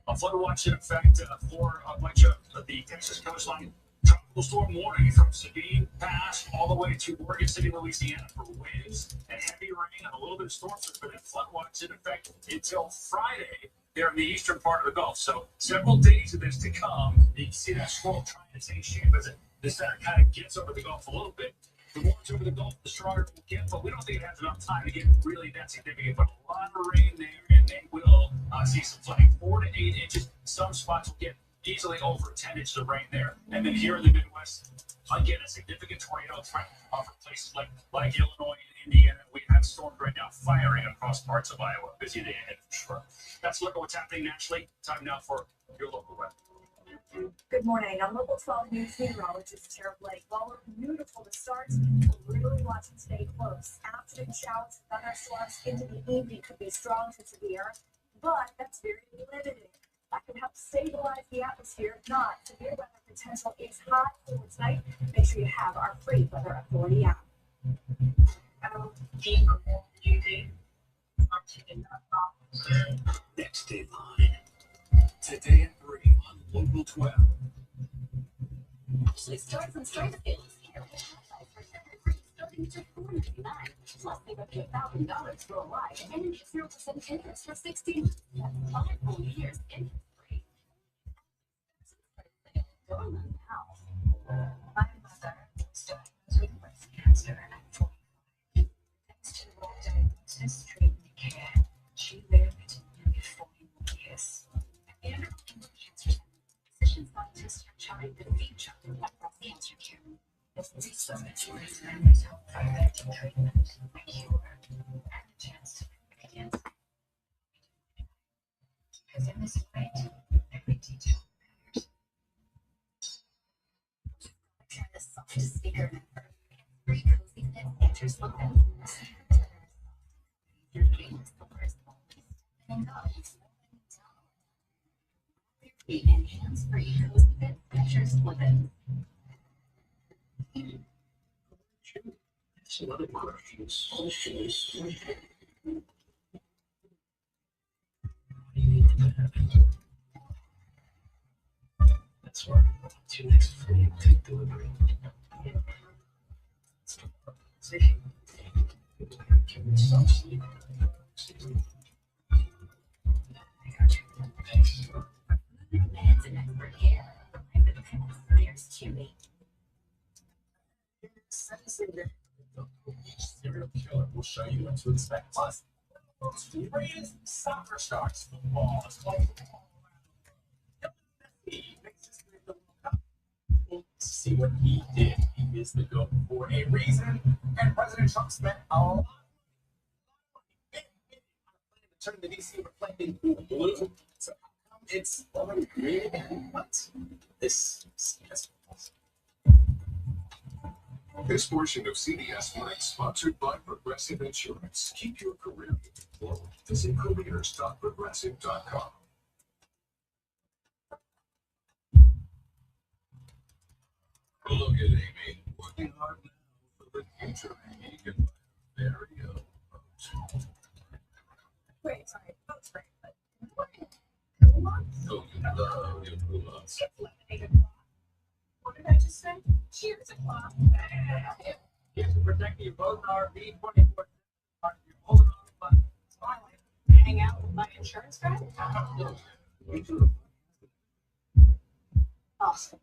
a flood watch in effect for much of the Texas coastline. Tropical storm warning from Sabine Pass all the way to Oregon City, Louisiana for winds and heavy rain and a little bit of storm surge, but that flood watch in effect until Friday there in the eastern part of the Gulf. So several days of this to come. You can see that scroll trying to take shape as this center kind of gets over the Gulf a little bit. The more it's over the Gulf, the stronger it will get, but we don't think it has enough time to get really that significant. But a lot of rain there, and they will see some flooding, 4 to 8 inches. Some spots will get easily over 10 inches of rain there. And then here in the Midwest, again, a significant tornado threat for places like Illinois and Indiana. We have storms right now firing across parts of Iowa. Busy day ahead for sure. That's a look at what's happening nationally. Time now for your local weather. Good morning. I'm Local 12 News meteorologist Tara Blake. While we're beautiful to start, we're really watching today close. Afternoon showers and thunderstorms into the evening could be strong to severe, but that's very limited. That can help stabilize the atmosphere. If not, severe weather potential is high for tonight. Make sure you have our free weather authority app. Next Dateline. Today at 3 on Local 12. Actually starts in Strathfield here. Starting to $4.99. Plus, they got $1,000 for a ride and 0% interest for 16 months. That's 5 whole years interest free. Going on now. My mother was diagnosed with breast cancer at 45. Thanks to the diagnosis, treatment, care, she lived nearly 40 more years. At the end of the cancer, physicians not just trying to feature breast cancer care. There's research and preventive treatment, a cure, and a chance to live again. Because in this fight, every detail matters. Try the softest speaker ever. Free cozy fit features look at your feet is the first one. And God is feet and hands-free cozy fit features look at. Some other questions. That's where I'll talk to you next before you take delivery. Can we stop sleeping? Man's an expert here. I'm the best. There's Chewy. Serial killer will show you what to expect. Plus, the most greatest soccer stars football is playing football. He makes his way to the World Cup. We'll see what he did. He is the GOAT for a reason, and President Trump spent a lot of money to turn the DC reflecting blue. So how come it's already green again? What? This is This portion of CBS Mornings sponsored by Progressive Insurance. Keep your career moving. Visit careers.progressive.com. Look at Amy, working hard now for the future. Amy can buy her very own boat. Wait, sorry, boat's great, but Oh, you love your pull-ups. what did I just say? Cheers, o'clock. Here's to protecting your boat RV 24/7. You're holding on the button. So I like hang out with my insurance guy. Awesome.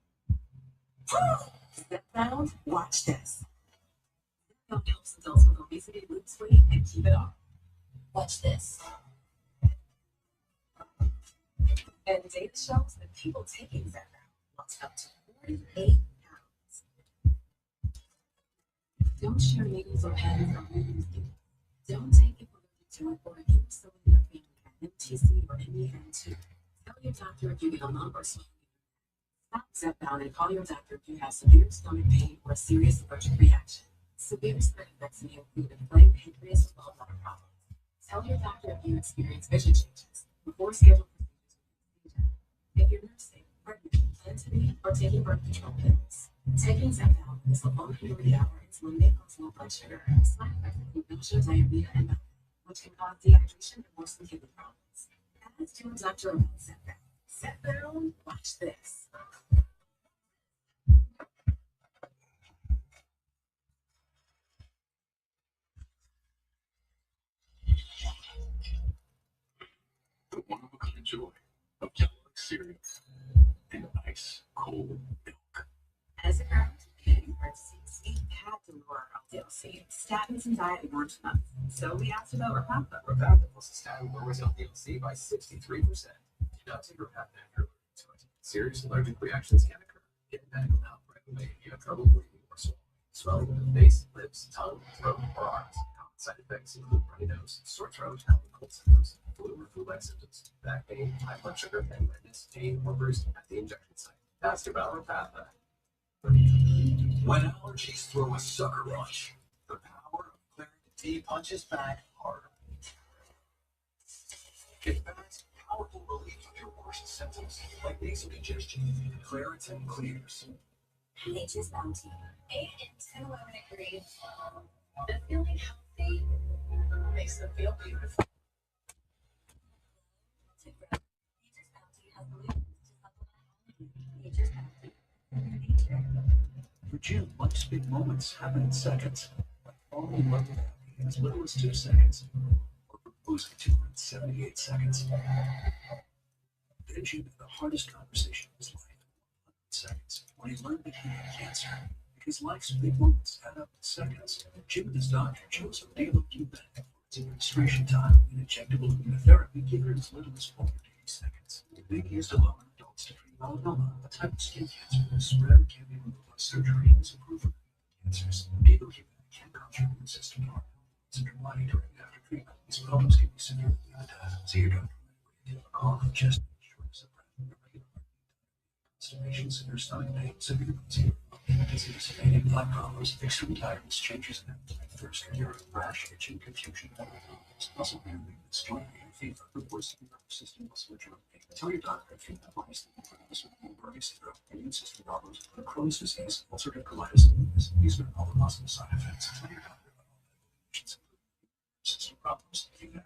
Step down, watch this. Step helps adults with obesity lose weight and keep it off. Watch this. And data shows that people taking Zepbound lost up to 48 pounds. Don't share needles or pens or needles. Don't take it for the or give someone in your family an MTC or MEN2. Tell your doctor if you get a lump or swelling. Stop Zepbound and call your doctor if you have severe stomach pain or a serious allergic reaction. Severe side effects may include inflamed pancreas or gallbladder problems. Tell your doctor if you experience vision changes before scheduled procedures. If you're nursing, pregnant, plan to be, or taking birth control pills. Taking Zepbound is a low-calorie hour insulin may cause low blood sugar, side effects include nausea, diarrhea, and bowel, which can cause dehydration and worsen kidney problems. As to Dr. Zepbound. Zepbound, watch this. The one-of-a-kind joy of Kellogg's cereal and ice cold milk. As a parent, in parentheses, we had to lower our LDL-C. Statins and diet weren't enough. So we asked about Repatha. Repatha plus a statin lowers LDL-C by 63%. Do not take Repatha if you're allergic to it. Serious allergic reactions can occur. Get medical help right away if you have trouble breathing or swelling of the face, lips, tongue, throat, or arms. Common side effects include runny nose, sore throat, and cold symptoms, flu or flu-like symptoms, back pain, high blood sugar, and redness, pain, or bruising at the injection site. Ask about Repatha. When allergies throw a sucker punch, the power of Claritin D punches back harder. Get fast, powerful relief of your worst symptoms, like nasal congestion. Claritin clears. Nature's Bounty. 8 and 10 women agree that feeling healthy makes them feel beautiful. Nature's Bounty has the leaders to supplement Nature's Bounty. For June, life's big moments happen in seconds. Like falling in love with Abby in as little as 2 seconds, or proposing to her in 78 seconds. Then June had the hardest conversation of his life in 100 seconds, when he learned that he had cancer. Because life's big moments add up in seconds. Jim and his doctor chose Devo-Q for its administration time and injectable immunotherapy given as little as 40 to 80 seconds. Being used alone in adults to treat melanoma, a type of skin cancer that is rare and can be removed by surgery, and is approved for cancers. Devo-Q can cause your immune system to harm and undermine directly after treatment. These problems can be severe within death. See your doctor when you cough, chest pain, shortness of breath, irregular heartbeat, constipation, severe stomach pain, severe fatigue, dizziness, fainting, eye problems, extreme tiredness, changes in appetite, thirst, urine, rash, itching, confusion, muscle pain, weakness, joint pain, fever, persistent muscle or joint pain. Tell your doctor if you have any symptoms of Burger syndrome, immune system problems, Crohn's disease, ulcerative colitis, and lupus. These are all the possible side effects. Tell your doctor about all the conditions, including system problems, if you have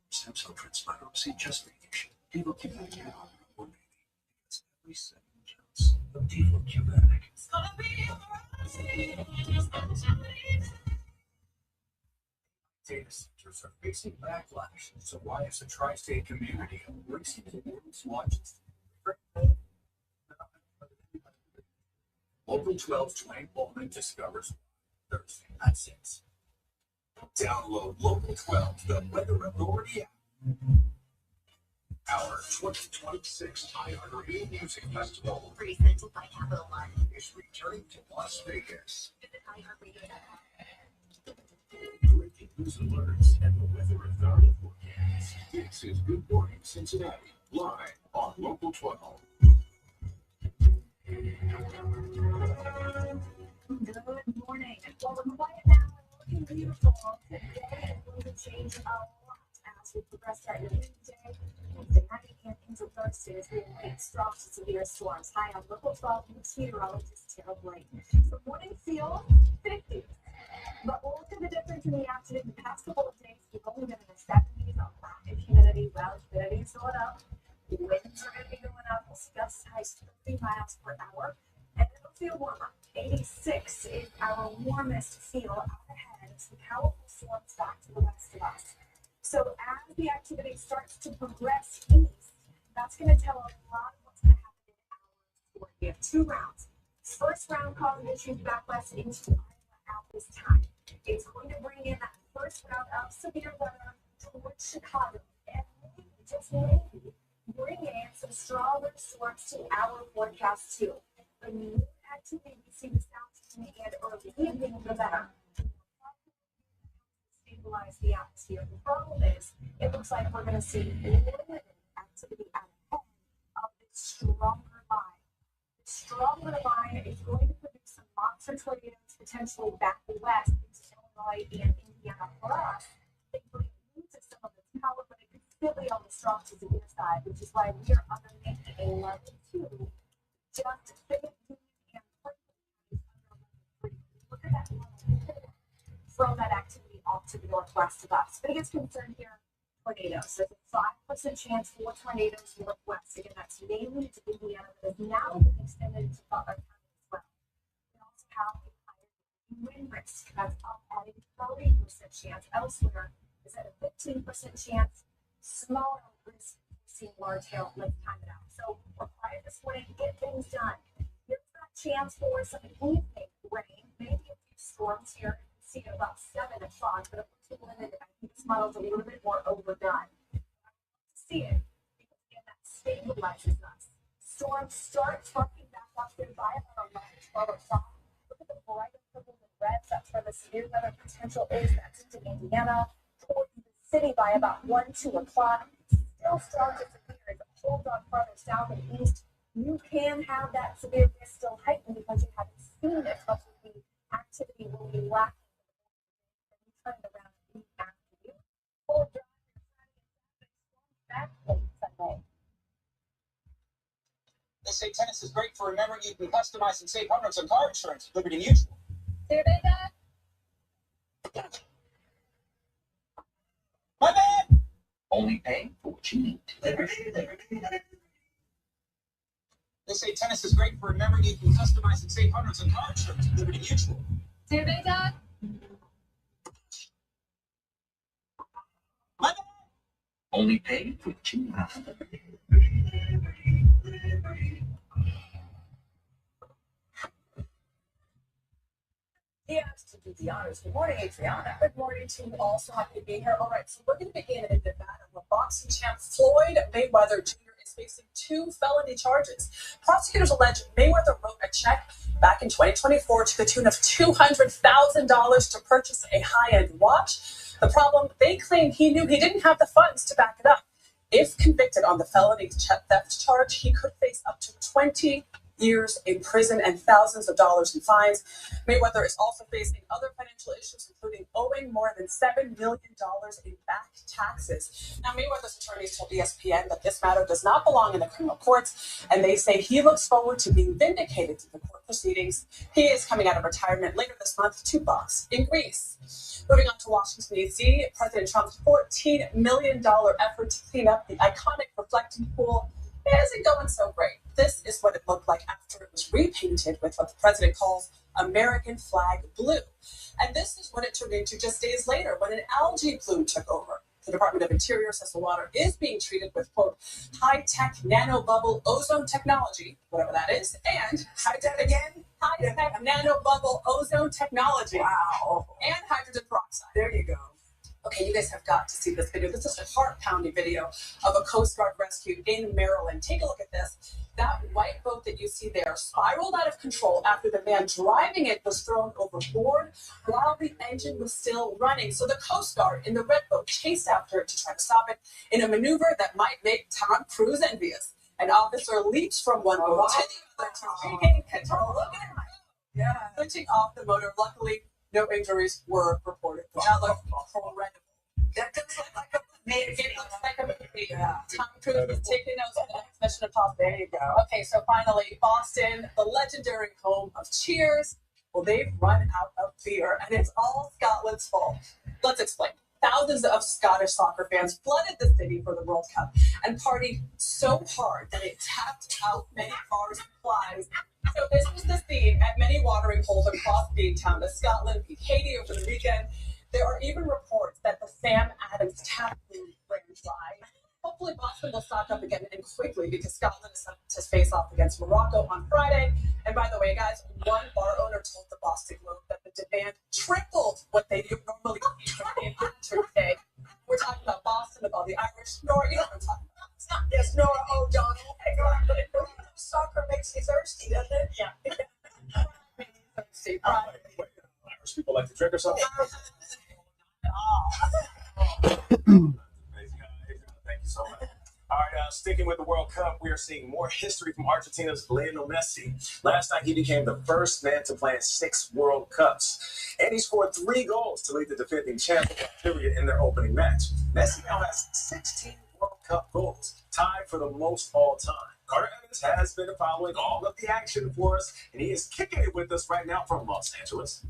stem cell transplant or receive just radiation. Devo-Q can help your baby. Because every second counts. The Devo-Q. It's gonna be Data centers are facing backlash, so why is the tri-state community embracing the world's largest? Local 12's Dwayne Bowman discovers Thursday at 6. Download Local 12, the Weather Authority app. Our 2026 iHeartRadio Music Festival, presented by Capital One, is returning to Las Vegas. visit iHeartRadio.com. Breaking news alerts and the Weather Authority forecast. This is Good Morning Cincinnati, live on Local 12. Good morning. Well, the quiet now and looking beautiful today is going to change a lot as we progress throughout your day. Wednesday night and into Thursday as we await strong to severe storms. High on Local 12 meteorologist Tara Blake. So morning feel 50. But we'll look at the difference in the afternoon. The past couple of days, we've only been in the 70s on lack of humidity. Well, humidity is going up. Winds are going to be going up. We'll see gusts highs 30 miles per hour. And it'll feel warmer. 86 is our warmest feel out ahead as the powerful storms back to the west of us. So as the activity starts to progress east, that's going to tell a lot of what's going to happen in hours 4. We have 2 rounds. First round causing issues back west into Iowa at this time. It's going to bring in that first round of severe weather towards Chicago and maybe, just maybe, bring in some stronger storms to our forecast too. The new activity we see the south and early evening, the better. Stabilize the atmosphere. The problem is, it looks like we're going to see limited activity out ahead of this stronger line. The stronger line is going to produce some monster tornadoes potentially back west into Illinois and Indiana for us. It could lose some of its power, but it could definitely on the strong to severe side, which is why we are underneath a level 2. Just Fayette Union and Franklin counties under level 3. Look at that level 4 from that activity off to the northwest of us. Biggest concern here, tornadoes. There's a 5% chance for tornadoes northwest. Again, that's mainly to Indiana, but has now been extended to Butler County as well. We also have a higher wind risk. That's up at a 30% chance. Elsewhere is at a 15% chance. Smaller risk, seeing large hail. Let's time it out. So we're quiet this morning to get things done. Here's that chance for some evening rain, maybe a few storms here. See at about 7 o'clock, but of course limited. I think this model's a little bit more overdone. I want to see it because again that stabilizes us. Storms start sparking back up there by about 11, 12 o'clock. Look at the bright purple and reds. That's where the severe weather potential is. That's into Indiana. Toward the city by about 1, 2 o'clock. Still strong to severe. If it holds on farther south and east, you can have that severe risk still heightened because you haven't seen it. But the activity will be lacking. Turned around and after you. Full drive back Sunday. They say tennis is great for remembering you can customize and save hundreds on car insurance with Liberty Mutual. There they got. My bad! Only pay for what you need. They say tennis is great for remembering you can customize and save hundreds on car insurance with Liberty Mutual. There they got. My bad! Only pay for what you need. Yes, to do the honors. Good morning, Adriana. Good morning to you all. So happy to be here. All right, so we're going to begin in Nevada, where boxing champ Floyd Mayweather Jr. is facing 2 felony charges. Prosecutors allege Mayweather wrote a check back in 2024 to the tune of $200,000 to purchase a high-end watch. The problem, they claim he knew he didn't have the funds to back it up. If convicted on the felony theft charge, he could face up to 20 years in prison and thousands of dollars in fines. Mayweather is also facing other financial issues, including owing more than $7 million in back taxes. Now, Mayweather's attorneys told ESPN that this matter does not belong in the criminal courts, and they say he looks forward to being vindicated through the court proceedings. He is coming out of retirement later this month to box in Greece. Moving on to Washington, D.C., President Trump's $14 million effort to clean up the iconic reflecting pool isn't going so great. This is what it looked like after it was repainted with what the president calls American flag blue. And this is what it turned into just days later when an algae bloom took over. The Department of Interior says the water is being treated with, quote, high-tech nanobubble ozone technology, whatever that is, and high-tech again, high-tech nanobubble ozone technology. Wow. And hydrogen peroxide. There you go. Okay, you guys have got to see this video. This is a heart-pounding video of a Coast Guard rescue in Maryland. Take a look at this. That white boat that you see there spiraled out of control after the man driving it was thrown overboard while the engine was still running. So the Coast Guard in the red boat chased after it to try to stop it in a maneuver that might make Tom Cruise envious. An officer leaps from one boat to the other to regain control. Look at him. Yeah. Switching off the motor. Luckily, no injuries were reported. That looked horrendous. That looks like a movie. It looks like a movie. Yeah. Tom Cruise is taking notes for the next Mission Impossible. There you go. Okay, so finally, Boston, the legendary home of Cheers. Well, they've run out of beer, and it's all Scotland's fault. Let's explain. Thousands of Scottish soccer fans flooded the city for the World Cup and partied so hard that it tapped out many bar supplies. So this was the theme at many watering holes across Beantown as Scotland beat Haiti over the weekend. There are even reports that the Sam Adams tap room ran dry. Hopefully Boston will stock up again and quickly because Scotland is set to face off against Morocco on Friday. And by the way, guys, one bar owner told the Boston Globe that the demand tripled what they normally do today. We're talking about Boston with all the Irish. Nora, you know what I'm talking about. Yes, Nora O'Donnell. Soccer makes you thirsty, doesn't it? Yeah. Thirsty. Irish people like to drink or something? Thank you so much. All right, sticking with the World Cup, we are seeing more history from Argentina's Lionel Messi. Last night, he became the first man to play in 6 World Cups. And he scored 3 goals to lead the defending champions period in their opening match. Messi now has 16 Cup goals, tied for the most all time. Carter Evans has been following all of the action for us, and he is kicking it with us right now from Los Angeles.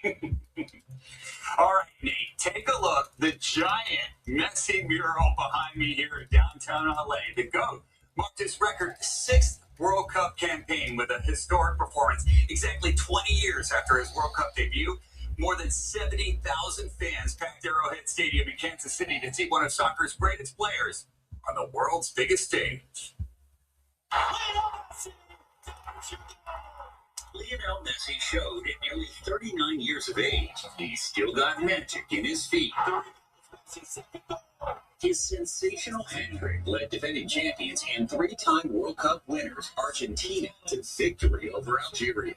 All right, Nate, take a look. The giant Messi mural behind me here in downtown LA. The GOAT marked his record 6th World Cup campaign with a historic performance. Exactly 20 years after his World Cup debut, more than 70,000 fans packed Arrowhead Stadium in Kansas City to see one of soccer's greatest players on the world's biggest stage. Lionel Messi showed at nearly 39 years of age he's still got magic in his feet. His sensational hat-trick led defending champions and 3-time World Cup winners Argentina to victory over Algeria.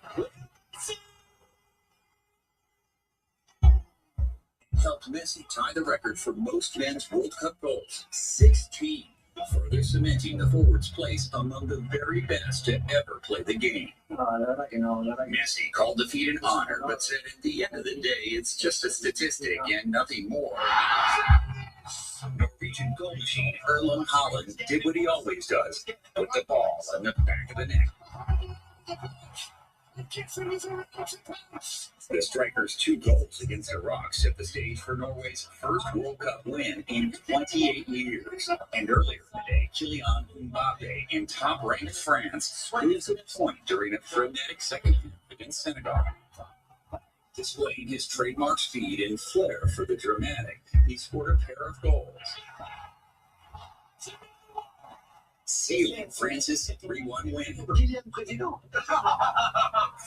Helped Messi tie the record for most men's World Cup goals, 16, further cementing the forward's place among the very best to ever play the game. Messi called defeat an honor, but said at the end of the day, it's just a statistic and nothing more. Norwegian goal machine Erling Haaland did what he always does, put the ball in the back of the net. The striker's 2 goals against Iraq set the stage for Norway's first World Cup win in 28 years. And earlier in the day, Kylian Mbappe in top-ranked France squeezed a point during a frenetic second half against Senegal. Displaying his trademark speed and flair for the dramatic, he scored a pair of goals, sealing France's 3-1 win.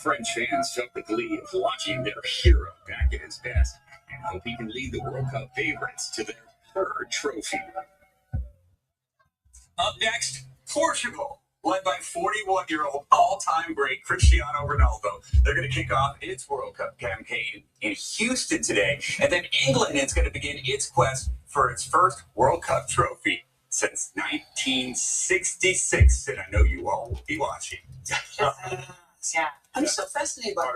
French fans felt the glee of watching their hero back at his best and hope he can lead the World Cup favorites to their 3rd trophy. Up next, Portugal, led by 41-year-old all-time great Cristiano Ronaldo. They're going to kick off its World Cup campaign in Houston today, and then England is going to begin its quest for its first World Cup trophy since 1966, and I know you all will be watching. Yeah. I'm so fascinated by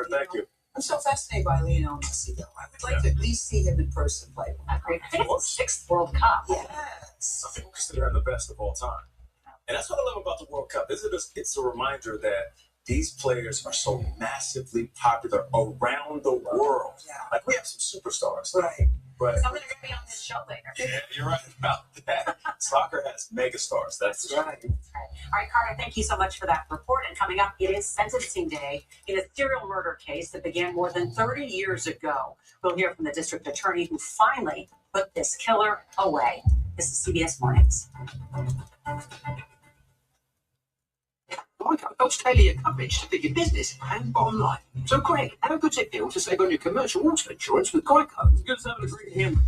I'm so fascinated by Lionel Messi, though. I would like to at least see him in person play. Agreed. I think it's the 6th World Cup. Yes. I think consider him the best of all time. And that's what I love about the World Cup. It's a reminder that these players are so massively popular around the world. Yeah. Like, we have some superstars. Right. But someone's going to be on this show later. Yeah, you're right about that. Soccer has megastars. That's right. All right, Carter, thank you so much for that report. And coming up, it is sentencing day in a serial murder case that began more than 30 years ago. We'll hear from the district attorney who finally put this killer away. This is CBS Mornings. Australia coverage to fit your business and bottom line. So, Greg, how good it feel to save on your commercial auto insurance with Geico? It's good as having a great hammer.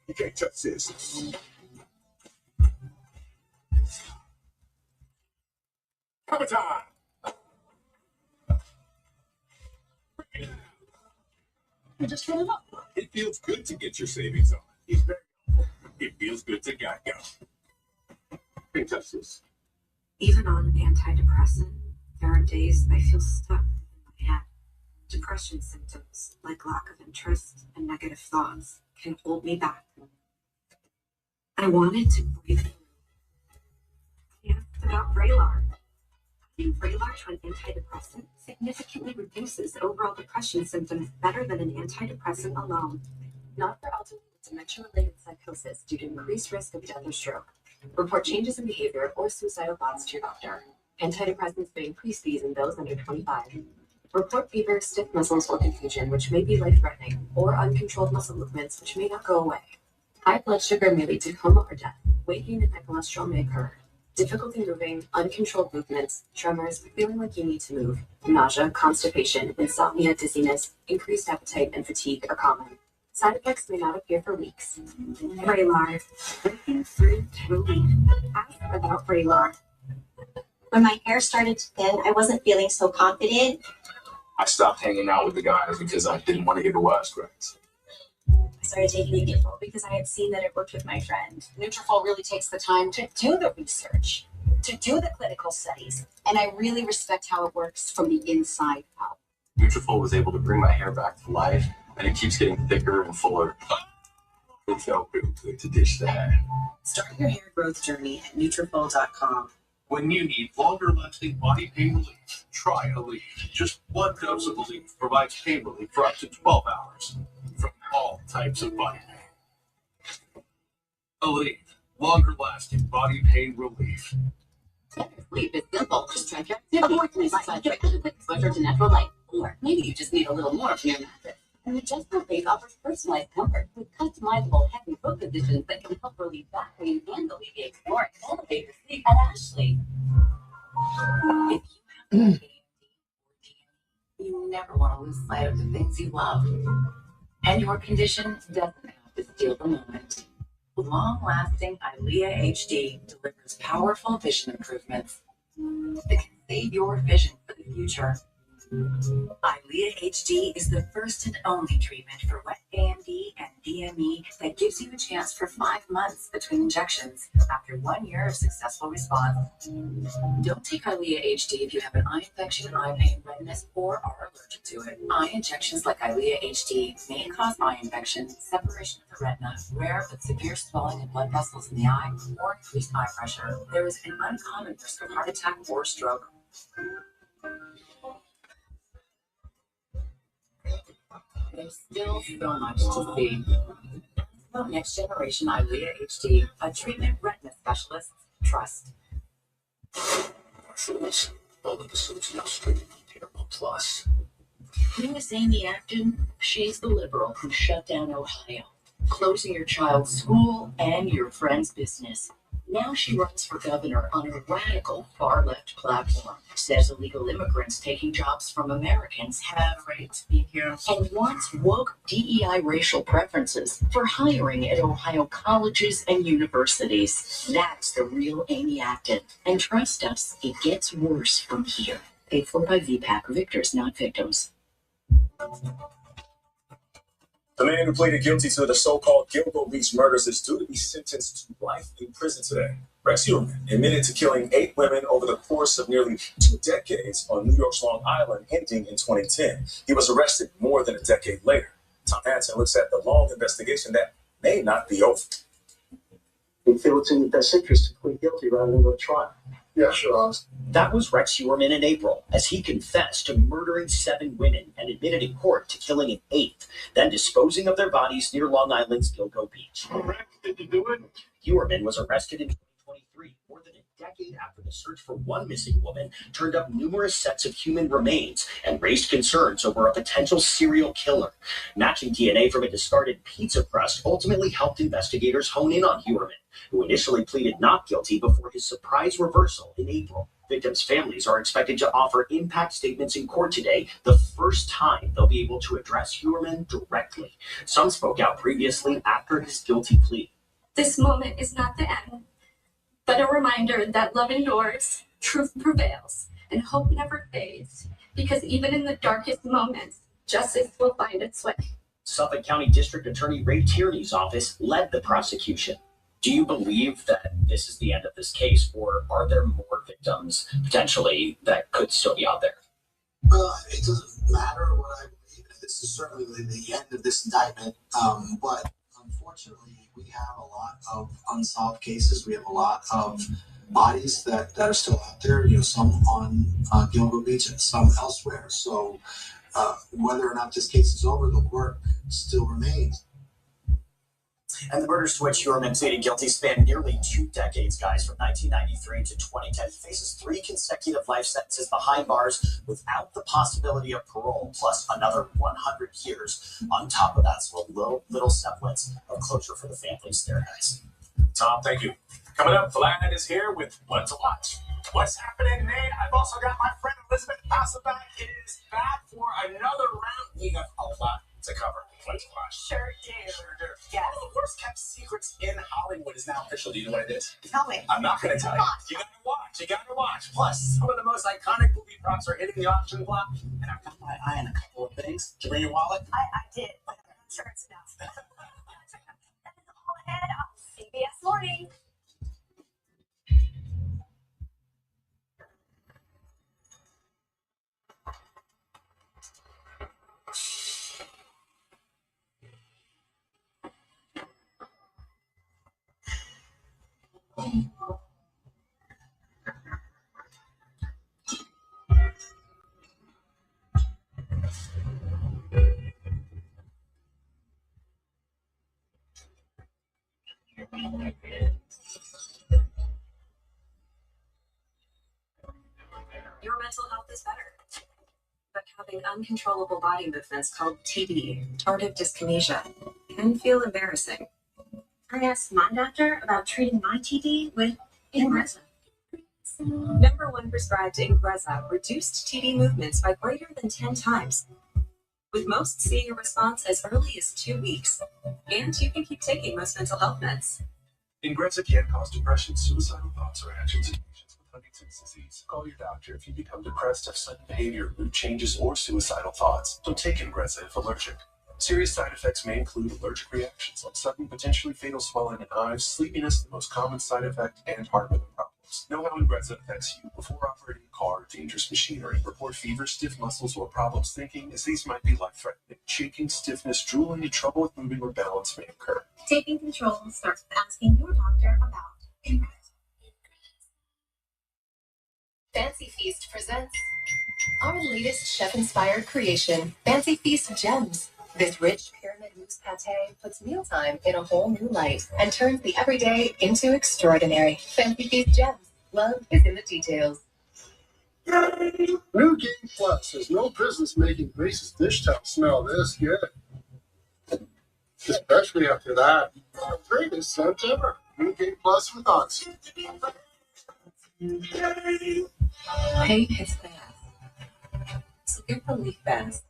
You can't touch this. Cover time. You just fill it up. It feels good to get your savings on. It feels good to Geico. You can't touch this. Even on an antidepressant, there are days I feel stuck in my head. Depression symptoms, like lack of interest and negative thoughts, can hold me back. I wanted to break through. I asked about Vraylar. Adding Vraylar to an antidepressant significantly reduces overall depression symptoms better than an antidepressant alone. Not for elderly with dementia-related psychosis due to increased risk of death or stroke. Report changes in behavior or suicidal thoughts to your doctor. Antidepressants may increase these in those under 25. Report fever, stiff muscles, or confusion, which may be life-threatening, or uncontrolled muscle movements, which may not go away. High blood sugar may lead to coma or death. Weight gain and high cholesterol may occur. Difficulty moving, uncontrolled movements, tremors, feeling like you need to move, nausea, constipation, insomnia, dizziness, increased appetite, and fatigue are common. Side effects may not appear for weeks. Vraylar, breaking through to relief. Ask about Vraylar. When my hair started to thin, I wasn't feeling so confident. I stopped hanging out with the guys because I didn't want to hear the wisecracks. I started taking Nutrafol because I had seen that it worked with my friend. Nutrafol really takes the time to do the research, to do the clinical studies, and I really respect how it works from the inside out. Nutrafol was able to bring my hair back to life, and it keeps getting thicker and fuller. It felt real good to dish that. Start your hair growth journey at Nutrafol.com. When you need longer-lasting body pain relief, try Aleve. Just one dose of Aleve provides pain relief for up to 12 hours from all types of body pain. Aleve, longer-lasting body pain relief. Sleep is simple. Just try your avoid exposure to natural light. Or maybe you just need a little more from your mattress. And the adjustable base offers personalized comfort with customizable heavy foot positions that can help relieve back pain and alleviate snoring. Elevate your sleep at Ashley. If you have you never want to lose sight of the things you love. And your condition doesn't have to steal the moment. Long-lasting EYLEA HD delivers powerful vision improvements that can save your vision for the future. EYLEA HD is the first and only treatment for wet AMD and DME that gives you a chance for 5 months between injections after 1 year of successful response. Don't take EYLEA HD if you have an eye infection, eye pain, redness, or are allergic to it. Eye injections like EYLEA HD may cause eye infection, separation of the retina, rare but severe swelling of blood vessels in the eye, or increased eye pressure. There is an uncommon risk of heart attack or stroke. There's still so much to see. About next generation EYLEA HD, a treatment retina specialists trust. All of the suits now streaming on Paramount Plus. Who is Amy Acton? She's the liberal who shut down Ohio, closing your child's school and your friend's business. Now she runs for governor on a radical far-left platform. Says illegal immigrants taking jobs from Americans have a right to be here. And wants woke DEI racial preferences for hiring at Ohio colleges and universities. That's the real Amy Acton. And trust us, it gets worse from here. Paid for by VPAC. Victors, not victims. The man who pleaded guilty to the so-called Gilgo Beach murders is due to be sentenced to life in prison today. Rex Heuermann admitted to killing 8 women over the course of nearly 2 decades on New York's Long Island, ending in 2010. He was arrested more than a decade later. Tom Hansen looks at the long investigation that may not be over. We feel it's in the best interest to plead guilty rather than go to trial. Yeah, sure. That was Rex Heuermann in April, as he confessed to murdering 7 women and admitted in court to killing an 8th, then disposing of their bodies near Long Island's Gilgo Beach. Rex, did you do it? Heuermann was arrested in 2023, more than a decade after the search for one missing woman turned up numerous sets of human remains and raised concerns over a potential serial killer. Matching DNA from a discarded pizza crust ultimately helped investigators hone in on Heuermann, who initially pleaded not guilty before his surprise reversal in April. Victims' families are expected to offer impact statements in court today, the first time they'll be able to address Heuermann directly. Some spoke out previously after his guilty plea. This moment is not the end, but a reminder that love endures, truth prevails, and hope never fades, because even in the darkest moments, justice will find its way. Suffolk County District Attorney Ray Tierney's office led the prosecution. Do you believe that this is the end of this case, or are there more victims potentially that could still be out there? Well, it doesn't matter what I believe. This is certainly the end of this indictment. But unfortunately, we have a lot of unsolved cases. We have a lot of bodies that are still out there. You know, some on Gilgo Beach and some elsewhere. So whether or not this case is over, the work still remains. And the murders to which Heuermann pleaded guilty span nearly 2 decades, guys, from 1993 to 2010. He faces 3 consecutive life sentences behind bars without the possibility of parole, plus another 100 years on top of that. So a little semblance of closure for the families there, guys. Tom, thank you. Coming up, Vlad is here with What to Watch. What's happening, Nate? I've also got my friend Elizabeth Hasselbeck is back for another round. We have a lot to cover. What to watch? Sure do. Yes. One of the worst kept secrets in Hollywood is now official. Do you know what it is? Tell me. I'm not going to tell you. You gotta watch. You gotta watch. Plus, some of the most iconic movie props are hitting the auction block, and I've got my eye on a couple of things. Did you bring your wallet? I did, but I'm not sure it's enough. That is all ahead on CBS Morning. Your mental health is better. But having uncontrollable body movements called TD, tardive dyskinesia, can feel embarrassing. I asked my doctor about treating my TD with Ingrezza. #1 prescribed Ingrezza reduced TD movements by greater than 10 times, with most seeing a response as early as 2 weeks. And you can keep taking most mental health meds. Ingrezza can cause depression, suicidal thoughts, or actions in patients with Huntington's disease. Call your doctor if you become depressed, have sudden behavior, mood changes, or suicidal thoughts. Don't take Ingrezza if allergic. Serious side effects may include allergic reactions like sudden, potentially fatal swelling in eyes, sleepiness, the most common side effect, and heart rhythm problems. Know how Ingrezza affects you before operating a car or dangerous machinery. Report fever, stiff muscles, or problems thinking, as these might be life-threatening. Shaking, stiffness, drooling, and trouble with moving or balance may occur. Taking control starts with asking your doctor about Ingrezza. Fancy Feast presents our latest chef-inspired creation, Fancy Feast Gems. This rich pyramid mousse pâté puts mealtime in a whole new light and turns the everyday into extraordinary. Fancy Feast Gems. Love is in the details. Yay! New Game Plus has no business making Grace's dish towel smell this good. Especially after that greatest scent ever. New Game Plus with Oxy. Pain hits fast. So get relief fast.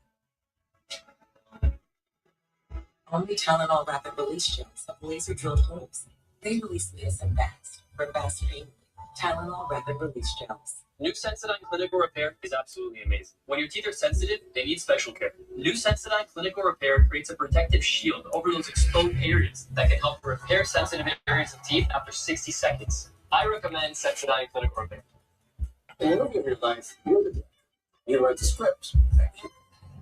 Only Tylenol Rapid Release Gels have laser drilled holes. They release medicine fast for fast pain. Tylenol Rapid Release Gels. New Sensodyne Clinical Repair is absolutely amazing. When your teeth are sensitive, they need special care. New Sensodyne Clinical Repair creates a protective shield over those exposed areas that can help repair sensitive areas of teeth after 60 seconds. I recommend Sensodyne Clinical Repair. And look at your life. You're the director. You write the script. Thank you.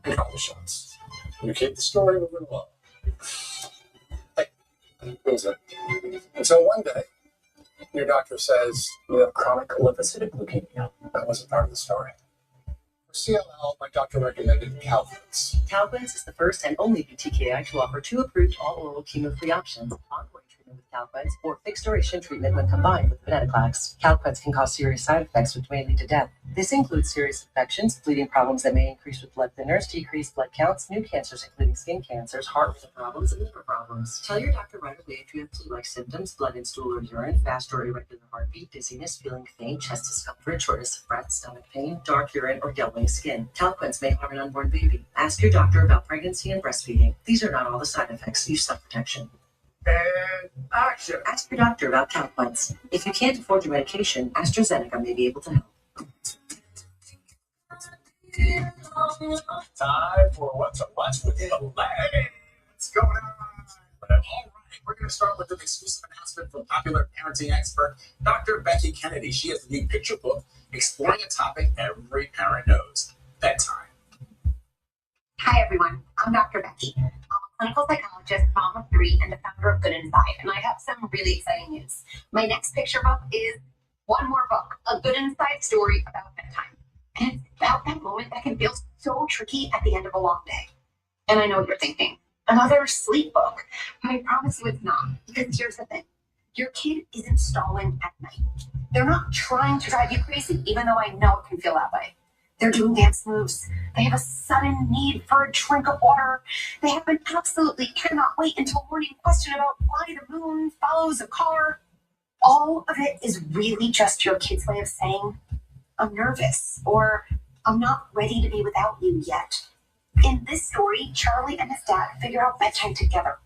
And call the shots. You keep the story moving along. Hey, who's it? And so one day, your doctor says you have chronic lymphocytic leukemia. That wasn't part of the story. For CLL, my doctor recommended Calvins. Calquence is the first and only BTKI to offer 2 approved all-oral chemo-free options: ongoing treatment with Calquence or fixed-duration treatment when combined with venetoclax. Calquence can cause serious side effects which may lead to death. This includes serious infections, bleeding problems that may increase with blood thinners, decreased blood counts, new cancers including skin cancers, heart rhythm problems, and liver problems. Tell your doctor right away if you have flu-like symptoms, blood in stool or urine, fast or irregular heartbeat, dizziness, feeling faint, chest discomfort, shortness of breath, stomach pain, dark urine, or yellowing skin. Calquence may harm an unborn baby. Ask your doctor about pregnancy and breastfeeding. These are not all the side effects. Use some protection. And action. Ask your doctor about Calquence. If you can't afford your medication, AstraZeneca may be able to help. Time for What's a Watch with Let's go on. All right, we're going to start with an exclusive announcement from popular parenting expert Dr. Becky Kennedy. She has a new picture book exploring a topic every parent knows: bedtime. Hi, everyone. I'm Dr. Becky. I'm a clinical psychologist, mom of 3, and the founder of Good Inside. And I have some really exciting news. My next picture book is one more book, a Good Inside story about bedtime. And it's about that moment that can feel so tricky at the end of a long day. And I know what you're thinking. Another sleep book. But I promise you it's not. Because here's the thing. Your kid isn't stalling at night. They're not trying to drive you crazy, even though I know it can feel that way. They're doing dance moves. They have a sudden need for a drink of water. They have an absolutely cannot wait until morning question about why the moon follows a car. All of it is really just your kid's way of saying, I'm nervous, or I'm not ready to be without you yet. In this story, Charlie and his dad figure out bedtime together.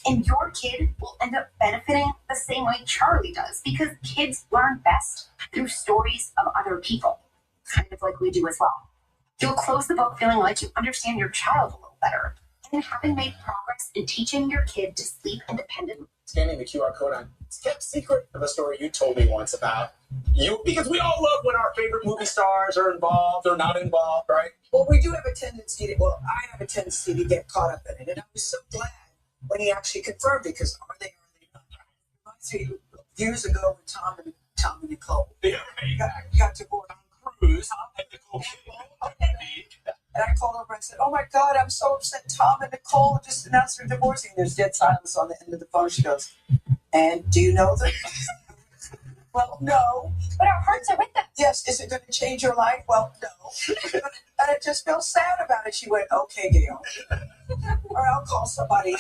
And your kid will end up benefiting the same way Charlie does, because kids learn best through stories of other people, kind of like we do as well. You'll close the book feeling like you understand your child a little better, and having made progress in teaching your kid to sleep independently. Scanning the QR code on kept secret of a story you told me once about you, because we all love when our favorite movie stars are involved or not involved, right? Well, we do have a tendency to, I have a tendency to get caught up in it. And I was so glad when he actually confirmed it, because are they not? So years ago with Tom and Nicole. Yeah, Got to go on cruise. And Nicole. And I called over and said, "Oh my God, I'm so upset. Tom and Nicole just announced they're divorcing." There's dead silence on the end of the phone. She goes, "And do you know them?" Well, no. But our hearts are with them. Yes. Is it going to change your life? Well, no. And I just felt sad about it. She went, "Okay, Gail. Or I'll call somebody."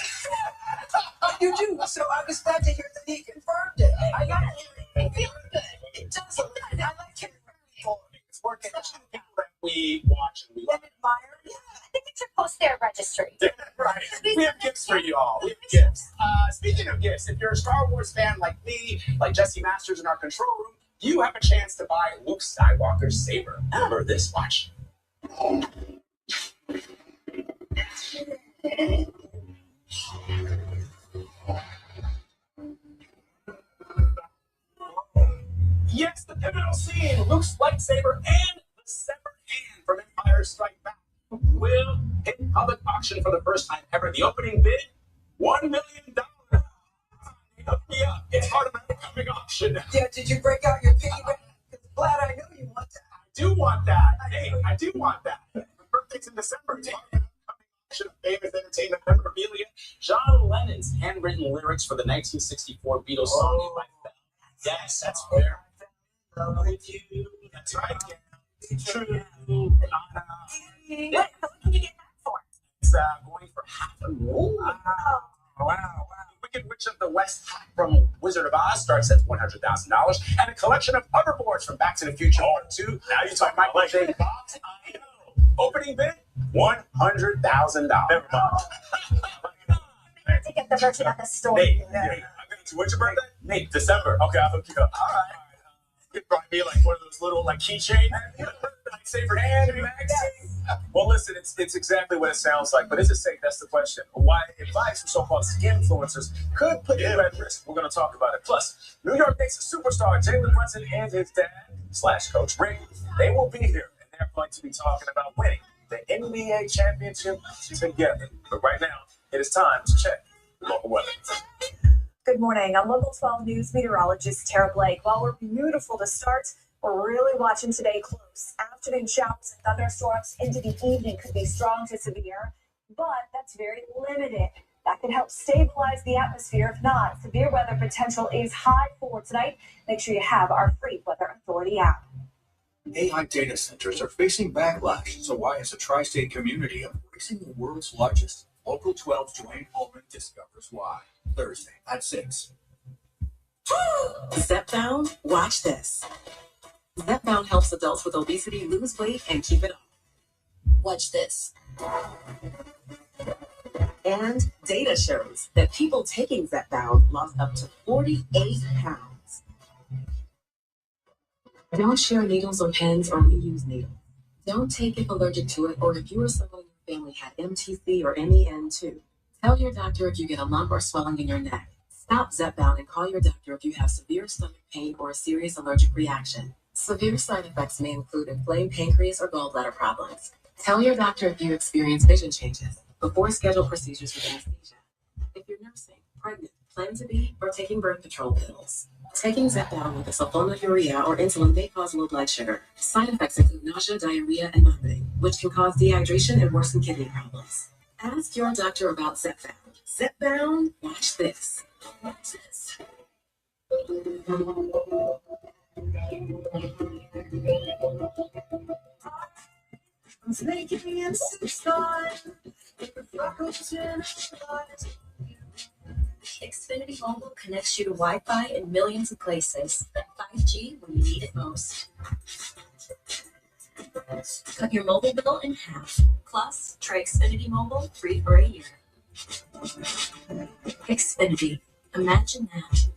You do. So I was glad to hear that he confirmed it. I like it. It feels good. It does. I like hearing people. It's working. People that we watch and we love. Admire. Yeah, I think we should post their registry. Right. We have gifts for you all. We have gifts. Speaking of gifts, if you're a Star Wars fan like me, like Jesse Masters in our control room, you have a chance to buy Luke Skywalker's saber. Remember this. Watch. Yes, the pivotal scene, Luke's lightsaber and the severed hand from Empire Strikes Back will hit public auction for the first time ever. The opening bid, $1 million. Yeah, it's part of an upcoming auction. Yeah, did you break out your piggy bank? Glad I know you want that. I do want that. Hey, I do want that. My birthday's in December. It's part of an upcoming auction of famous entertainment memorabilia. John Lennon's handwritten lyrics for the 1964 Beatles song. Yes, that's fair. With you. That's right. True. Yeah, how can you get that for? It's going for $500,000. Wow. Wicked Witch of the West hat from Wizard of Oz starts at $100,000, and a collection of hoverboards from Back to the Future Part 2. Now you're talking about Michael J. Fox. I know. Opening bid, $100,000. Never mind. To get the version at the store. Nate, when's your birthday? Nate, December. Okay, I'll hook you up. All right. It brought me like one of those little like keychain lightsaber hand magazine. Well, listen, it's exactly what it sounds like, but is it safe? That's the question. Why advice from so-called skinfluencers could put you at risk. We're going to talk about it. Plus, New York Knicks superstar Jalen Brunson and his dad / Coach Rick, they will be here, and they're going to be talking about winning the NBA championship together. But right now, it is time to check the local weather. Good morning. I'm Local 12 News meteorologist Tara Blake. While we're beautiful to start, we're really watching today close. Afternoon showers and thunderstorms into the evening could be strong to severe, but that's very limited. That could help stabilize the atmosphere. If not, severe weather potential is high for tonight. Make sure you have our free Weather Authority app. AI data centers are facing backlash, so why is a tri-state community embracing the world's largest? Local 12's Dwayne Pullman discovers why. Thursday at 6. Zepbound, watch this. Zepbound helps adults with obesity lose weight and keep it off. Watch this. And data shows that people taking Zepbound lost up to 48 pounds. Don't share needles or pens or reuse needles. Don't take if allergic to it or if you or someone in your family had MTC or MEN2. Tell your doctor if you get a lump or swelling in your neck. Stop Zepbound and call your doctor if you have severe stomach pain or a serious allergic reaction. Severe side effects may include inflamed pancreas or gallbladder problems. Tell your doctor if you experience vision changes before scheduled procedures with anesthesia. If you're nursing, pregnant, plan to be, or taking birth control pills. Taking Zepbound with a sulfonylurea or insulin may cause low blood sugar. Side effects include nausea, diarrhea, and vomiting, which can cause dehydration and worsen kidney problems. Ask your doctor about Zepbound. Zepbound, watch this. Watch this. Xfinity Mobile connects you to Wi-Fi in millions of places. 5G when you need it most. Cut your mobile bill in half. Plus, try Xfinity Mobile free for a year. Xfinity. Imagine that.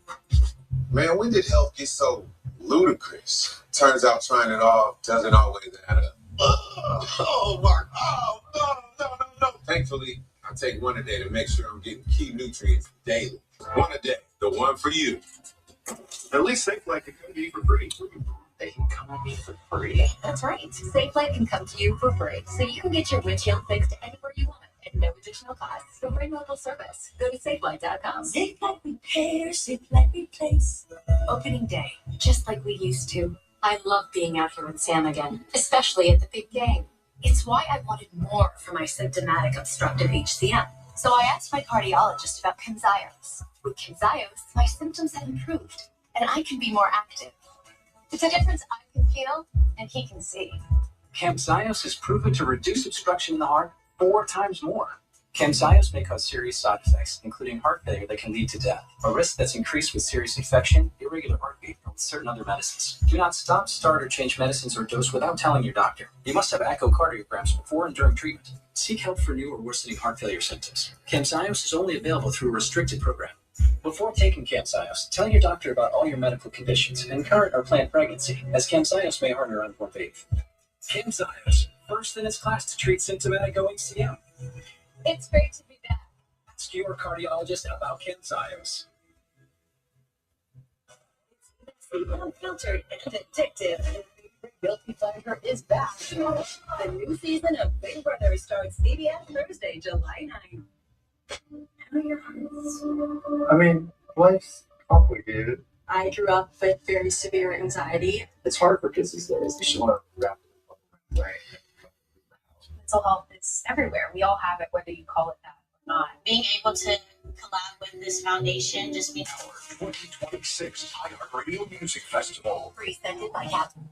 Man, when did health get so ludicrous? Turns out trying it all doesn't always add up. Oh, Mark. Oh, no. Thankfully, I take one a day to make sure I'm getting key nutrients daily. One a day. The one for you. At least Safe Flight can come to you for free. They can come to me for free. That's right. SafeLight can come to you for free, so you can get your windshield fixed anywhere you want at no additional cost. great local service. Go to safelight.com. Safe like repair, safe like replace. Opening day, just like we used to. I love being out here with Sam again, especially at the big game. It's why I wanted more for my symptomatic obstructive HCM. So I asked my cardiologist about Camzyos. With Camzyos, my symptoms have improved, and I can be more active. It's a difference I can feel, and he can see. Camzyos is proven to reduce obstruction in the heart 4 times more. Camzyos may cause serious side effects, including heart failure that can lead to death, a risk that's increased with serious infection, irregular heartbeat, or with certain other medicines. Do not stop, start, or change medicines or dose without telling your doctor. You must have echocardiograms before and during treatment. Seek help for new or worsening heart failure symptoms. Camzyos is only available through a restricted program. Before taking Camzyos, tell your doctor about all your medical conditions and current or planned pregnancy, as Camzyos may harm your unborn baby. Camzyos, first in its class to treat symptomatic OHCM. It's great to be back. Ask your cardiologist about Camzyos. It's unfiltered and addictive. Guilty Pleasure is back. The new season of Big Brother starts CBS Thursday, July 9th. How are your hearts? I mean, life's complicated. I grew up with very severe anxiety. It's hard for kids these days. You should want to wrap it up. Mental health is everywhere. We all have it, whether you call it that or not. Being able to collab with this foundation just means 2026 iHeartRadio Music Festival. Presented by Apple.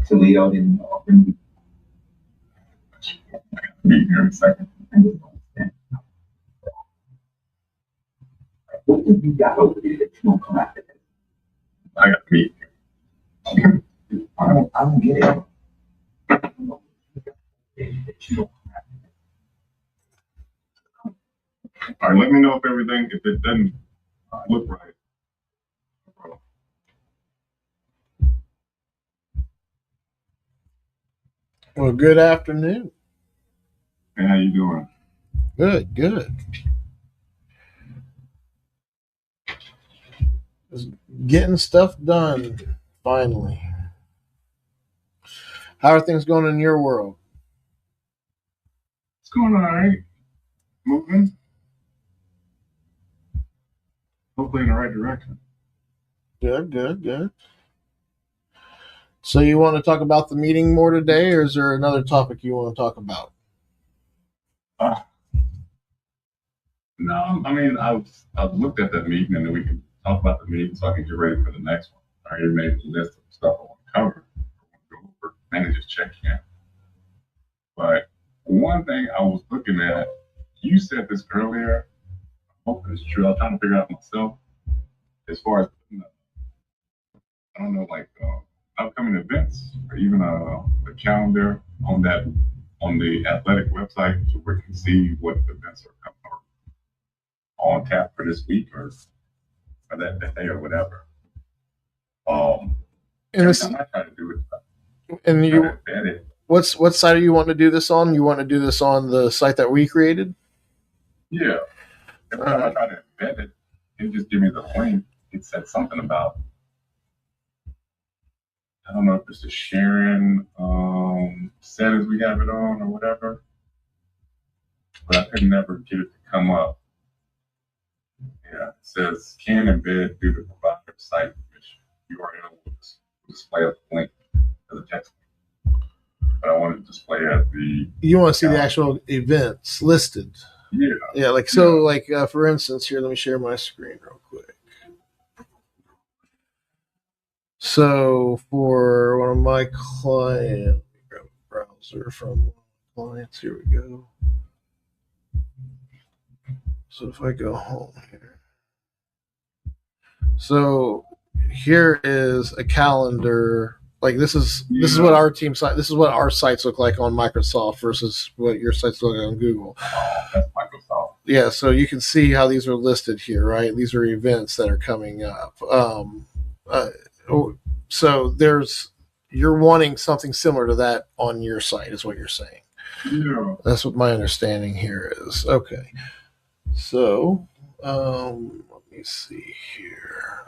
Toledo didn't offer me be here in a second. I just don't understand. What did you got over there that you don't come after this? I got meat. I don't get it. That you don't come after this. All right, let me know if it doesn't look right. Well, good afternoon. Hey, how you doing? Good, good. Just getting stuff done, finally. How are things going in your world? It's going all right. Moving. Hopefully in the right direction. Good, good, good. So you want to talk about the meeting more today, or is there another topic you want to talk about? No, I mean, I looked at that meeting and then we can talk about the meeting so I can get ready for the next one. I already made a list of stuff I want to cover. Go over and just check in. But one thing I was looking at, you said this earlier. I hope it's true. I'm trying to figure out myself as far as I don't know, like upcoming events, or even a calendar on the athletic website, so we can see what events are coming or on tap for this week or that day or whatever. And Every this, time I try to do it, and try you, to embed it. what site do you want to do this on? You want to do this on the site that we created? Yeah. Every time I try to embed it, it just give me the link. It said something about, I don't know if it's the sharing settings we have it on or whatever, but I could never get it to come up. Yeah, it says can embed due to provider site permission. URL will display as a link as a text link, but I want it to display as the. You want to see the actual events listed. Yeah. Yeah, like so. Like for instance, here, let me share my screen real quick. So for one of my clients, let me grab a browser from clients. Here we go. So if I go home here, so here is a calendar. Like this is what our team site. This is what our sites look like on Microsoft versus what your sites look like on Google. That's Microsoft. Yeah, so you can see how these are listed here, right? These are events that are coming up. So you're wanting something similar to that on your site, is what you're saying. Yeah. That's what my understanding here is. Okay. So, let me see here.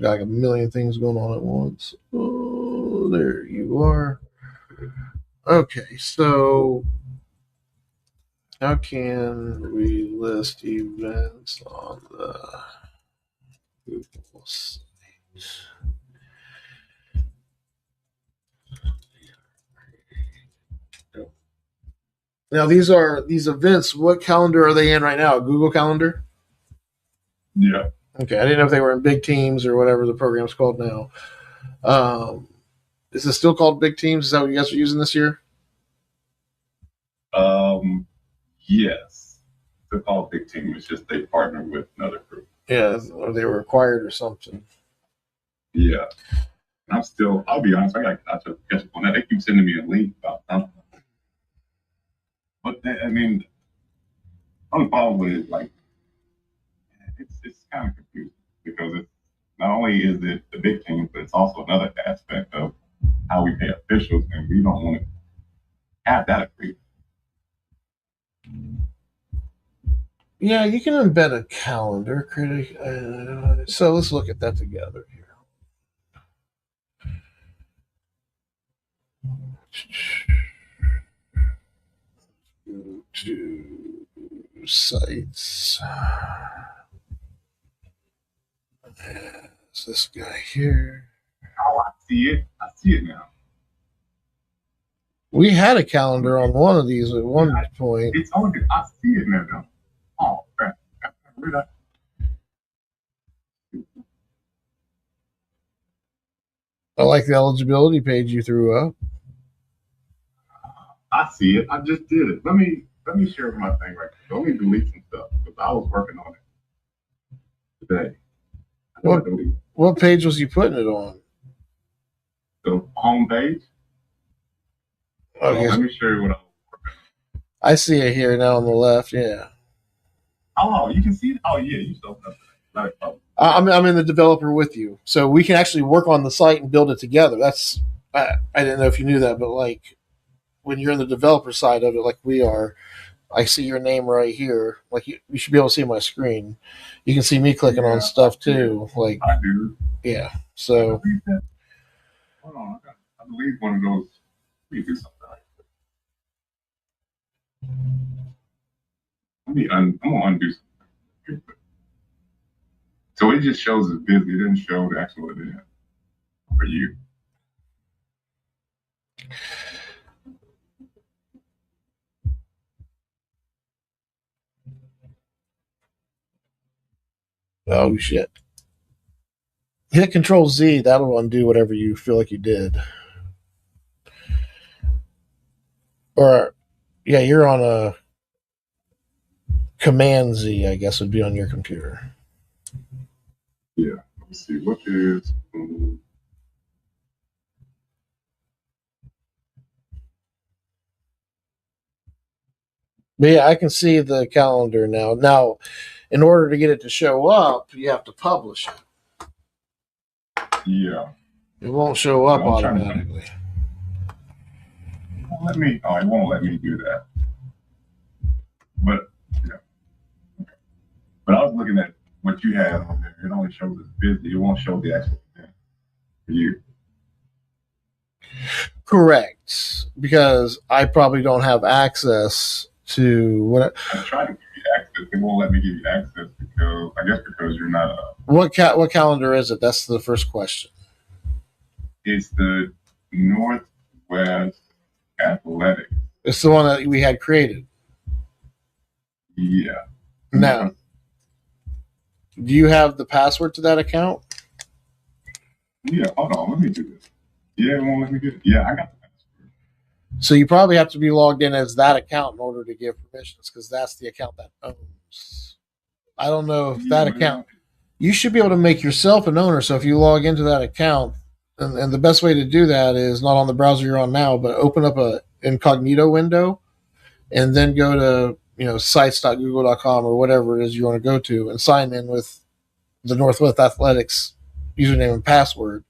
Got like a million things going on at once. Oh, there you are. Okay, so how can we list events on the Google site? Now these events. What calendar are they in right now? Google Calendar? Yeah. Okay, I didn't know if they were in Big Teams or whatever the program's called now. Is it still called Big Teams? Is that what you guys are using this year? Yes. They're called Big Team. It's just they partner with another group. Yeah, or they were acquired or something. Yeah. I'll be honest, I got to catch up on that. They keep sending me a link about something. But I'm involved with it, like, it's kind of confusing because it's not only is it the big team, but it's also another aspect of how we pay officials, and we don't want to have that agreement. Yeah, you can embed a calendar. So let's look at that together here. Go to sites. There's this guy here. Oh, I see it. I see it now. We had a calendar on one of these at one point. It's on it. I see it now. Oh, crap. I like the eligibility page you threw up. I see it. I just did it. Let me share my thing right now. Let me delete some stuff because I was working on it today. What page was you putting it on? The home page. Okay. Let me show you what I was working on. I see it here now on the left. Yeah. Oh, you can see it. Oh, yeah. You still have that. I'm in the developer with you, so we can actually work on the site and build it together. That's I didn't know if you knew that, but like when you're in the developer side of it, like we are, I see your name right here. Like you should be able to see my screen. You can see me clicking on stuff too. Like I do. Yeah. So. Hold on. I believe one of those. Let me do something. I'm gonna undo something. So it just shows it's busy. It didn't show the actual event for you. Oh shit. Hit Control Z, that'll undo whatever you feel like you did. Or yeah, you're on a Command Z, I guess would be on your computer. Yeah. Let's see, what is But yeah, I can see the calendar now. Now, in order to get it to show up, you have to publish it. yeah. It won't show up I'm trying to automatically. It won't let me. Oh, it won't let me do that. But yeah. Okay. But I was looking at what you have on there. It only shows it's busy. It won't show the actual thing for you. Correct, because I probably don't have access to what. I tried to give you access. It won't let me give you access because I guess because you're not a. What calendar is it? That's the first question. It's the Northwest Athletic. It's the one that we had created. Yeah. Now, do you have the password to that account? Yeah. Hold on. Let me do this. Yeah, it won't let me get it. Yeah, I got the password. So you probably have to be logged in as that account in order to give permissions, because that's the account that owns. I don't know if that account. You should be able to make yourself an owner. So if you log into that account, and the best way to do that is not on the browser you're on now, but open up a incognito window, and then go to sites.google.com or whatever it is you want to go to, and sign in with the Northwest Athletics username and password,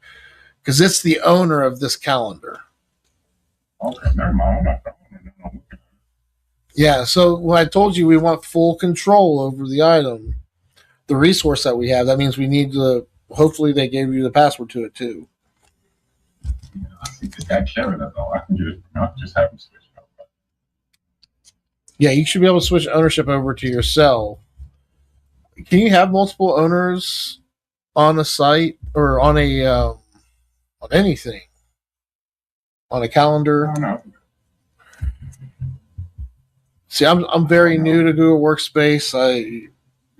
because it's the owner of this calendar. Okay, never mind. Yeah, so when I told you we want full control over the item, the resource that we have, that means we need to, hopefully they gave you the password to it too. Yeah, I see the guy sharing that though. I can get it. I'll just have him switch it over. Yeah, you should be able to switch ownership over to yourself. Can you have multiple owners on a site or on a on anything? On a calendar? I don't know. See, I'm very new to Google Workspace.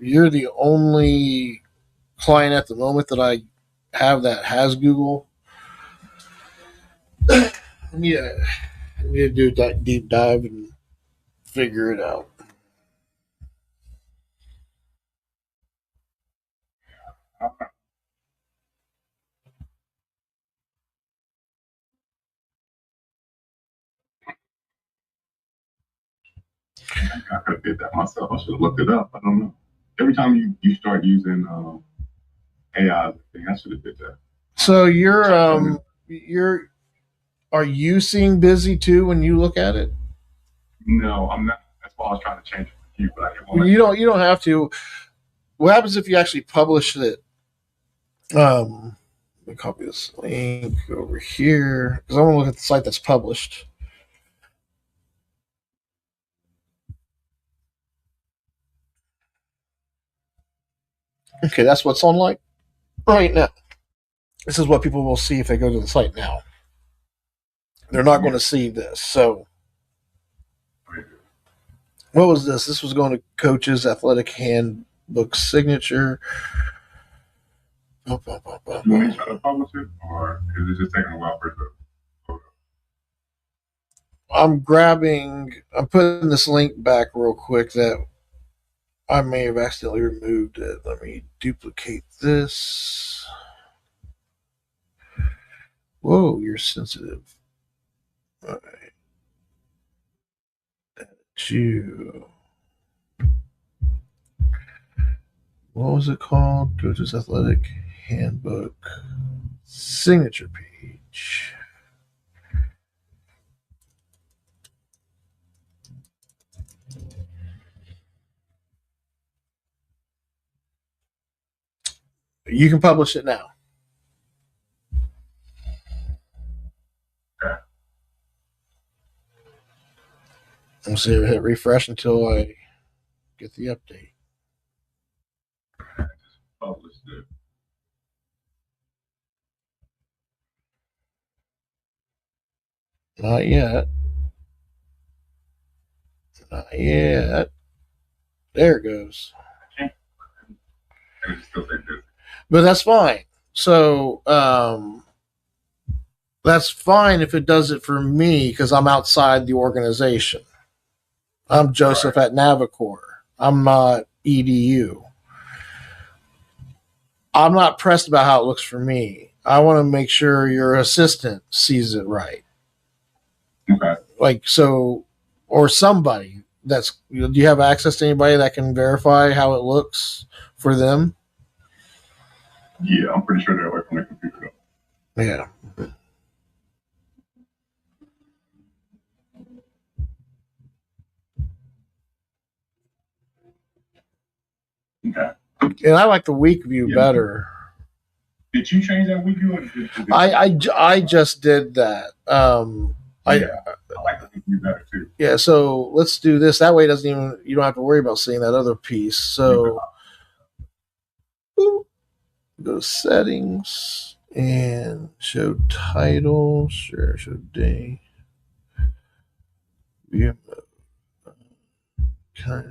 You're the only client at the moment that I have that has Google. I need to do that deep dive and figure it out. I could have did that myself. I should have looked it up. I don't know. Every time you start using AI thing, I should have did that. So are you seeing busy too when you look at it? No, I'm not. That's why I was trying to change it for you, but I didn't want You don't have to. What happens if you actually publish it? Let me copy this link over here because I want to look at the site that's published. Okay, that's what's on like right now. This is what people will see if they go to the site now. They're not going to see this. So, what was this? This was going to Coach's Athletic Handbook Signature. You want me to try to publish it, or is it just taking a while for it to photo? I'm putting this link back real quick that I may have accidentally removed it. Let me duplicate this. Whoa, you're sensitive. All right. You. What was it called? Coach's Athletic Handbook Signature page. You can publish it now. Okay. I'm see hit refresh until I get the update. I just published it. Not yet. Not yet. There it goes. But that's fine. So that's fine if it does it for me because I'm outside the organization. I'm Joseph at Navicore. I'm not EDU. I'm not pressed about how it looks for me. I want to make sure your assistant sees it right. Okay. Like, so, or somebody that's, do you have access to anybody that can verify how it looks for them? Yeah, I'm pretty sure they're away from the computer. Yeah. Okay. And I like the week view better. Did you change that week view? I just did that. I like the week view better too. Yeah, so let's do this. That way, it doesn't even, you don't have to worry about seeing that other piece. So, boop, go to settings and show title. Sure, show day. View mode.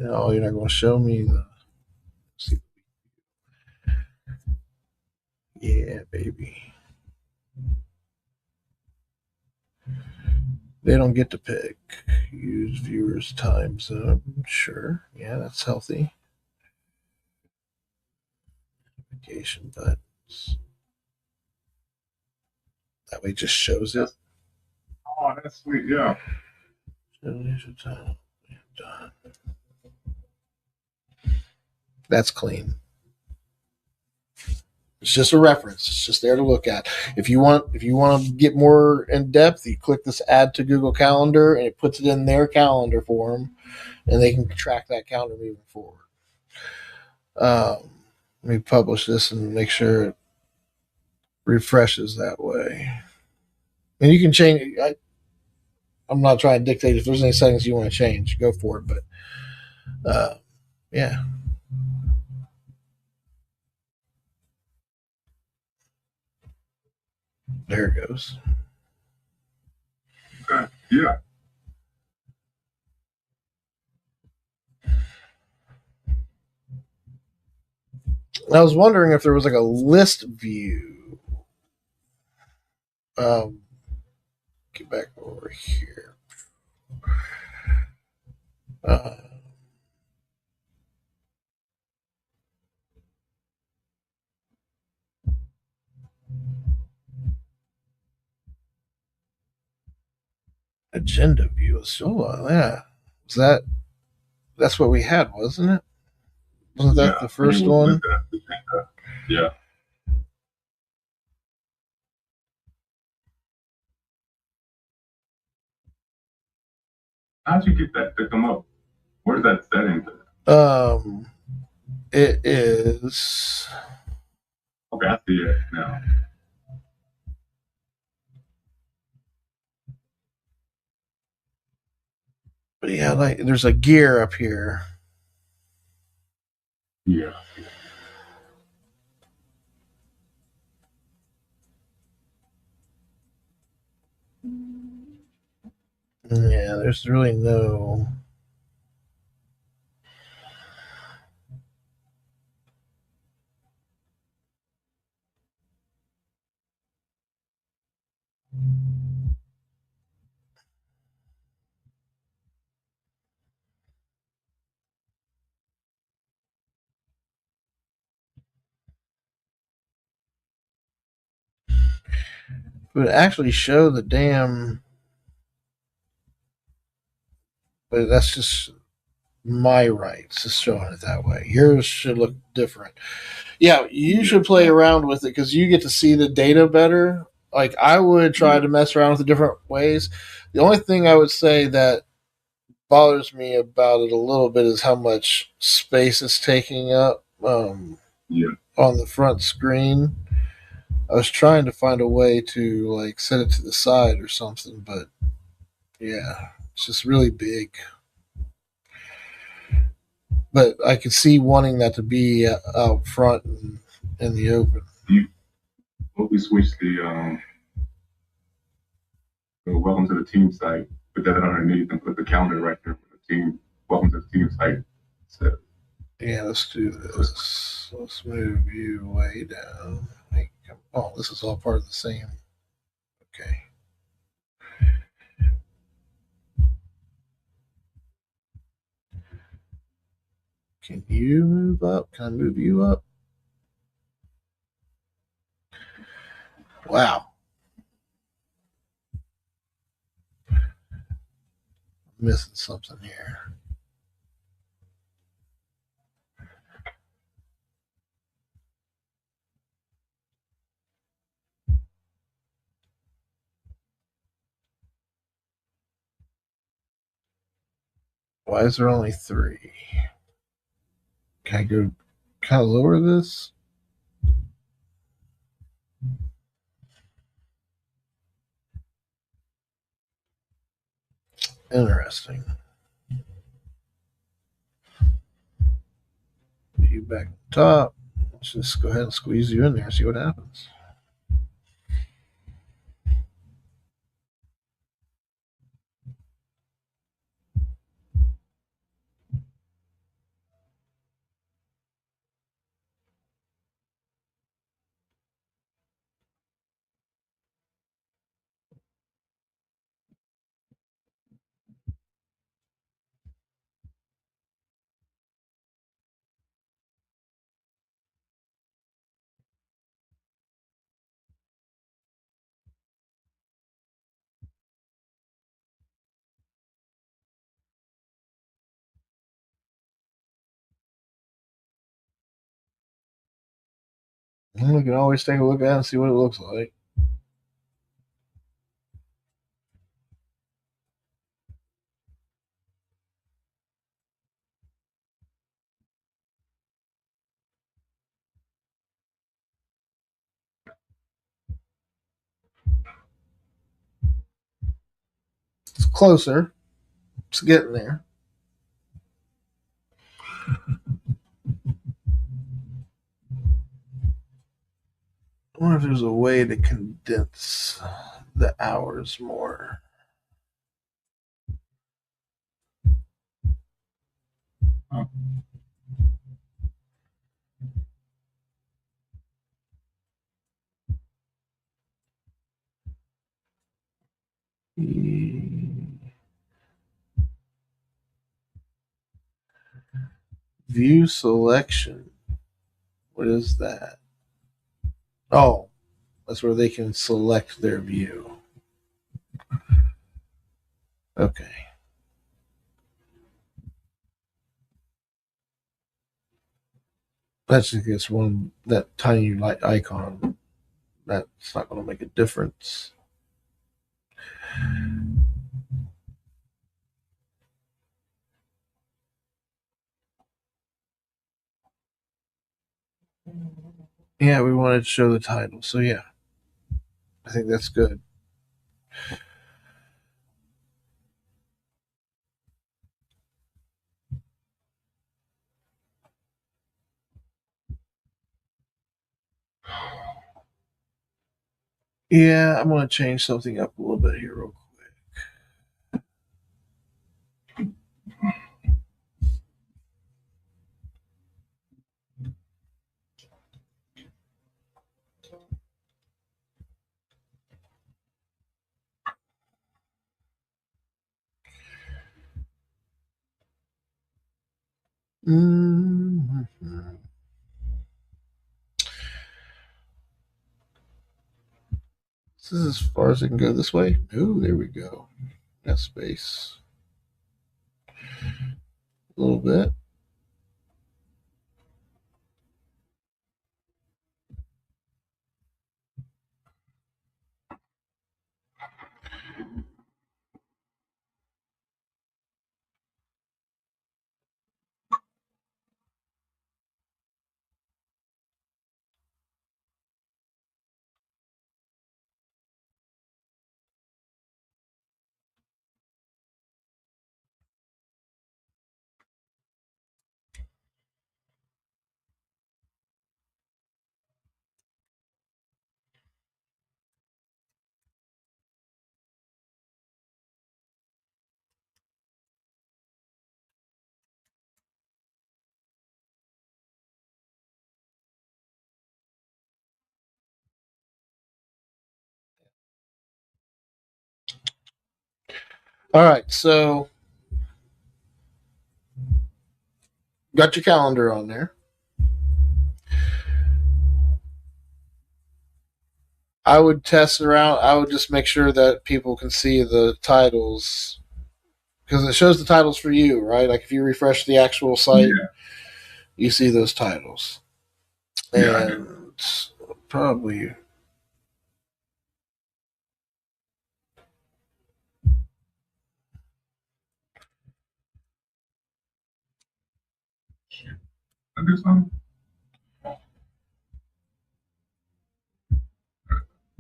Oh, you're not going to show me the. Yeah, baby. They don't get to pick. Use viewers time zone. Sure. Yeah, that's healthy. Notification buttons. That way it just shows it. Oh, that's sweet. Yeah. Done. That's clean. It's just a reference. It's just there to look at. If you want to get more in depth, you click this add to Google Calendar and it puts it in their calendar for them, and they can track that calendar moving forward. Let me publish this and make sure it refreshes that way. And you can change it. I'm not trying to dictate. If there's any settings you want to change, go for it. But yeah. There it goes. Okay. Yeah. I was wondering if there was like a list view. Get back over here. Agenda view. Oh, yeah. That's what we had, wasn't it? Wasn't that the first one? Yeah. How'd you get that to come up? Where's that setting? It is. Okay, I see it now. But yeah, like there's a gear up here. Yeah. Yeah, there's really no. But actually show the damn. But that's just my rights is showing it that way. Yours should look different. Yeah, you should play around with it because you get to see the data better. Like I would try to mess around with the different ways. The only thing I would say that bothers me about it a little bit is how much space it's taking up on the front screen. I was trying to find a way to like set it to the side or something, but yeah, it's just really big. But I could see wanting that to be out front and in the open. What we switched the welcome to the team site, put that underneath and put the calendar right there for the team. Welcome to the team site. So, yeah, let's do this. Let's move you way down. Oh, this is all part of the same. Okay. Can you move up? Can I move you up? Wow. Missing something here. Why is there only 3? Can I go kind of lower this? Interesting. Put you back on top. Let's just go ahead and squeeze you in there and see what happens. We can always take a look at it and see what it looks like. It's closer. It's getting there. I wonder if there's a way to condense the hours more. View selection. What is that? Oh, that's where they can select their view. Okay. That's just one, that tiny light icon. That's not going to make a difference. Yeah, we wanted to show the title. So, yeah, I think that's good. Yeah, I'm going to change something up a little bit here real quick. Mm-hmm. This is as far as it can go this way. Oh, there we go. That space. A little bit. All right, so got your calendar on there. I would test around. I would just make sure that people can see the titles because it shows the titles for you, right? Like if you refresh the actual site, you see those titles. And probably I do something.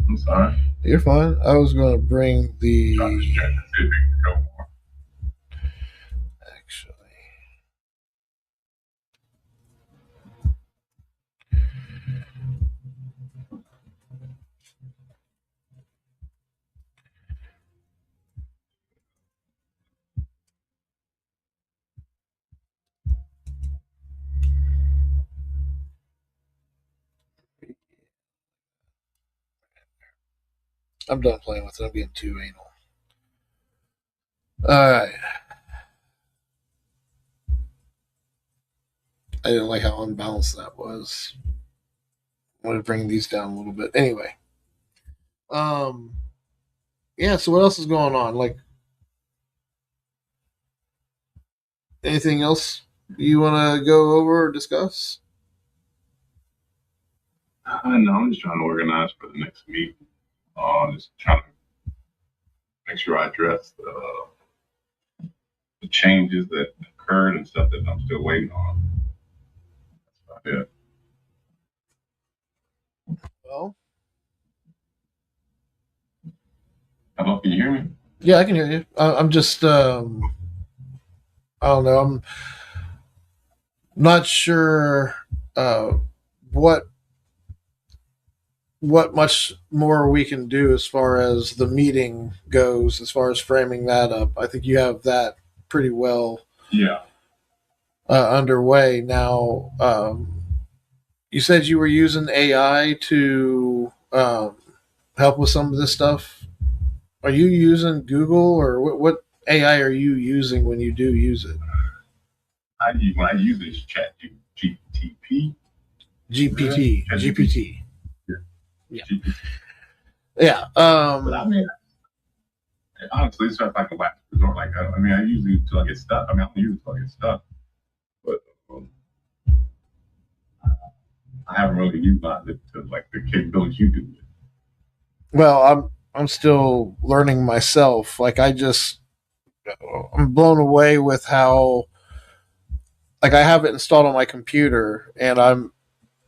I'm sorry. you're fine. I was going to bring the. Actually, I'm done playing with it. I'm getting too anal. All right. I didn't like how unbalanced that was. I'm going to bring these down a little bit. Anyway. Yeah, so what else is going on? Like, anything else you want to go over or discuss? No, I'm just trying to organize for the next meeting. Just trying to make sure I address the changes that occurred and stuff that I'm still waiting on. That's about it. Well, hello, can you hear me? Yeah, I can hear you. I'm just, I don't know. I'm not sure what much more we can do as far as the meeting goes, as far as framing that up. I think you have that pretty well underway now. You said you were using AI to help with some of this stuff. Are you using Google or what AI are you using when you do use it? When I use this chat GPT. GPT. Yeah. Yeah. But I mean, honestly, it's just like a last resort. Like, I mean, I use it until I get stuck. I mean, I don't use it until I get stuck. But I haven't really utilized it to like the capabilities you do. Well, I'm still learning myself. Like I'm blown away with how like I have it installed on my computer and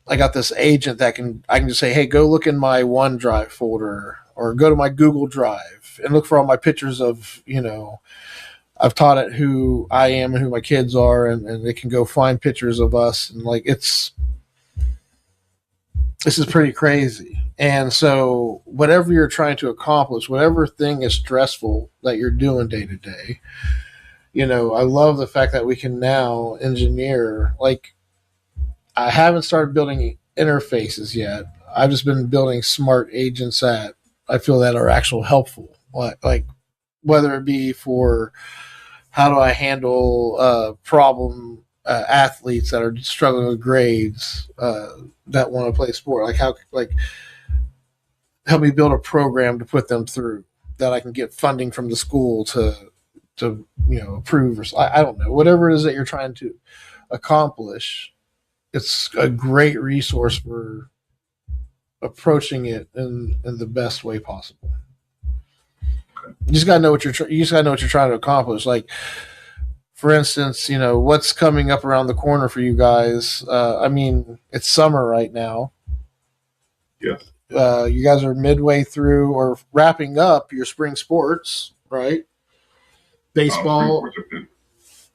I got this agent that I can just say, "Hey, go look in my OneDrive folder or go to my Google Drive and look for all my pictures of, I've taught it who I am and who my kids are and it can go find pictures of us and like this is pretty crazy. And so whatever you're trying to accomplish, whatever thing is stressful that you're doing day to day, I love the fact that we can now engineer. Like, I haven't started building interfaces yet. I've just been building smart agents that I feel that are actual helpful. Like whether it be for how do I handle problem athletes that are struggling with grades that want to play sport, like help me build a program to put them through that I can get funding from the school to approve, or I don't know, whatever it is that you're trying to accomplish. It's a great resource for approaching it in the best way possible. You just gotta know what you're trying to accomplish. Like, for instance, what's coming up around the corner for you guys. I mean, it's summer right now. Yes. You guys are midway through or wrapping up your spring sports, right? Baseball.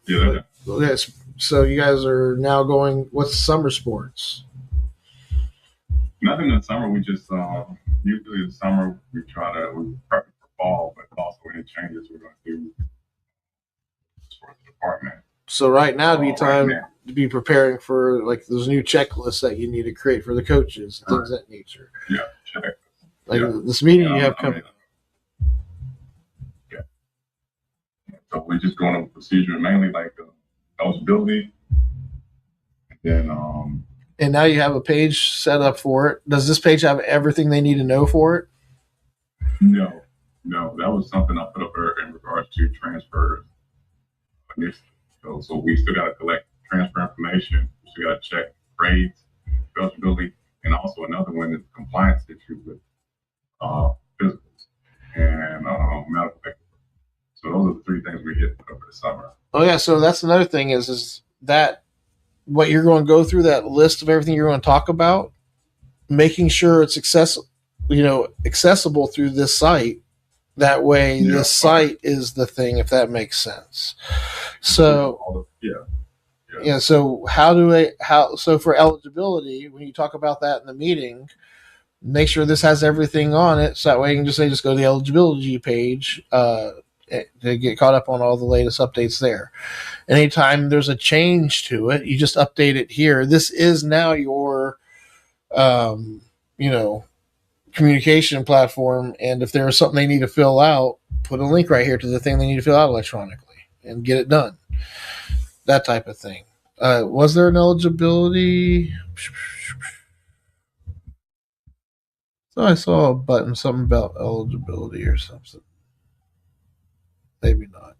Yeah. Yes. So you guys are now going. What's summer sports? Nothing in the summer. We just usually in the summer we prep for fall, but also any changes we're going to do for the department. So right now would be time to be preparing for like those new checklists that you need to create for the coaches, things of that nature. Yeah, check. Like this meeting you have coming. Yeah. So we're just going over procedure mainly like eligibility, and then And now you have a page set up for it. Does this page have everything they need to know for it? No, no, that was something I put up there in regards to transfers. So we still got to collect transfer information. We still got to check grades, eligibility, and also another one is compliance issue with physicals and medical paperwork. So those are the three things we hit over the summer. Oh yeah, so that's another thing is that what you're going to go through that list of everything you're going to talk about, making sure it's accessible through this site. That way, this site is the thing, if that makes sense. So yeah. So so for eligibility, when you talk about that in the meeting, make sure this has everything on it, so that way you can just go to the eligibility page to get caught up on all the latest updates there. Anytime there's a change to it, you just update it here. This is now your, communication platform, and if there's something they need to fill out, put a link right here to the thing they need to fill out electronically and get it done. That type of thing. Was there an eligibility? So I saw a button, something about eligibility or something. Maybe not.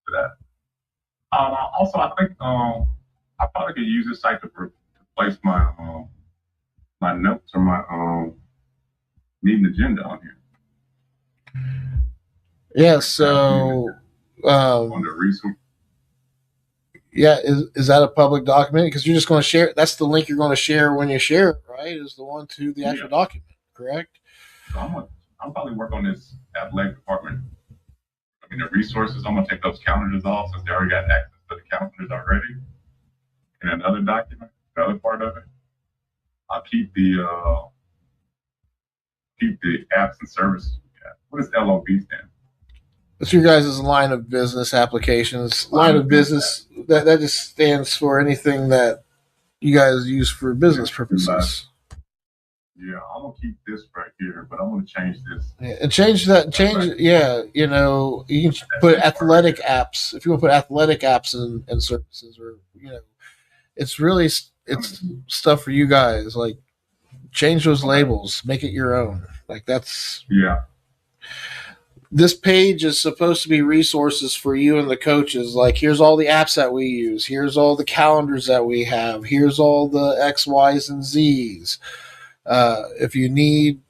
For that. Also, I think I probably could use this site to place my my notes or my meeting agenda on here. Yeah. So. On the resource. Yeah, is that a public document? Because you're just going to share. That's the link you're going to share when you share it, right? Is the one to the actual document, correct? So I'm probably work on this athletic department. I mean, the resources. I'm going to take those calendars off since they already got access to the calendars already. In another document, the other part of it, I'll keep the apps and services. What does LOB stand? It's your guys' line of business applications. Line of business that just stands for anything that you guys use for business purposes. Yeah, I'm gonna keep this right here, but I'm gonna change this. Yeah, and change that. Yeah, you can put athletic apps if you want to put athletic apps and services, or it's really it's stuff for you guys. Like change those labels, make it your own. Like that's This page is supposed to be resources for you and the coaches. Like, here's all the apps that we use. Here's all the calendars that we have. Here's all the X, Y's, and Z's. If you need,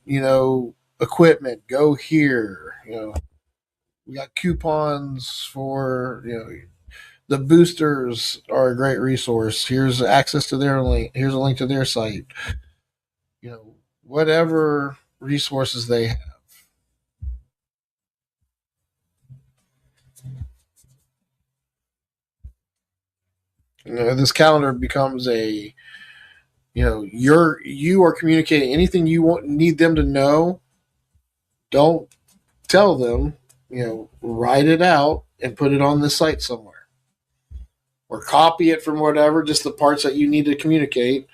equipment, go here. We got coupons for, the boosters are a great resource. Here's access to their link. Here's a link to their site. Whatever resources they have. This calendar becomes a, you are communicating anything you need them to know. Don't tell them, write it out and put it on the site somewhere, or copy it from whatever, just the parts that you need to communicate.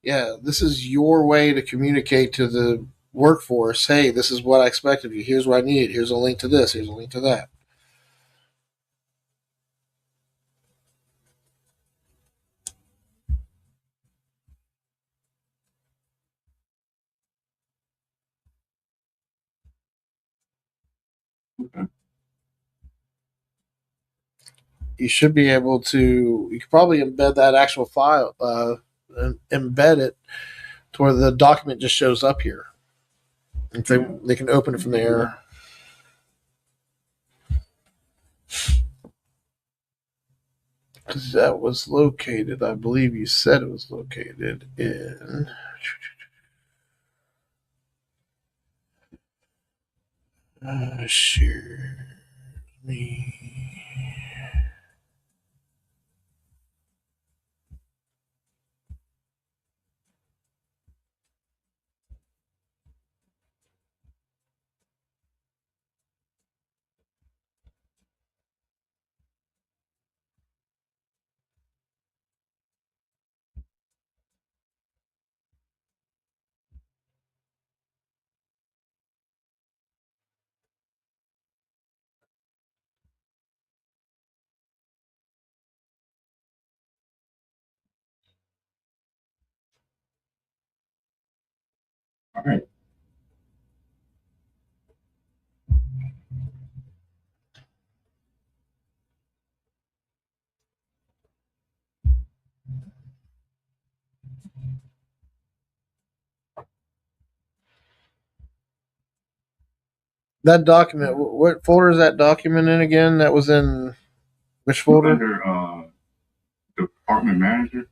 Yeah, this is your way to communicate to the workforce. Hey, this is what I expect of you. Here's what I need. Here's a link to this. Here's a link to that. You should be able to. You could probably embed that actual file, embed it to where the document just shows up here. If they can open it from there. Because that was located, I believe you said it was located in. Share me. right. That document, what folder is that document in again? That was in which folder? Under department manager.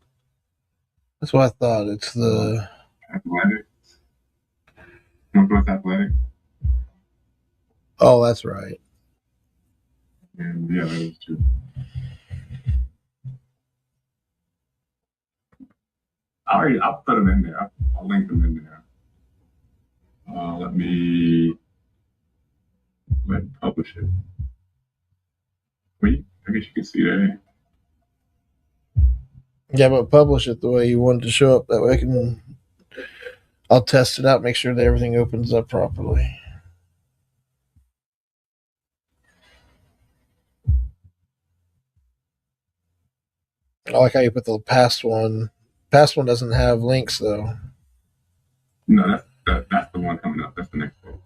That's what I thought. It's the athletics. Northwest Athletics. Oh, that's right. And yeah, that is true. I'll put them in there. I'll link them in there. Let me publish it. Wait, I guess you can see that. Yeah, but publish it the way you want it to show up. That way I'll test it out, make sure that everything opens up properly. I like how you put the past one. Past one doesn't have links though. No, that's the one coming up. That's the next one.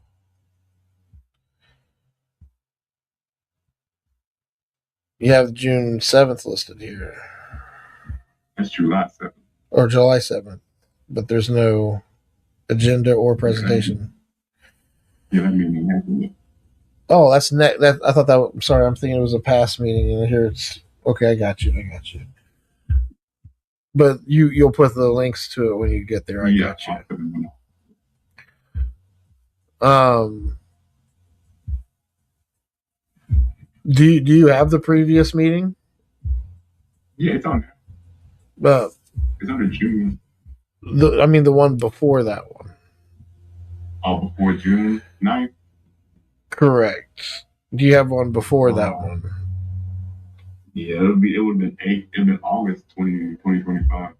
You have June 7th listed here. That's July 7th. Or July 7th. But there's no agenda or presentation. Yeah, that meeting. Oh, that's that. I thought that. I'm sorry. I'm thinking it was a past meeting, and here it's okay. I got you. But you'll put the links to it when you get there. I got you. Do you have the previous meeting? Yeah, it's on there. It's under June. The one before that one. Oh, before June 9th? Correct. Do you have one before that one? Yeah, it would have been August 2025.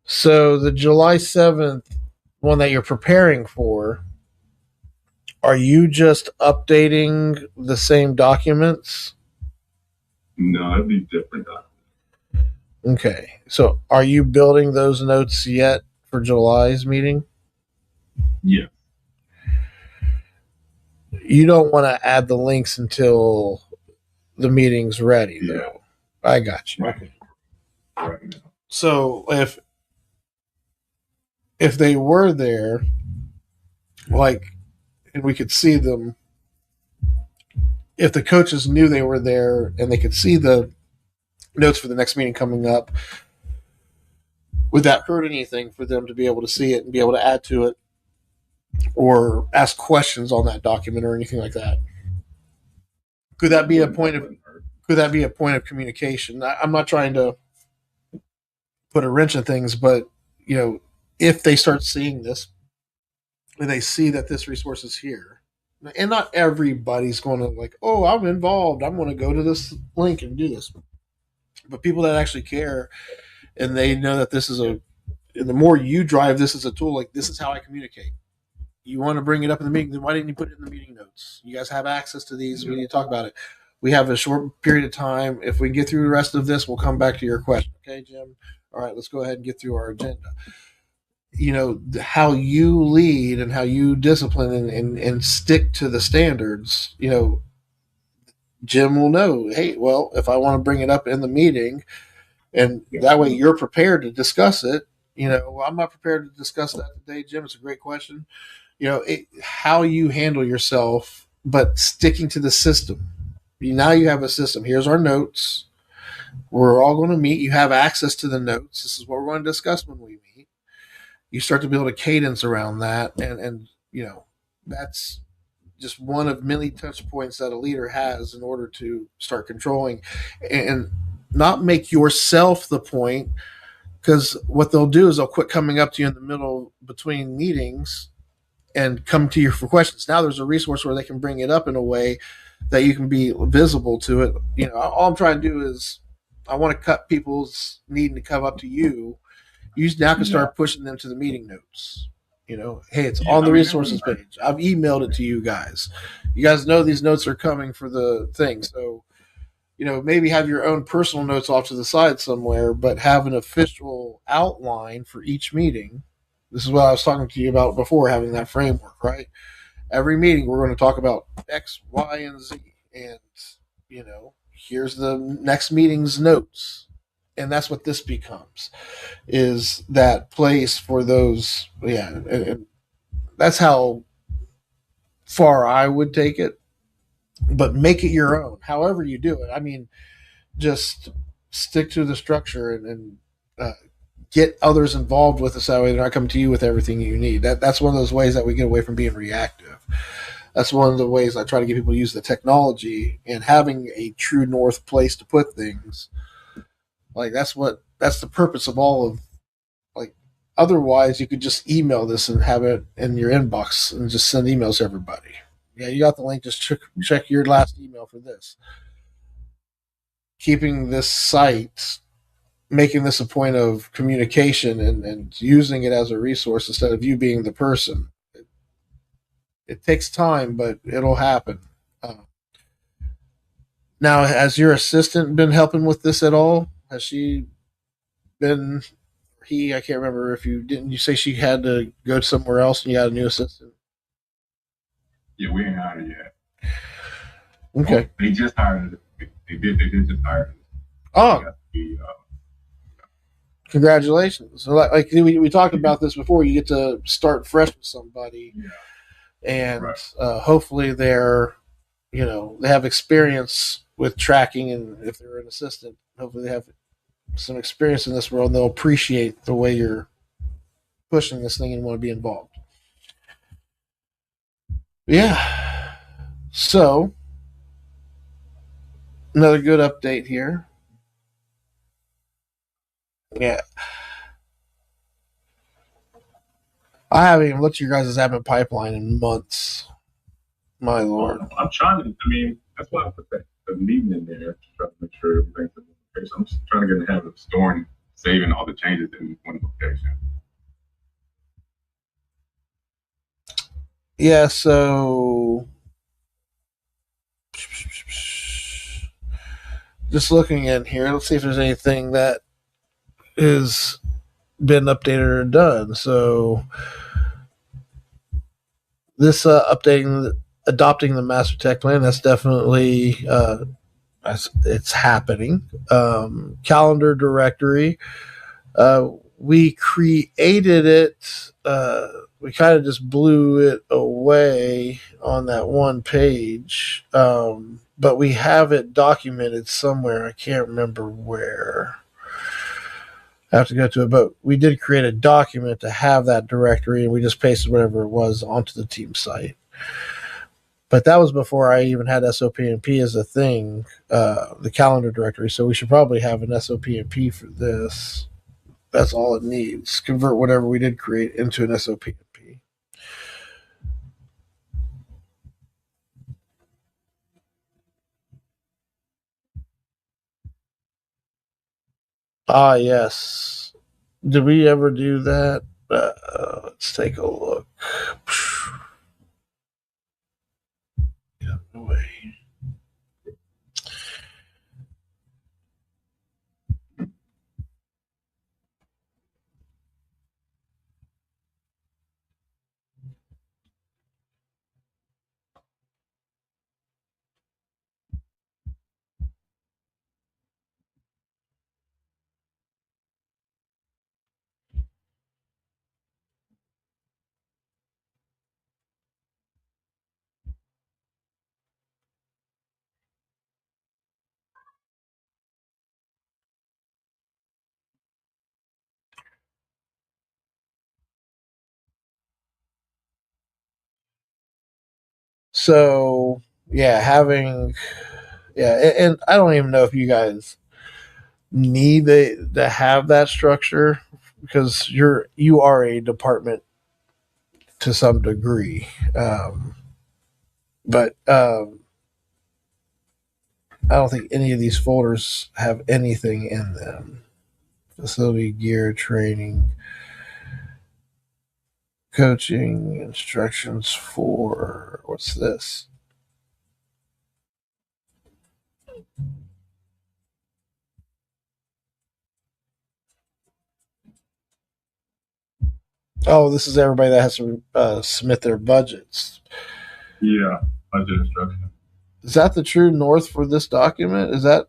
So the July 7th one that you're preparing for, are you just updating the same documents? No, it'd be different documents. Okay. So are you building those notes yet for July's meeting? Yeah. You don't want to add the links until the meeting's ready, though. I got you. Right. Right. So if they were there, and we could see them, if the coaches knew they were there and they could see the notes for the next meeting coming up, would that hurt anything for them to be able to see it and be able to add to it or ask questions on that document or anything like that? Could that be a point of communication? I'm not trying to put a wrench in things, but if they start seeing this and they see that this resource is here, and not everybody's going to oh, I'm involved, I'm going to go to this link and do this, but people that actually care and they know that this is and the more you drive this as a tool, this is how I communicate. You want to bring it up in the meeting, then why didn't you put it in the meeting notes? You guys have access to these. We need to talk about it. We have a short period of time. If we get through the rest of this, we'll come back to your question. Okay, Jim? All right, let's go ahead and get through our agenda. How you lead and how you discipline and stick to the standards, Jim will know, hey, well, if I want to bring it up in the meeting, and that way you're prepared to discuss it. I'm not prepared to discuss that today, Jim. It's a great question. How you handle yourself, but sticking to the system. Now you have a system. Here's our notes. We're all going to meet. You have access to the notes. This is what we're going to discuss when we meet. You start to build a cadence around that, and that's just one of many touch points that a leader has in order to start controlling and not make yourself the point, because what they'll do is they'll quit coming up to you in the middle between meetings and come to you for questions. Now there's a resource where they can bring it up in a way that you can be visible to it. All I'm trying to do is I want to cut people's needing to come up to you. You now can start pushing them to the meeting notes. Hey, it's on the resources page. I've emailed it to you guys. You guys know these notes are coming for the thing. So, maybe have your own personal notes off to the side somewhere, but have an official outline for each meeting. This is what I was talking to you about before, having that framework, right? Every meeting, we're going to talk about X, Y, and Z. And, here's the next meeting's notes. And that's what this becomes, is that place for those. Yeah. And that's how far I would take it. But make it your own, however you do it. I mean, just stick to the structure and get others involved with us, that way they're not coming to you with everything you need. That's one of those ways that we get away from being reactive. That's one of the ways I try to get people to use the technology and having a true north place to put things. Like that's the purpose of all of, like, otherwise you could just email this and have it in your inbox and just send emails to everybody. Yeah, you got the link. Just check your last email for this. Keeping this site, making this a point of communication and using it as a resource instead of you being the person. It takes time, but it'll happen. Now, has your assistant been helping with this at all? Has she been? I can't remember if you didn't. You say she had to go somewhere else and you got a new assistant? Yeah, we ain't hired yet. Okay. They just hired. They did just hire. Oh. Congratulations. So like we talked about this before, you get to start fresh with somebody. Yeah. And right. Hopefully they're, they have experience with tracking, and if they're an assistant, hopefully they have some experience in this world and they'll appreciate the way you're pushing this thing and want to be involved. Yeah. So, another good update here. Yeah. I haven't even looked at your guys' admin pipeline in months. My lord. Well, I'm trying to, that's why I put the meeting in there to try to make sure everything's in one location. I'm just trying to get in the habit of storing, saving all the changes in one location. Yeah, so just looking in here, let's see if there's anything that has been updated or done. So this adopting the master tech plan, that's definitely it's happening. Calendar directory, we created it. We kind of just blew it away on that one page, but we have it documented somewhere. I can't remember where. I have to go to it, but we did create a document to have that directory, and we just pasted whatever it was onto the team site. But that was before I even had SOP&P as a thing, the calendar directory. So we should probably have an SOP&P for this. That's all it needs. Convert whatever we did create into an SOP&P. Ah, yes. Did we ever do that? Let's take a look. Get away. So, yeah, and I don't even know if you guys need to have that structure, because you are a department to some degree, but I don't think any of these folders have anything in them. Facility gear, training, coaching, instructions for what's this? Oh, this is everybody that has to submit their budgets. Yeah, budget instruction. Is that the true north for this document? Is that?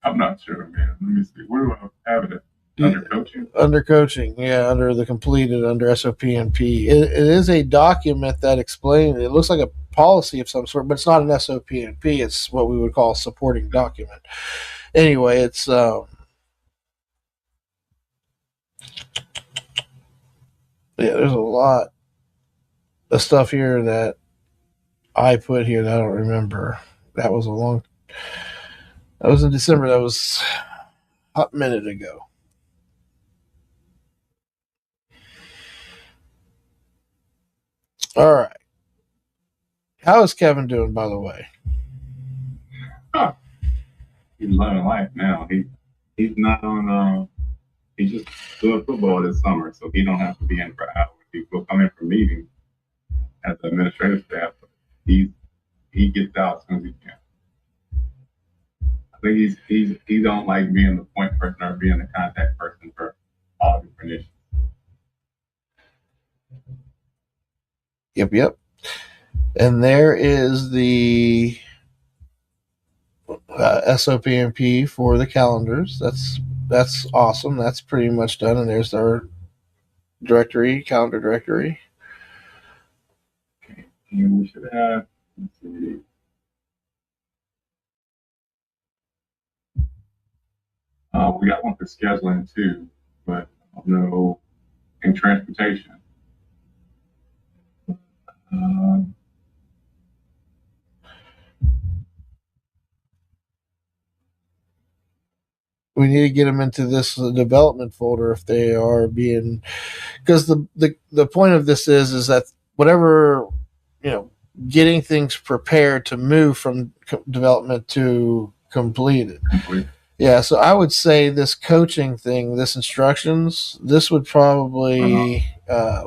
I'm not sure, man. Let me see. Where do I have it? Under coaching? Under coaching, yeah, under the completed, under SOP and P. It is a document that explains, it looks like a policy of some sort, but it's not an SOP and P. It's what we would call a supporting document. Anyway, it's, yeah, there's a lot of stuff here that I put here that I don't remember. That was that was in December. That was a hot minute ago. All right. How is Kevin doing, by the way? He's loving life now. He's not on. He's just doing football this summer, so he don't have to be in for hours. He will come in for meetings as the administrative staff. But he gets out as soon as he can. I think he don't like being the point person or being the contact person for all different issues. Yep. And there is the SOPMP for the calendars. That's awesome. That's pretty much done. And there's our directory, calendar directory. Okay. And we should have, let's see. We got one for scheduling too, but I don't know, in transportation. We need to get them into this development folder if they are being, because the point of this is that whatever, getting things prepared to move from development to completed. Yeah, so I would say this coaching thing, this instructions, this would probably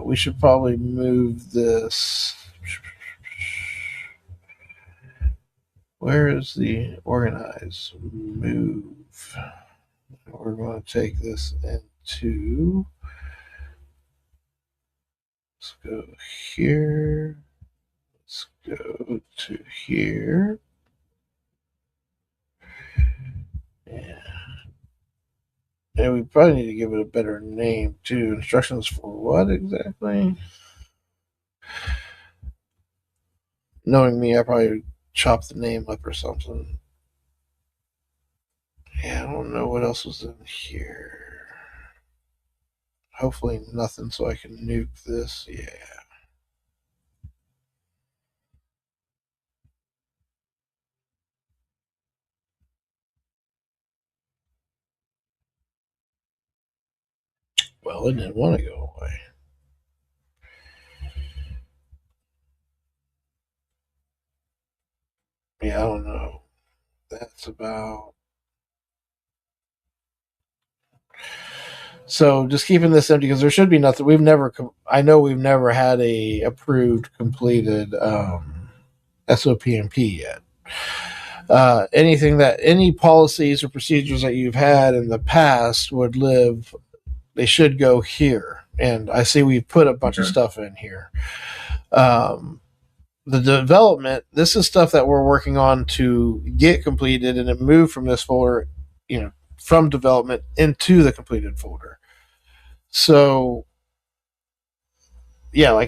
we should probably move this. Where is the organize move? We're going to take this into, let's go here, let's go to here, and we probably need to give it a better name too. Instructions for what exactly? Knowing me, I probably chop the name up or something. Yeah, I don't know what else was in here. Hopefully nothing so I can nuke this. Yeah. Well, it didn't want to go away. Yeah, I don't know. That's about. So just keeping this empty because there should be nothing. I know we've never had a approved, completed SOPMP yet. Any policies or procedures that you've had in the past would live. They should go here. And I see we've put a bunch of stuff in here. The development, this is stuff that we're working on to get completed and then move from this folder, from development into the completed folder. So, yeah, I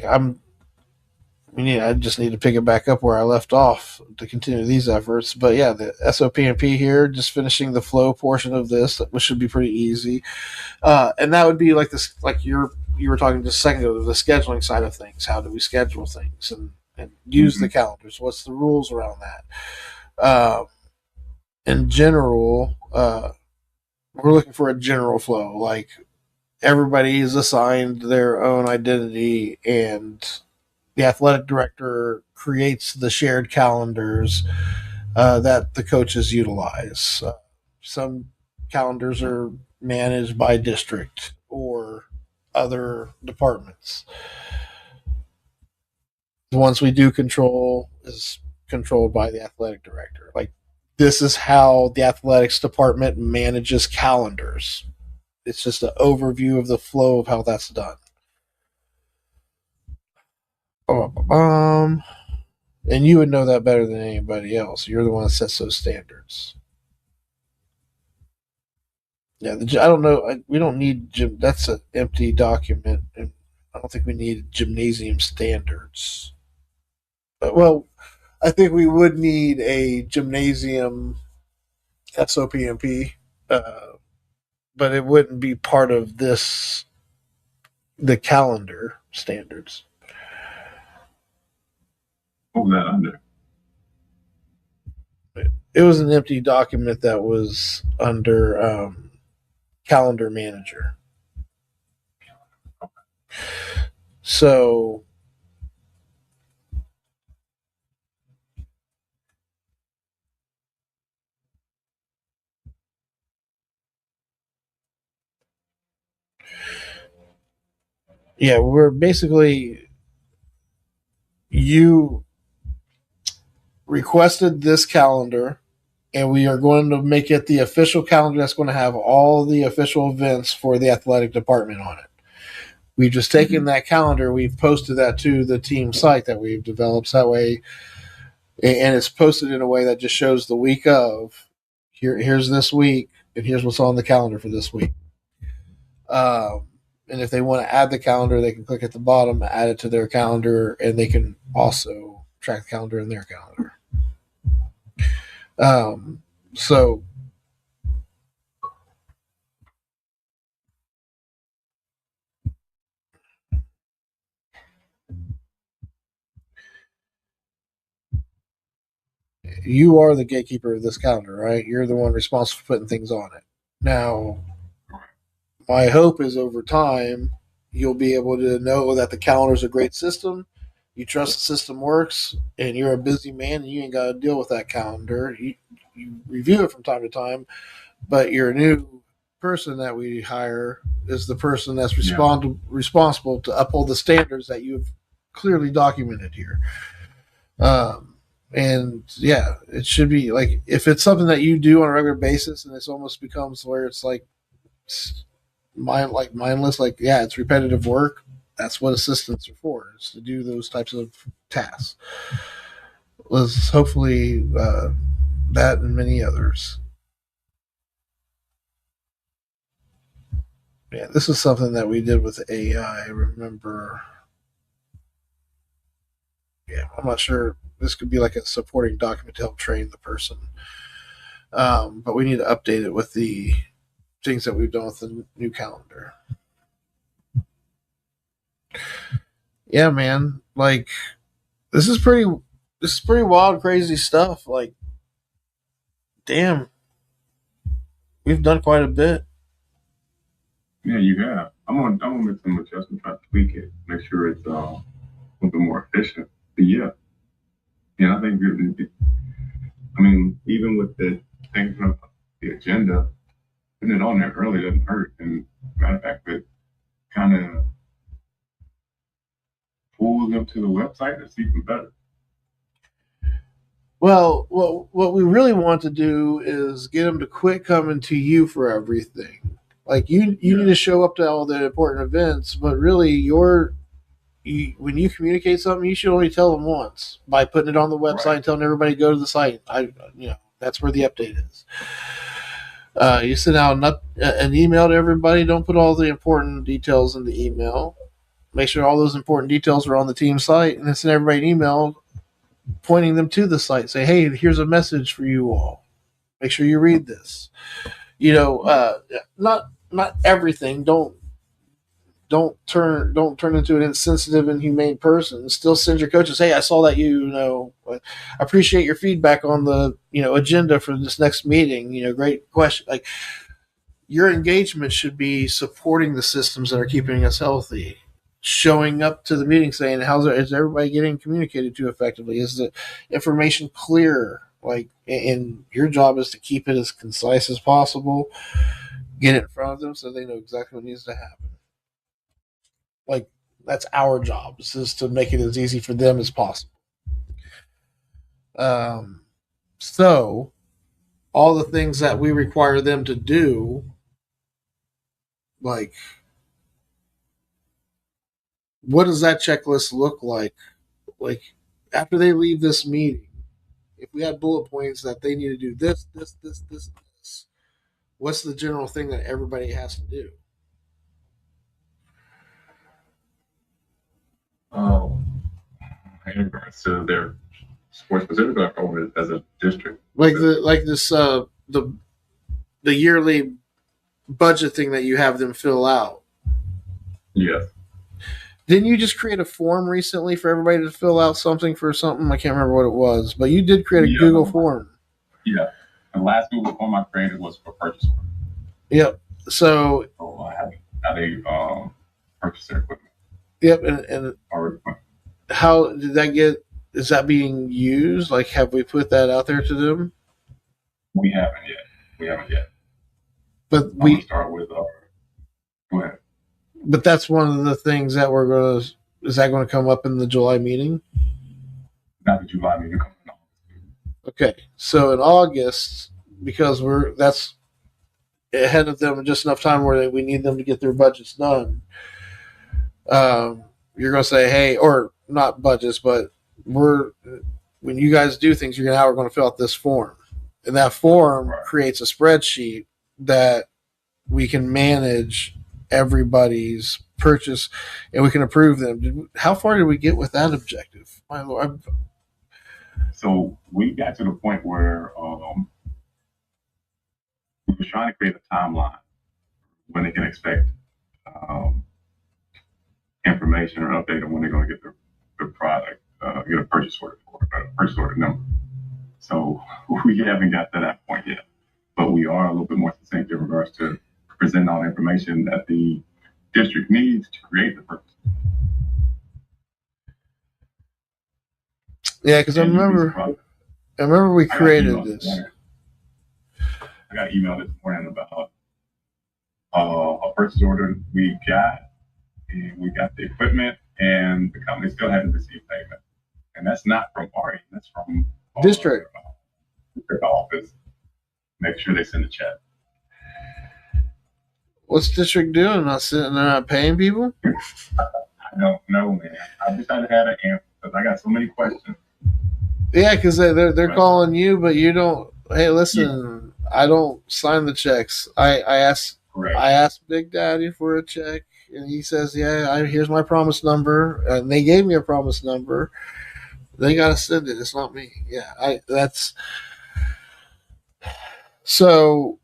just need to pick it back up where I left off to continue these efforts. But yeah, the SOPMP here, just finishing the flow portion of this, which should be pretty easy. And that would be like this, like you were talking just a second ago, the scheduling side of things. How do we schedule things and use the calendars? What's the rules around that? In general, we're looking for a general flow. Like everybody is assigned their own identity, and the athletic director creates the shared calendars that the coaches utilize. Some calendars are managed by district or other departments. The ones we do control is controlled by the athletic director. Like, this is how the athletics department manages calendars. It's just an overview of the flow of how that's done. And you would know that better than anybody else. You're the one that sets those standards. Yeah, I don't know. We don't need gym. That's an empty document, and I don't think we need gymnasium standards. Well, I think we would need a gymnasium SOPMP, but it wouldn't be part of the calendar standards. What was that under? It was an empty document that was under calendar manager. So yeah, we're basically, you requested this calendar, and we are going to make it the official calendar that's going to have all the official events for the athletic department on it. We've just taken that calendar, we've posted that to the team site that we've developed. So that way, and it's posted in a way that just shows the week of, here's this week, and here's what's on the calendar for this week. And if they want to add the calendar, they can click at the bottom, add it to their calendar, and they can also track the calendar in their calendar. So you are the gatekeeper of this calendar, right? You're the one responsible for putting things on it. Now, my hope is over time, you'll be able to know that the calendar is a great system. You trust the system works, and you're a busy man, and you ain't got to deal with that calendar. You review it from time to time, but your new person that we hire is the person that's responsible to uphold the standards that you've clearly documented here. And yeah, it should be like, if it's something that you do on a regular basis, and it's almost becomes where it's like mindless, like, yeah, it's repetitive work. That's what assistants are for, is to do those types of tasks. Was hopefully that and many others. Yeah, this is something that we did with AI. I remember. Yeah, I'm not sure. This could be like a supporting document to help train the person. But we need to update it with the things that we've done with the new calendar. Yeah, man. Like, this is pretty wild, crazy stuff. Like, damn, we've done quite a bit. Yeah, you have. I'm gonna make some adjustments, try to tweak it, make sure it's a little bit more efficient. But yeah, I think I mean, even with the thing from the agenda, putting it on there early doesn't hurt. And matter of fact, it kind of pulls them to the website. It's even better. Well, what we really want to do is get them to quit coming to you for everything. Like, you need to show up to all the important events, but really, when you communicate something, you should only tell them once by putting it on the website and telling everybody to go to the site. That's where the update is. You send out an email to everybody. Don't put all the important details in the email. Make sure all those important details are on the team site, and then send everybody an email pointing them to the site. Say, hey, here's a message for you all. Make sure you read this. Not everything. Don't turn into an insensitive, inhumane person. Still send your coaches, hey, I saw that I appreciate your feedback on the agenda for this next meeting. Great question. Like, your engagement should be supporting the systems that are keeping us healthy. Showing up to the meeting saying, is everybody getting communicated to effectively? Is the information clear? Like, and your job is to keep it as concise as possible. Get it in front of them so they know exactly what needs to happen. Like, that's our job, is to make it as easy for them as possible. So all the things that we require them to do, Like, what does that checklist look like? Like, after they leave this meeting, if we had bullet points that they need to do this, what's the general thing that everybody has to do? In regards to their sports specific over as a district. Like the yearly budget thing that you have them fill out. Yes. Didn't you just create a form recently for everybody to fill out something for something? I can't remember what it was, but you did create a Google form. Yeah. The last Google form I created was for purchase order. Yep. So how they purchase their equipment. Yep. And how did that get? Is that being used? Like, have we put that out there to them? We haven't yet. But we start with. Go ahead. But that's one of the things that we're going to. Is that going to come up in the July meeting? Not the July meeting. Okay, so in August, because that's ahead of them just enough time where we need them to get their budgets done. You're going to say, hey, or not budgets, but when you guys do things, we're going to fill out this form, and that form creates a spreadsheet that we can manage everybody's purchase, and we can approve them. How far did we get with that objective? My Lord. So we got to the point where we were trying to create a timeline when they can expect information or update on when they're going to get their product, get a purchase order for a purchase order number. So we haven't got to that point yet, but we are a little bit more succinct in regards to presenting all the information that the district needs to create the purchase. Yeah, because I remember we created this. I got an email this morning about a purchase order we got, and we got the equipment, and the company still hasn't received payment. And that's not from RE, that's from district office. Make sure they send a check. What's district doing? Not sitting there, not paying people? I don't know, man. I wish I'd had an answer because I got so many questions. Yeah, because they're calling you, but you don't. Hey, listen, I don't sign the checks. I asked Big Daddy for a check, and he says, "Yeah, here's my promise number," and they gave me a promise number. They gotta send it. It's not me. Yeah, that's so.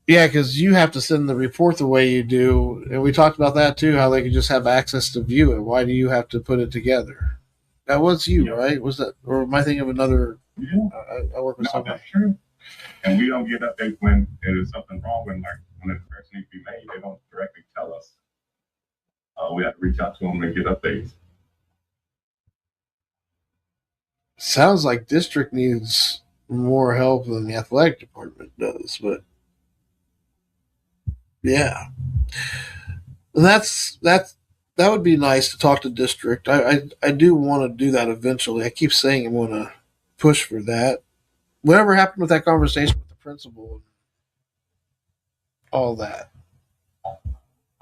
Yeah, because you have to send the report the way you do, and we talked about that too. How they could just have access to view it. Why do you have to put it together? That was you, right? Was that, or am I thinking of another? Yeah. I work with somebody. That's true. And we don't get updates when there's something wrong. When a correction needs to be made, they don't directly tell us. We have to reach out to them and get updates. Sounds like district needs more help than the athletic department does, but yeah, and that would be nice to talk to district. I do want to do that eventually. I keep saying I want to push for that. Whatever happened with that conversation with the principal and all that?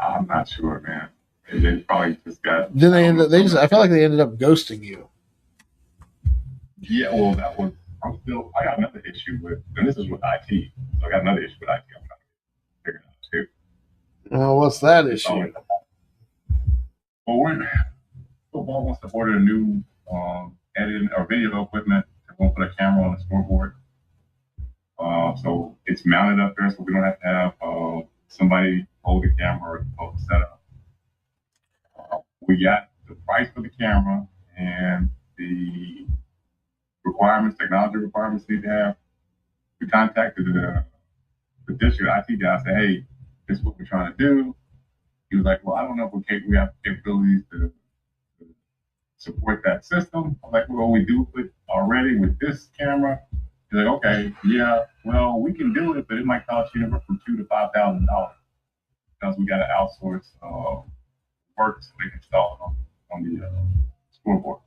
I'm not sure, man. They probably just got. Then they ended. I felt like they ended up ghosting you. Yeah, well, that was. I got another issue with, and this is with IT. So I got another issue with IT. I'm trying to figure it out too. Well, what's that issue? Well, football wants to order a new editing or video equipment. They're going to put a camera on the scoreboard. So it's mounted up there, so we don't have to have somebody hold the camera or hold the setup. We got the price for the camera and the technology requirements need to have. We contacted the district IT guy and said, hey, this is what we're trying to do. He was like, well, I don't know if we have capabilities to support that system. I'm like, well, we do it already with this camera. He's like, okay, yeah, well, we can do it, but it might cost you anywhere from $2,000 to $5,000 because we got to outsource work so they can install it on the scoreboard.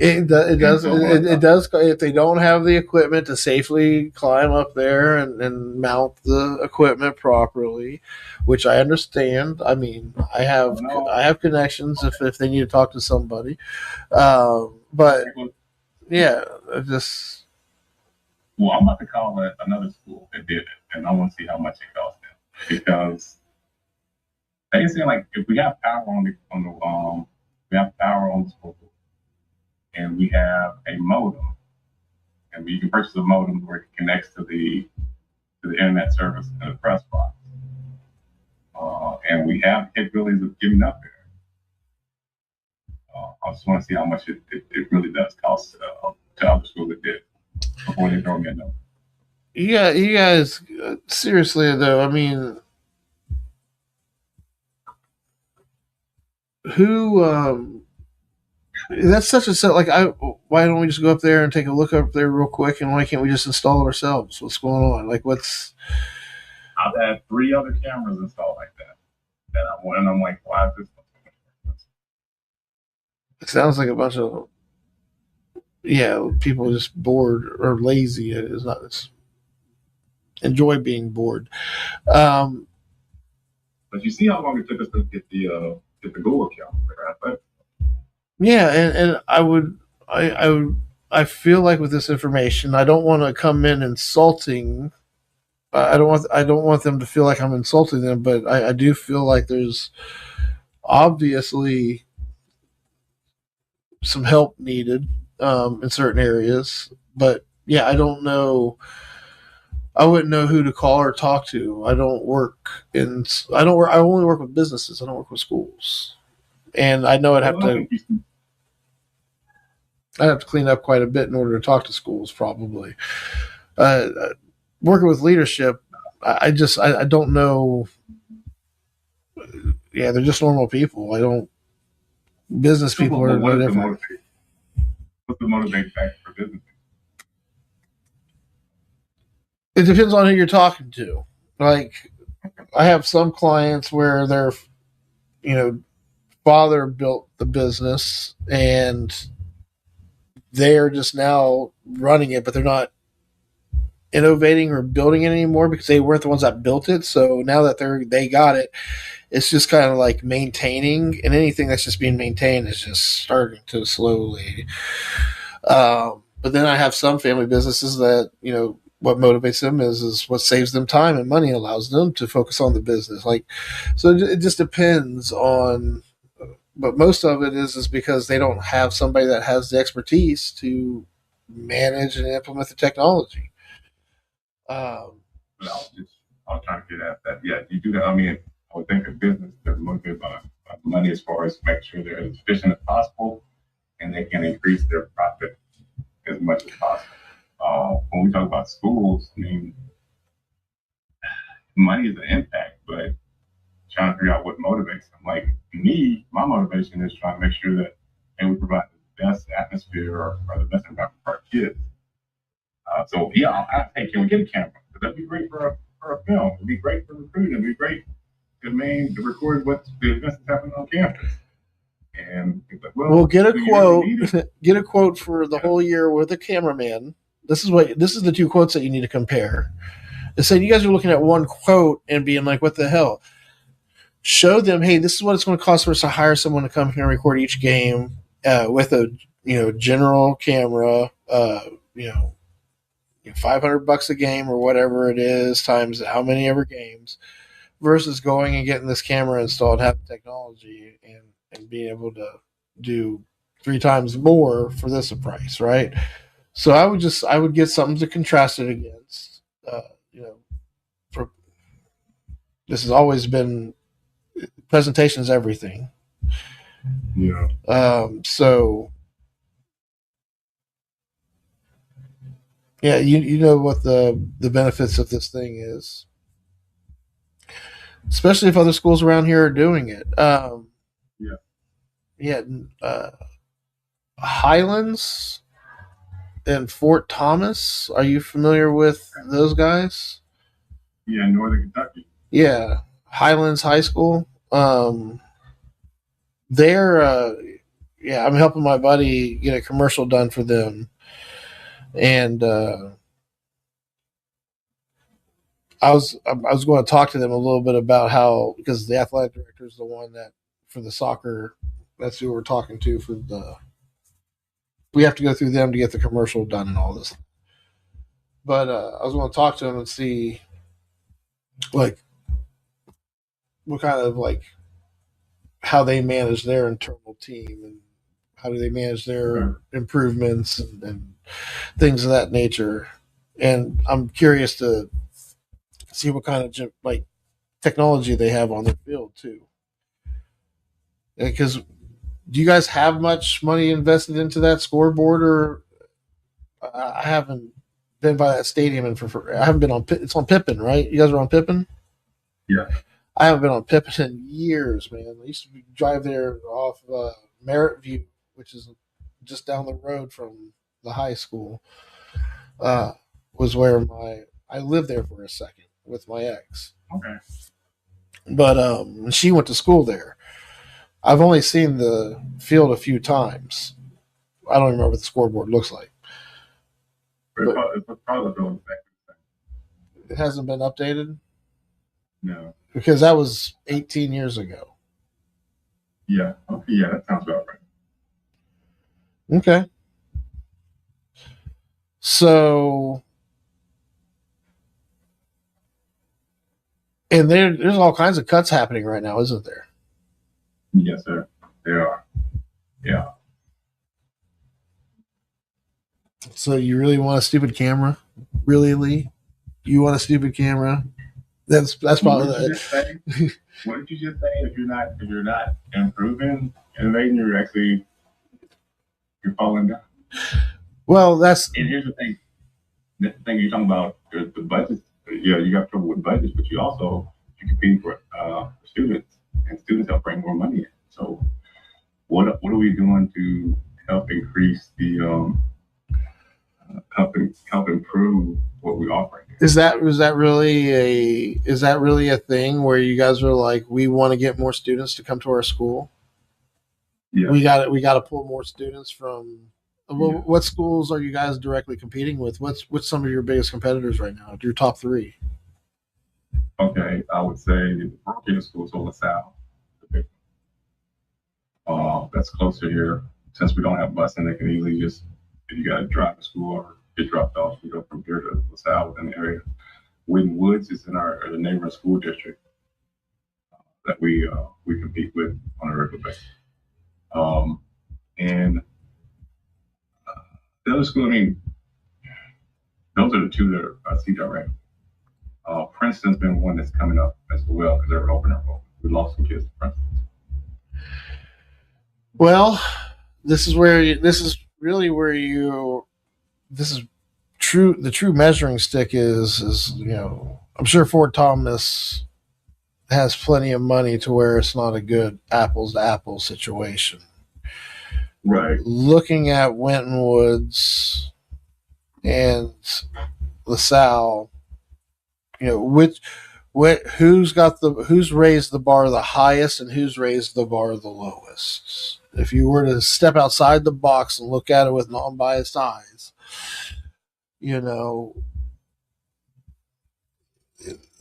It does. It does. If they don't have the equipment to safely climb up there and mount the equipment properly, which I understand. I mean, I have connections if they need to talk to somebody. But yeah, just Well, I'm about to call another school that did it, and I want to see how much it cost them because they say like if we have power we have power on the school, and we have a modem, and you can purchase a modem where it connects to the internet service and the press box, and we have capabilities of getting up there. I just want to see how much it really does cost to other schools that did before they throw me a number. yeah, you guys. Seriously though, I mean, who? That's such a set. Like, why don't we just go up there and take a look up there real quick? And why can't we just install it ourselves? What's going on? Like, what's? I've had 3 other cameras installed like that, and I'm like, why is this? It sounds like a bunch of people just bored or lazy. It is not this. Enjoy being bored. But you see how long it took us to get the Google account, right? Yeah, and I feel like with this information, I don't want to come in insulting. I don't want them to feel like I'm insulting them, but I do feel like there's obviously some help needed in certain areas. But yeah, I don't know. I wouldn't know who to call or talk to. I don't work in. I don't work. I only work with businesses. I don't work with schools, and I know I'd have to. I'd have to clean up quite a bit in order to talk to schools, probably. Working with leadership, I don't know. Yeah, they're just normal people. I don't. Business people are no different. What's the motivating factor for business? It depends on who you're talking to. Like, I have some clients where their, father built the business and they're just now running it, but they're not innovating or building it anymore because they weren't the ones that built it. So now that they got it, it's just kind of like maintaining, and anything that's just being maintained is just starting to slowly. But then I have some family businesses that, what motivates them is what saves them time and money, allows them to focus on the business. Like, so it just depends on, but most of it is because they don't have somebody that has the expertise to manage and implement the technology. I was trying to get at that. Yeah, you do that. I mean, I would think a business they're motivated by money as far as make sure they're as efficient as possible and they can increase their profit as much as possible. When we talk about schools, I mean, money is an impact, but trying to figure out what motivates them. Like me, my motivation is trying to make sure that we provide the best atmosphere or the best environment for our kids. So yeah, hey, can we get a camera? That'd be great for a film. It'd be great for recruiting. It'd be great to record what the events that's happening on campus. And like, we'll get a quote. Get a quote for the whole year with a cameraman. This is the 2 quotes that you need to compare. It's saying you guys are looking at one quote and being like, "What the hell?" Show them, hey, this is what it's going to cost for us to hire someone to come here and record each game with a general camera. $500 a game or whatever it is times how many ever games, versus going and getting this camera installed, have the technology, and being able to do 3 times more for this price, right? So I would get something to contrast it against. This has always been, presentation is everything. Yeah. So yeah, you know what the benefits of this thing is, especially if other schools around here are doing it. Highlands and Fort Thomas. Are you familiar with those guys? Yeah, Northern Kentucky. Yeah, Highlands High School. They're yeah, I'm helping my buddy get a commercial done for them, and I was going to talk to them a little bit about how, because the athletic director is the one that for the soccer, that's who we're talking to for the. We have to go through them to get the commercial done and all this. But I was going to talk to them and see like what kind of like how they manage their internal team and how do they manage their improvements and things of that nature. And I'm curious to see what kind of like technology they have on their field too. Because do you guys have much money invested into that scoreboard, or I haven't been by that stadium and I haven't been on. It's on Pippin, right? You guys are on Pippin. Yeah. I haven't been on Pippin in years, man. I used to drive there off Merritt View, which is just down the road from the high school. Was where I lived there for a second with my ex. Okay. But she went to school there. I've only seen the field a few times. I don't remember what the scoreboard looks like. But it's probably going back. It hasn't been updated? No. Because that was 18 years ago. Yeah. Okay. Yeah, that sounds about right. Okay. So, and there's all kinds of cuts happening right now, isn't there? Yes, sir. There are. Yeah. So you really want a stupid camera? Really, Lee? You want a stupid camera? That's probably what did you just say? If you're not improving, innovating, you're falling down. Well, and here's the thing. The thing you're talking about the budgets. Yeah, you got trouble with budgets, but you're competing for students, and students help bring more money in. So, what are we doing to help increase the help improve what we offer? Is that really a thing where you guys are like, we want to get more students to come to our school? Yeah. We got to pull more students from. Well, what schools are you guys directly competing with? What's some of your biggest competitors right now? Your top three? Okay, I would say the Brookhaven schools on the south. That's closer here. Since we don't have busing, they can easily just, if you got to drive to school or get dropped off, you go from here to LaSalle within the area. Wynn Woods is in the neighboring school district that we compete with on a regular basis. And the other school, I mean, those are the two that I see direct. Princeton's been one that's coming up as well because they're open. We lost some kids to Princeton. Well, this is true. The true measuring stick is I'm sure Fort Thomas has plenty of money to where it's not a good apples to apples situation. Right. Looking at Winton Woods and LaSalle, who's raised the bar the highest and who's raised the bar the lowest. If you were to step outside the box and look at it with non-biased eyes, I know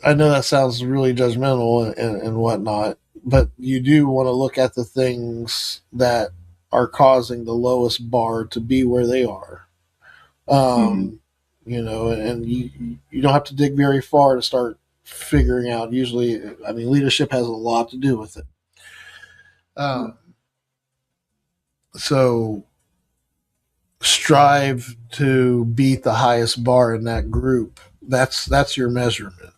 that sounds really judgmental and whatnot, but you do want to look at the things that are causing the lowest bar to be where they are. And you don't have to dig very far to start figuring out. Usually, I mean, leadership has a lot to do with it. So strive to beat the highest bar in that group. That's your measurement.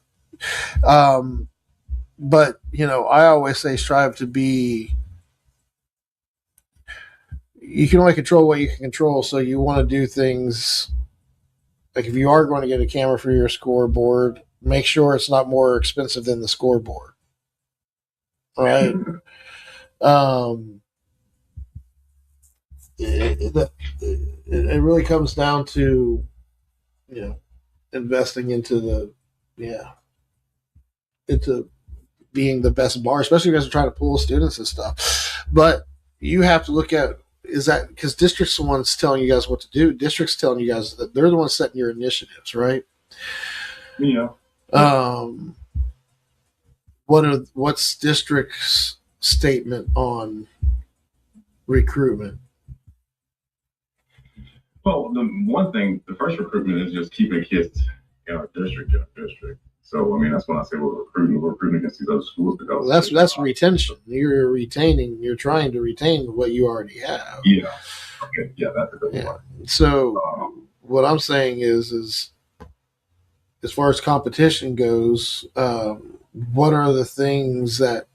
But I always say strive to be. You can only control what you can control, so you want to do things like if you are going to get a camera for your scoreboard, make sure it's not more expensive than the scoreboard. Right? It really comes down to investing into into being the best bar, especially if you guys are trying to pull students and stuff. But you have to look at is that because district's the ones telling you guys what to do? District's telling you guys that they're the ones setting your initiatives, right? Yeah. What's district's statement on recruitment? Well, the one thing, the first recruitment is just keeping kids in our district. So, I mean, that's when I say we're recruiting against these other schools. Because That's retention. You're trying to retain what you already have. Yeah. Okay. Yeah, that's a good one. So, what I'm saying is as far as competition goes, what are the things that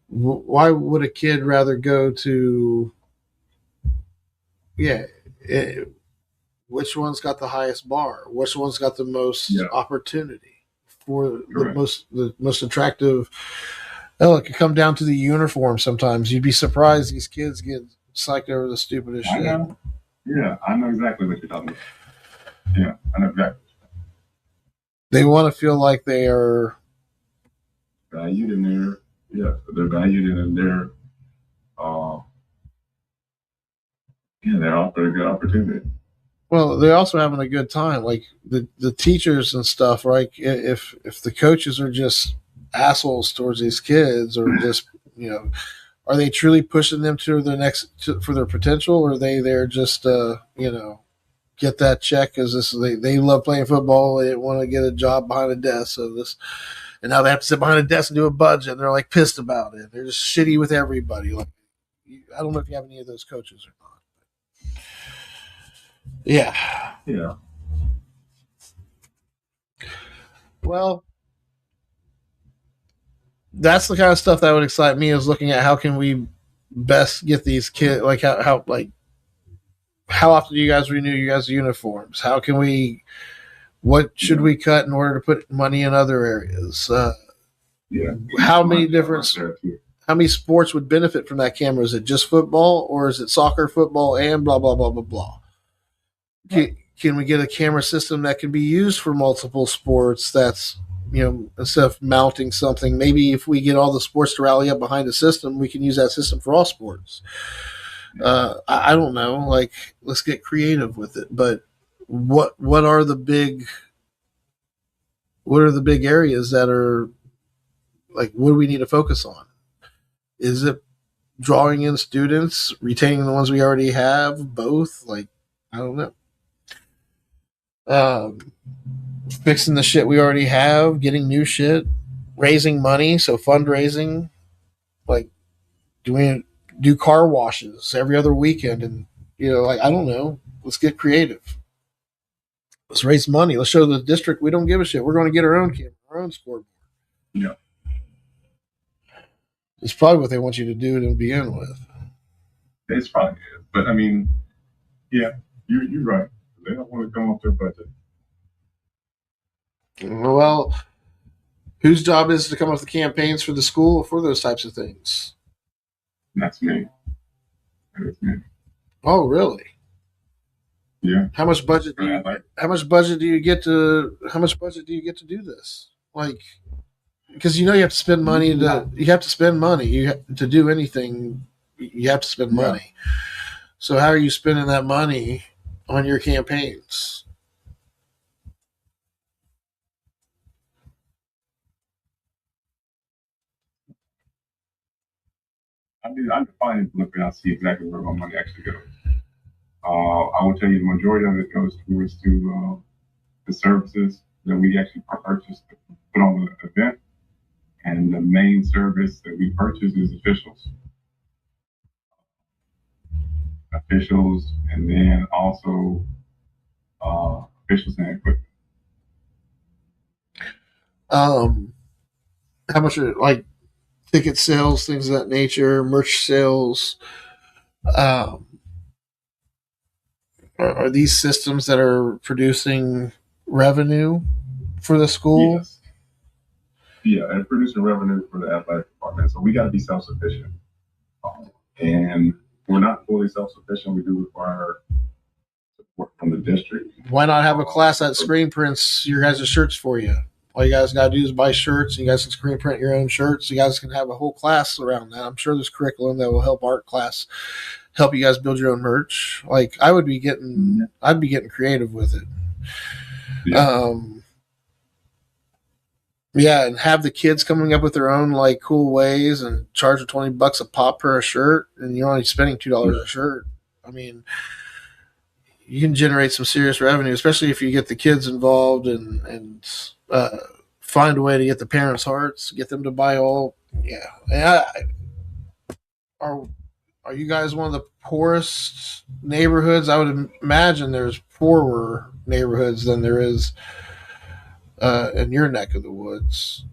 why would a kid rather go to which one's got the highest bar, which one's got the most opportunity for the most attractive? Oh, it could come down to the uniform sometimes. You'd be surprised these kids get psyched over the stupidest shit. Yeah, I know exactly what you're talking about. Yeah, I know exactly. They want to feel like they are valued in there. Yeah, they're valued in there. They're offered a good opportunity. Well, they're also having a good time. Like the teachers and stuff, right? If the coaches are just assholes towards these kids, or just are they truly pushing them to their for their potential, or are they there just get that check because they love playing football, they didn't want to get a job behind a desk, and now they have to sit behind a desk and do a budget, and they're like pissed about it. They're just shitty with everybody. Like, I don't know if you have any of those coaches or not. Yeah. Well, that's the kind of stuff that would excite me, is looking at how can we best get these kids, like how often do you guys renew you guys' uniforms? What should we cut in order to put money in other areas? How many sports would benefit from that camera? Is it just football, or is it soccer, football, and blah, blah, blah, blah, blah? Can we get a camera system that can be used for multiple sports? That's, instead of mounting something, maybe if we get all the sports to rally up behind a system, we can use that system for all sports. I don't know. Like, let's get creative with it. But what are the big areas that are like, what do we need to focus on? Is it drawing in students, retaining the ones we already have, both? Like, I don't know. Fixing the shit we already have, getting new shit, raising money, so fundraising. Like, do we do car washes every other weekend? And I don't know. Let's get creative. Let's raise money. Let's show the district we don't give a shit. We're going to get our own camera, our own scoreboard. Yeah. It's probably what they want you to do to begin with. It's probably is. But I mean, yeah, you're right. They don't want to come off their budget. Well, whose job is it to come up with the campaigns for the school for those types of things? That's me. That's me. Oh, really? Yeah. How much budget do you get to do this? Like, because you have to spend money to do anything. You have to spend money. So how are you spending that money on your campaigns? I'm defining looking out, see exactly where my money actually goes. I will tell you the majority of it goes towards the services that we actually purchase to put on the event. And the main service that we purchase is officials. And then also officials and equipment. How much are like ticket sales, things of that nature, merch sales? Are these systems that are producing revenue for the school? Yes. Yeah, and producing revenue for the athletic department. So we got to be self-sufficient. And we're not fully self-sufficient. We do require support from the district. Why not have a class that screen prints your guys' shirts for you? All you guys got to do is buy shirts. You guys can screen print your own shirts. You guys can have a whole class around that. I'm sure there's curriculum that will help art class help you guys build your own merch. Like I'd be getting creative with it. Yeah. Yeah, and have the kids coming up with their own like cool ways and charge $20 a pop per a shirt, and you're only spending $2 a shirt. I mean, you can generate some serious revenue, especially if you get the kids involved and find a way to get the parents' hearts, get them to buy all. Yeah, and are are you guys one of the poorest neighborhoods? I would imagine there's poorer neighborhoods than there is in your neck of the woods.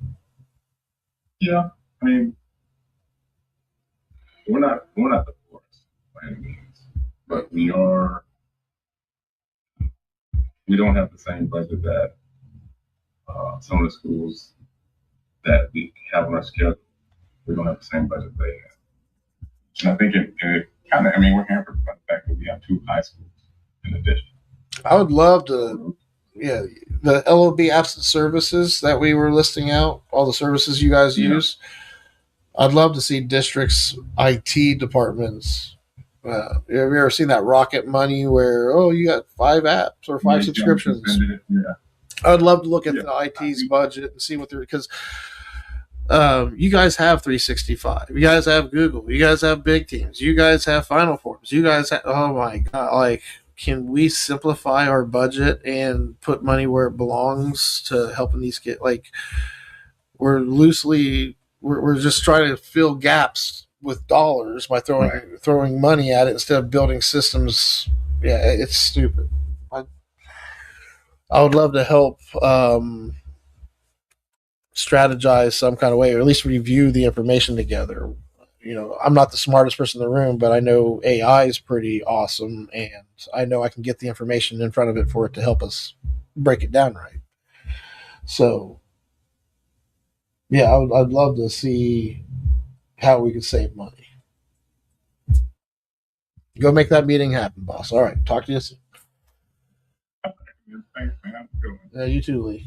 Yeah. I mean, we're not the poorest by any means, but we don't have the same budget that some of the schools that we have on our schedule. We don't have the same budget they have. And I think it kind of, I mean, we're hampered by the fact that we have 2 high schools in addition. I would love to, yeah, the LOB absent services that we were listing out, all the services you guys use. I'd love to see districts' IT departments. Have you ever seen that Rocket Money where, oh, you got 5 apps or 5 subscriptions? Yeah. I'd love to look at the IT's budget and see what they're, because you guys have 365. You guys have Google. You guys have Big Teams. You guys have Final Forms. You guys have, oh my God, like, can we simplify our budget and put money where it belongs to helping these kids? Like, we're just trying to fill gaps with dollars by throwing money at it instead of building systems. Yeah, it's stupid. I would love to help strategize some kind of way, or at least review the information together. I'm not the smartest person in the room, but I know AI is pretty awesome, and I know I can get the information in front of it for it to help us break it down right. So, yeah, I'd love to see how we could save money. Go make that meeting happen, boss. All right, talk to you soon. Thanks, man. Yeah, you too, Lee.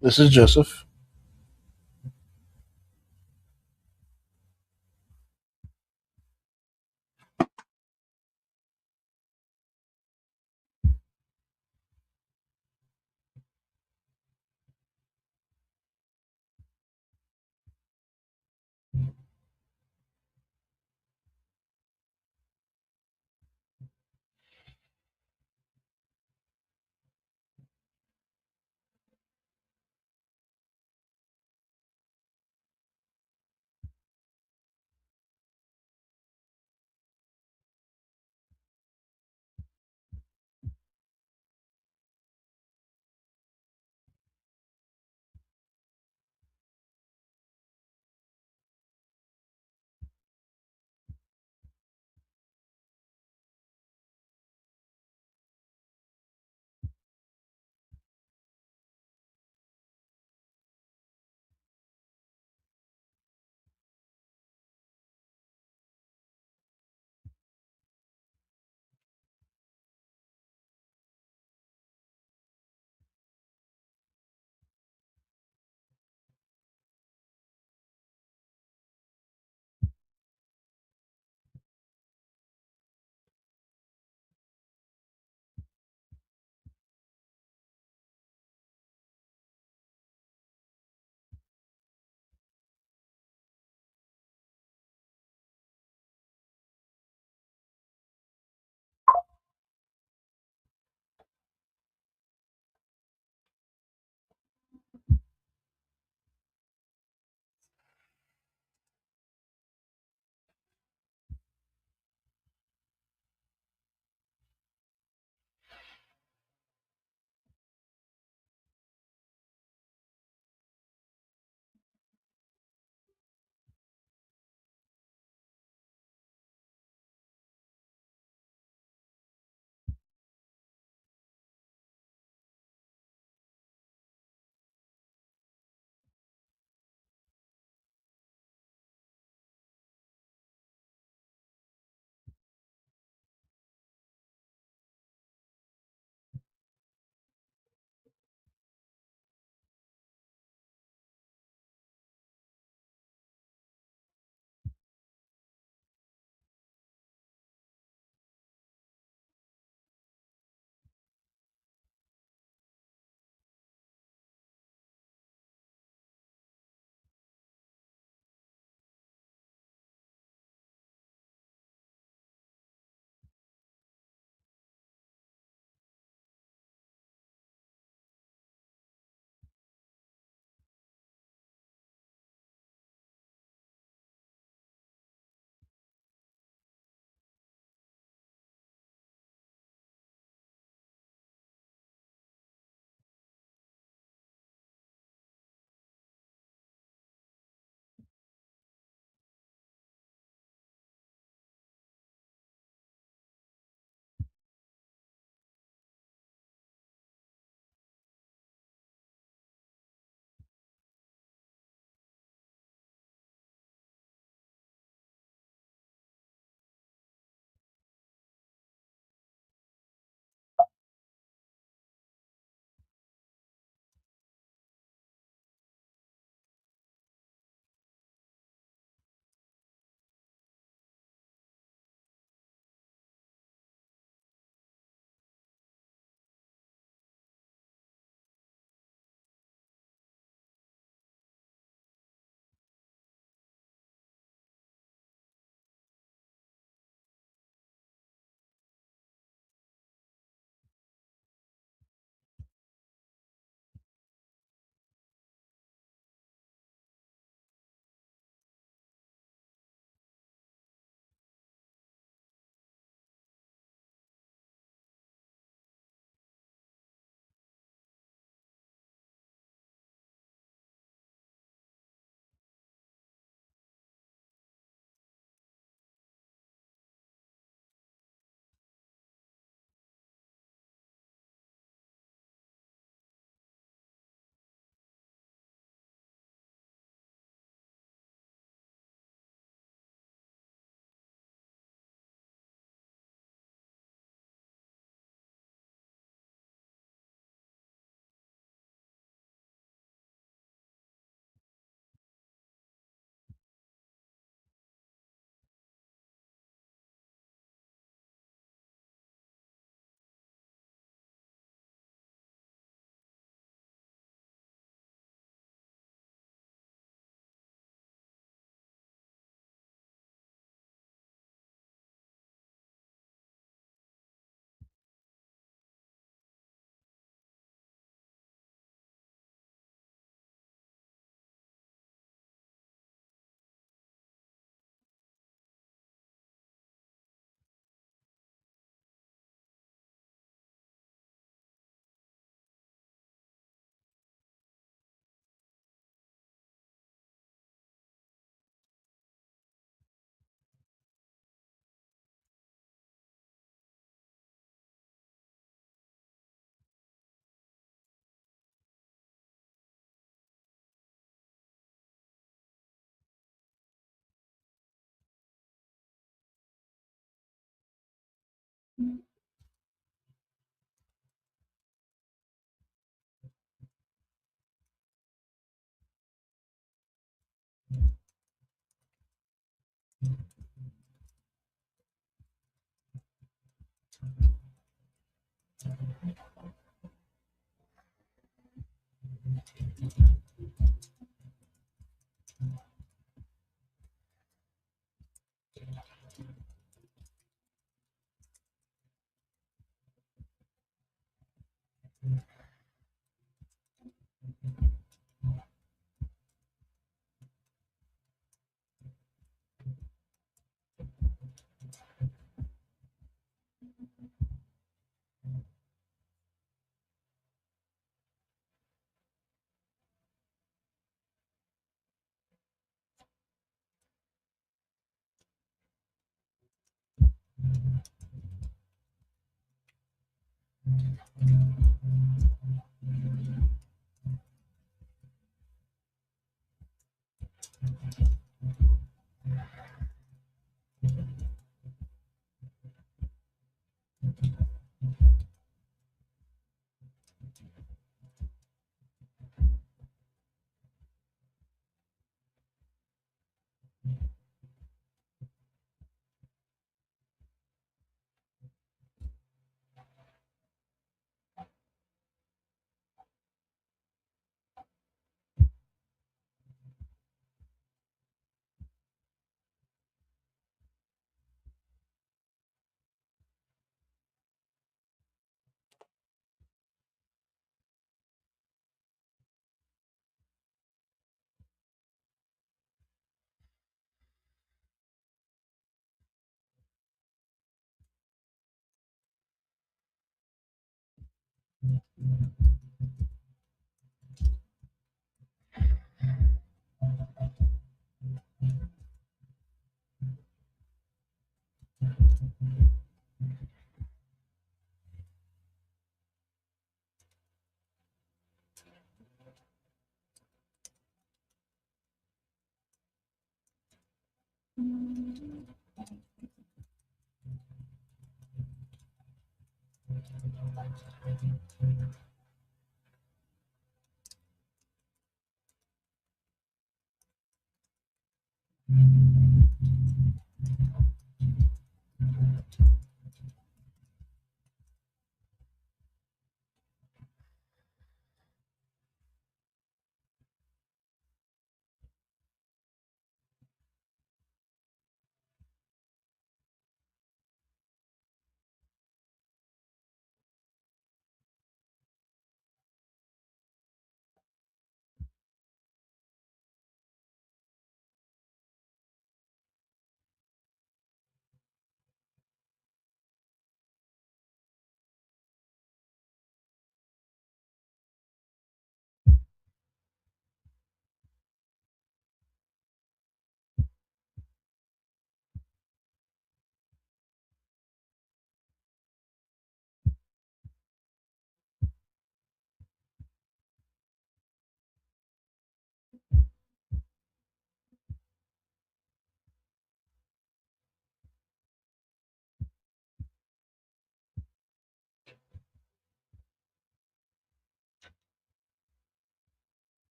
This is Joseph.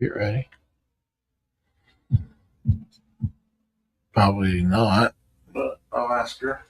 Get ready. Probably not, but I'll ask her.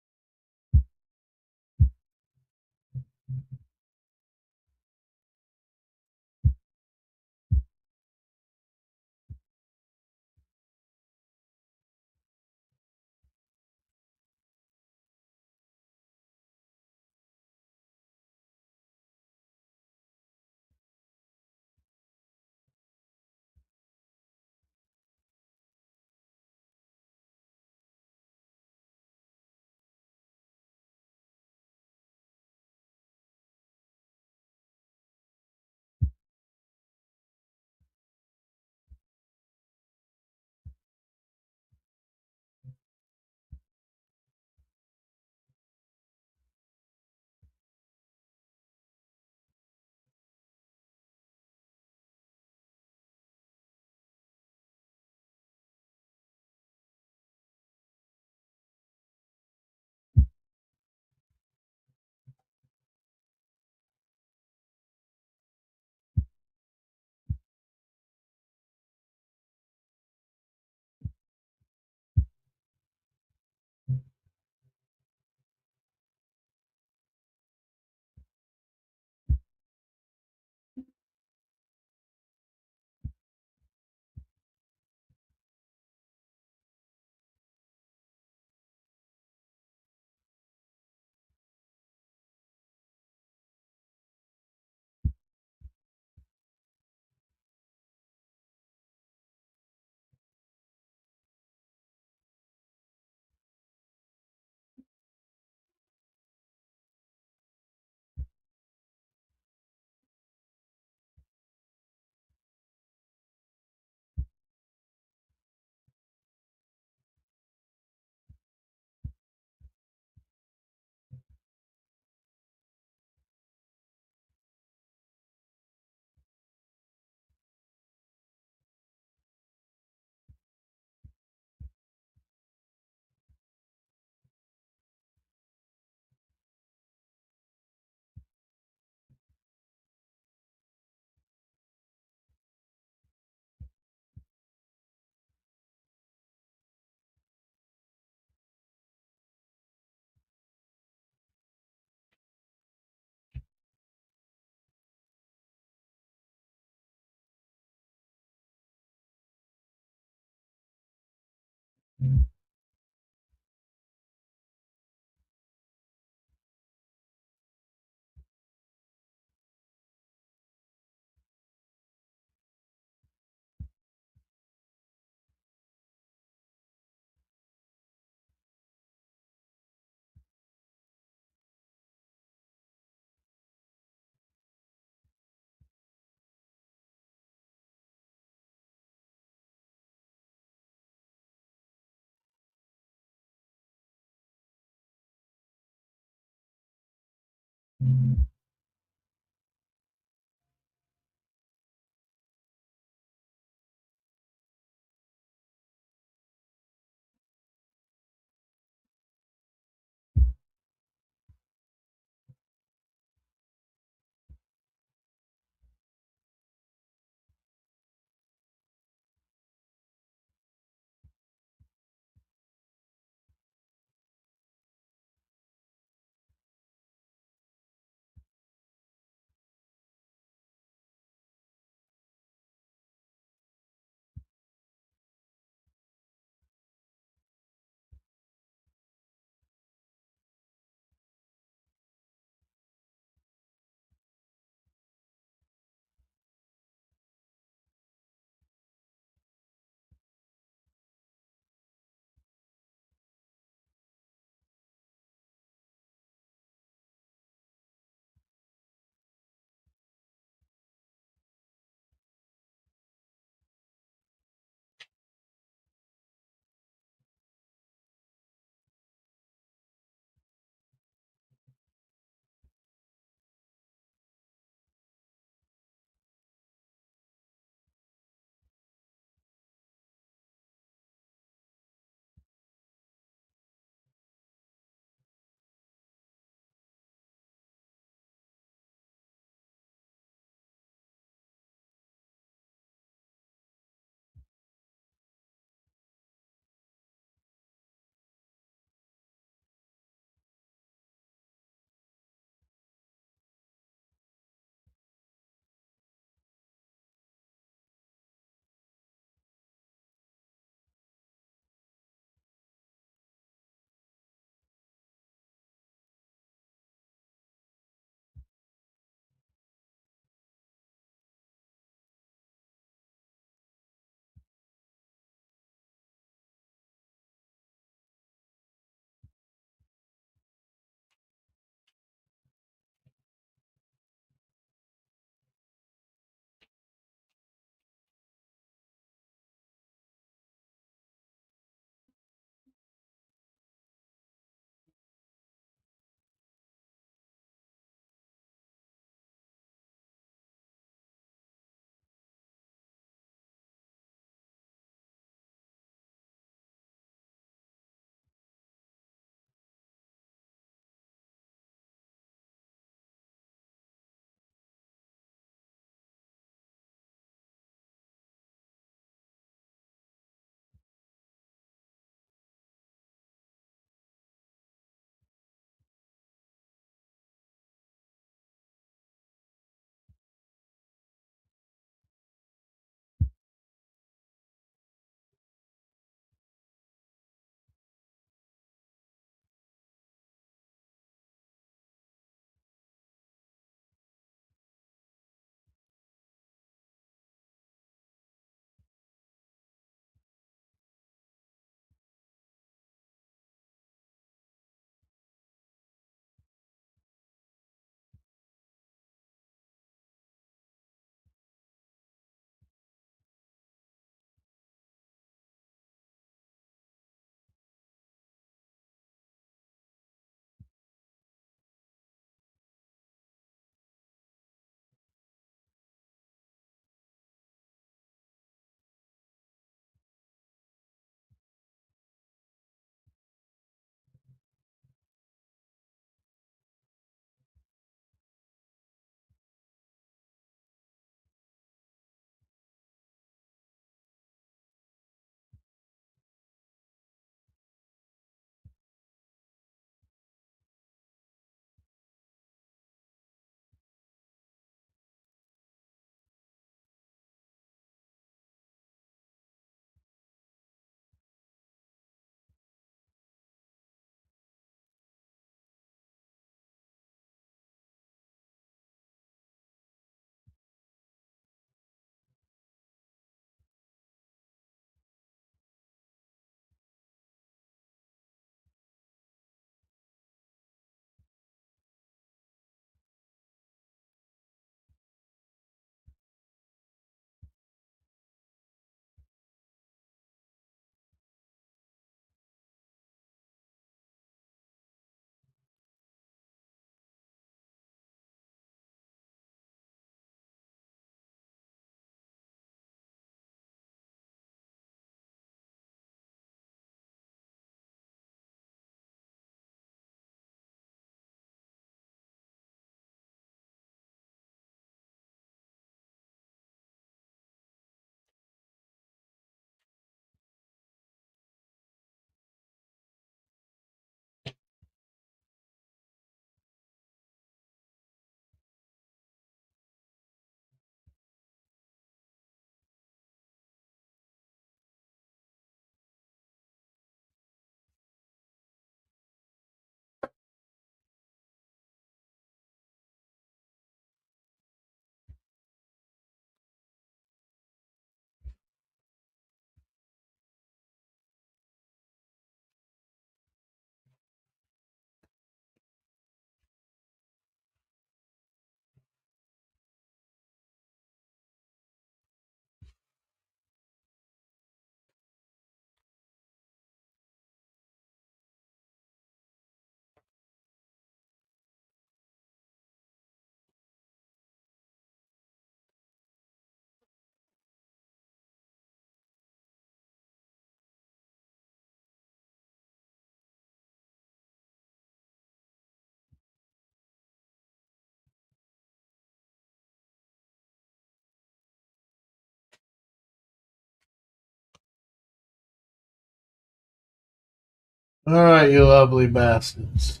All right, you lovely bastards.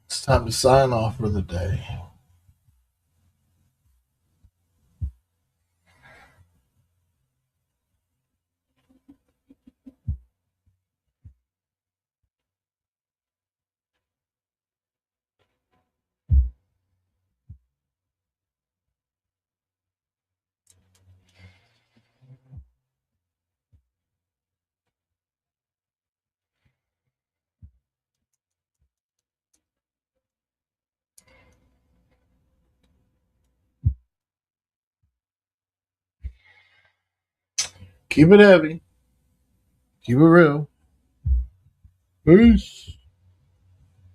It's time to sign off for the day. Keep it heavy. Keep it real. Peace.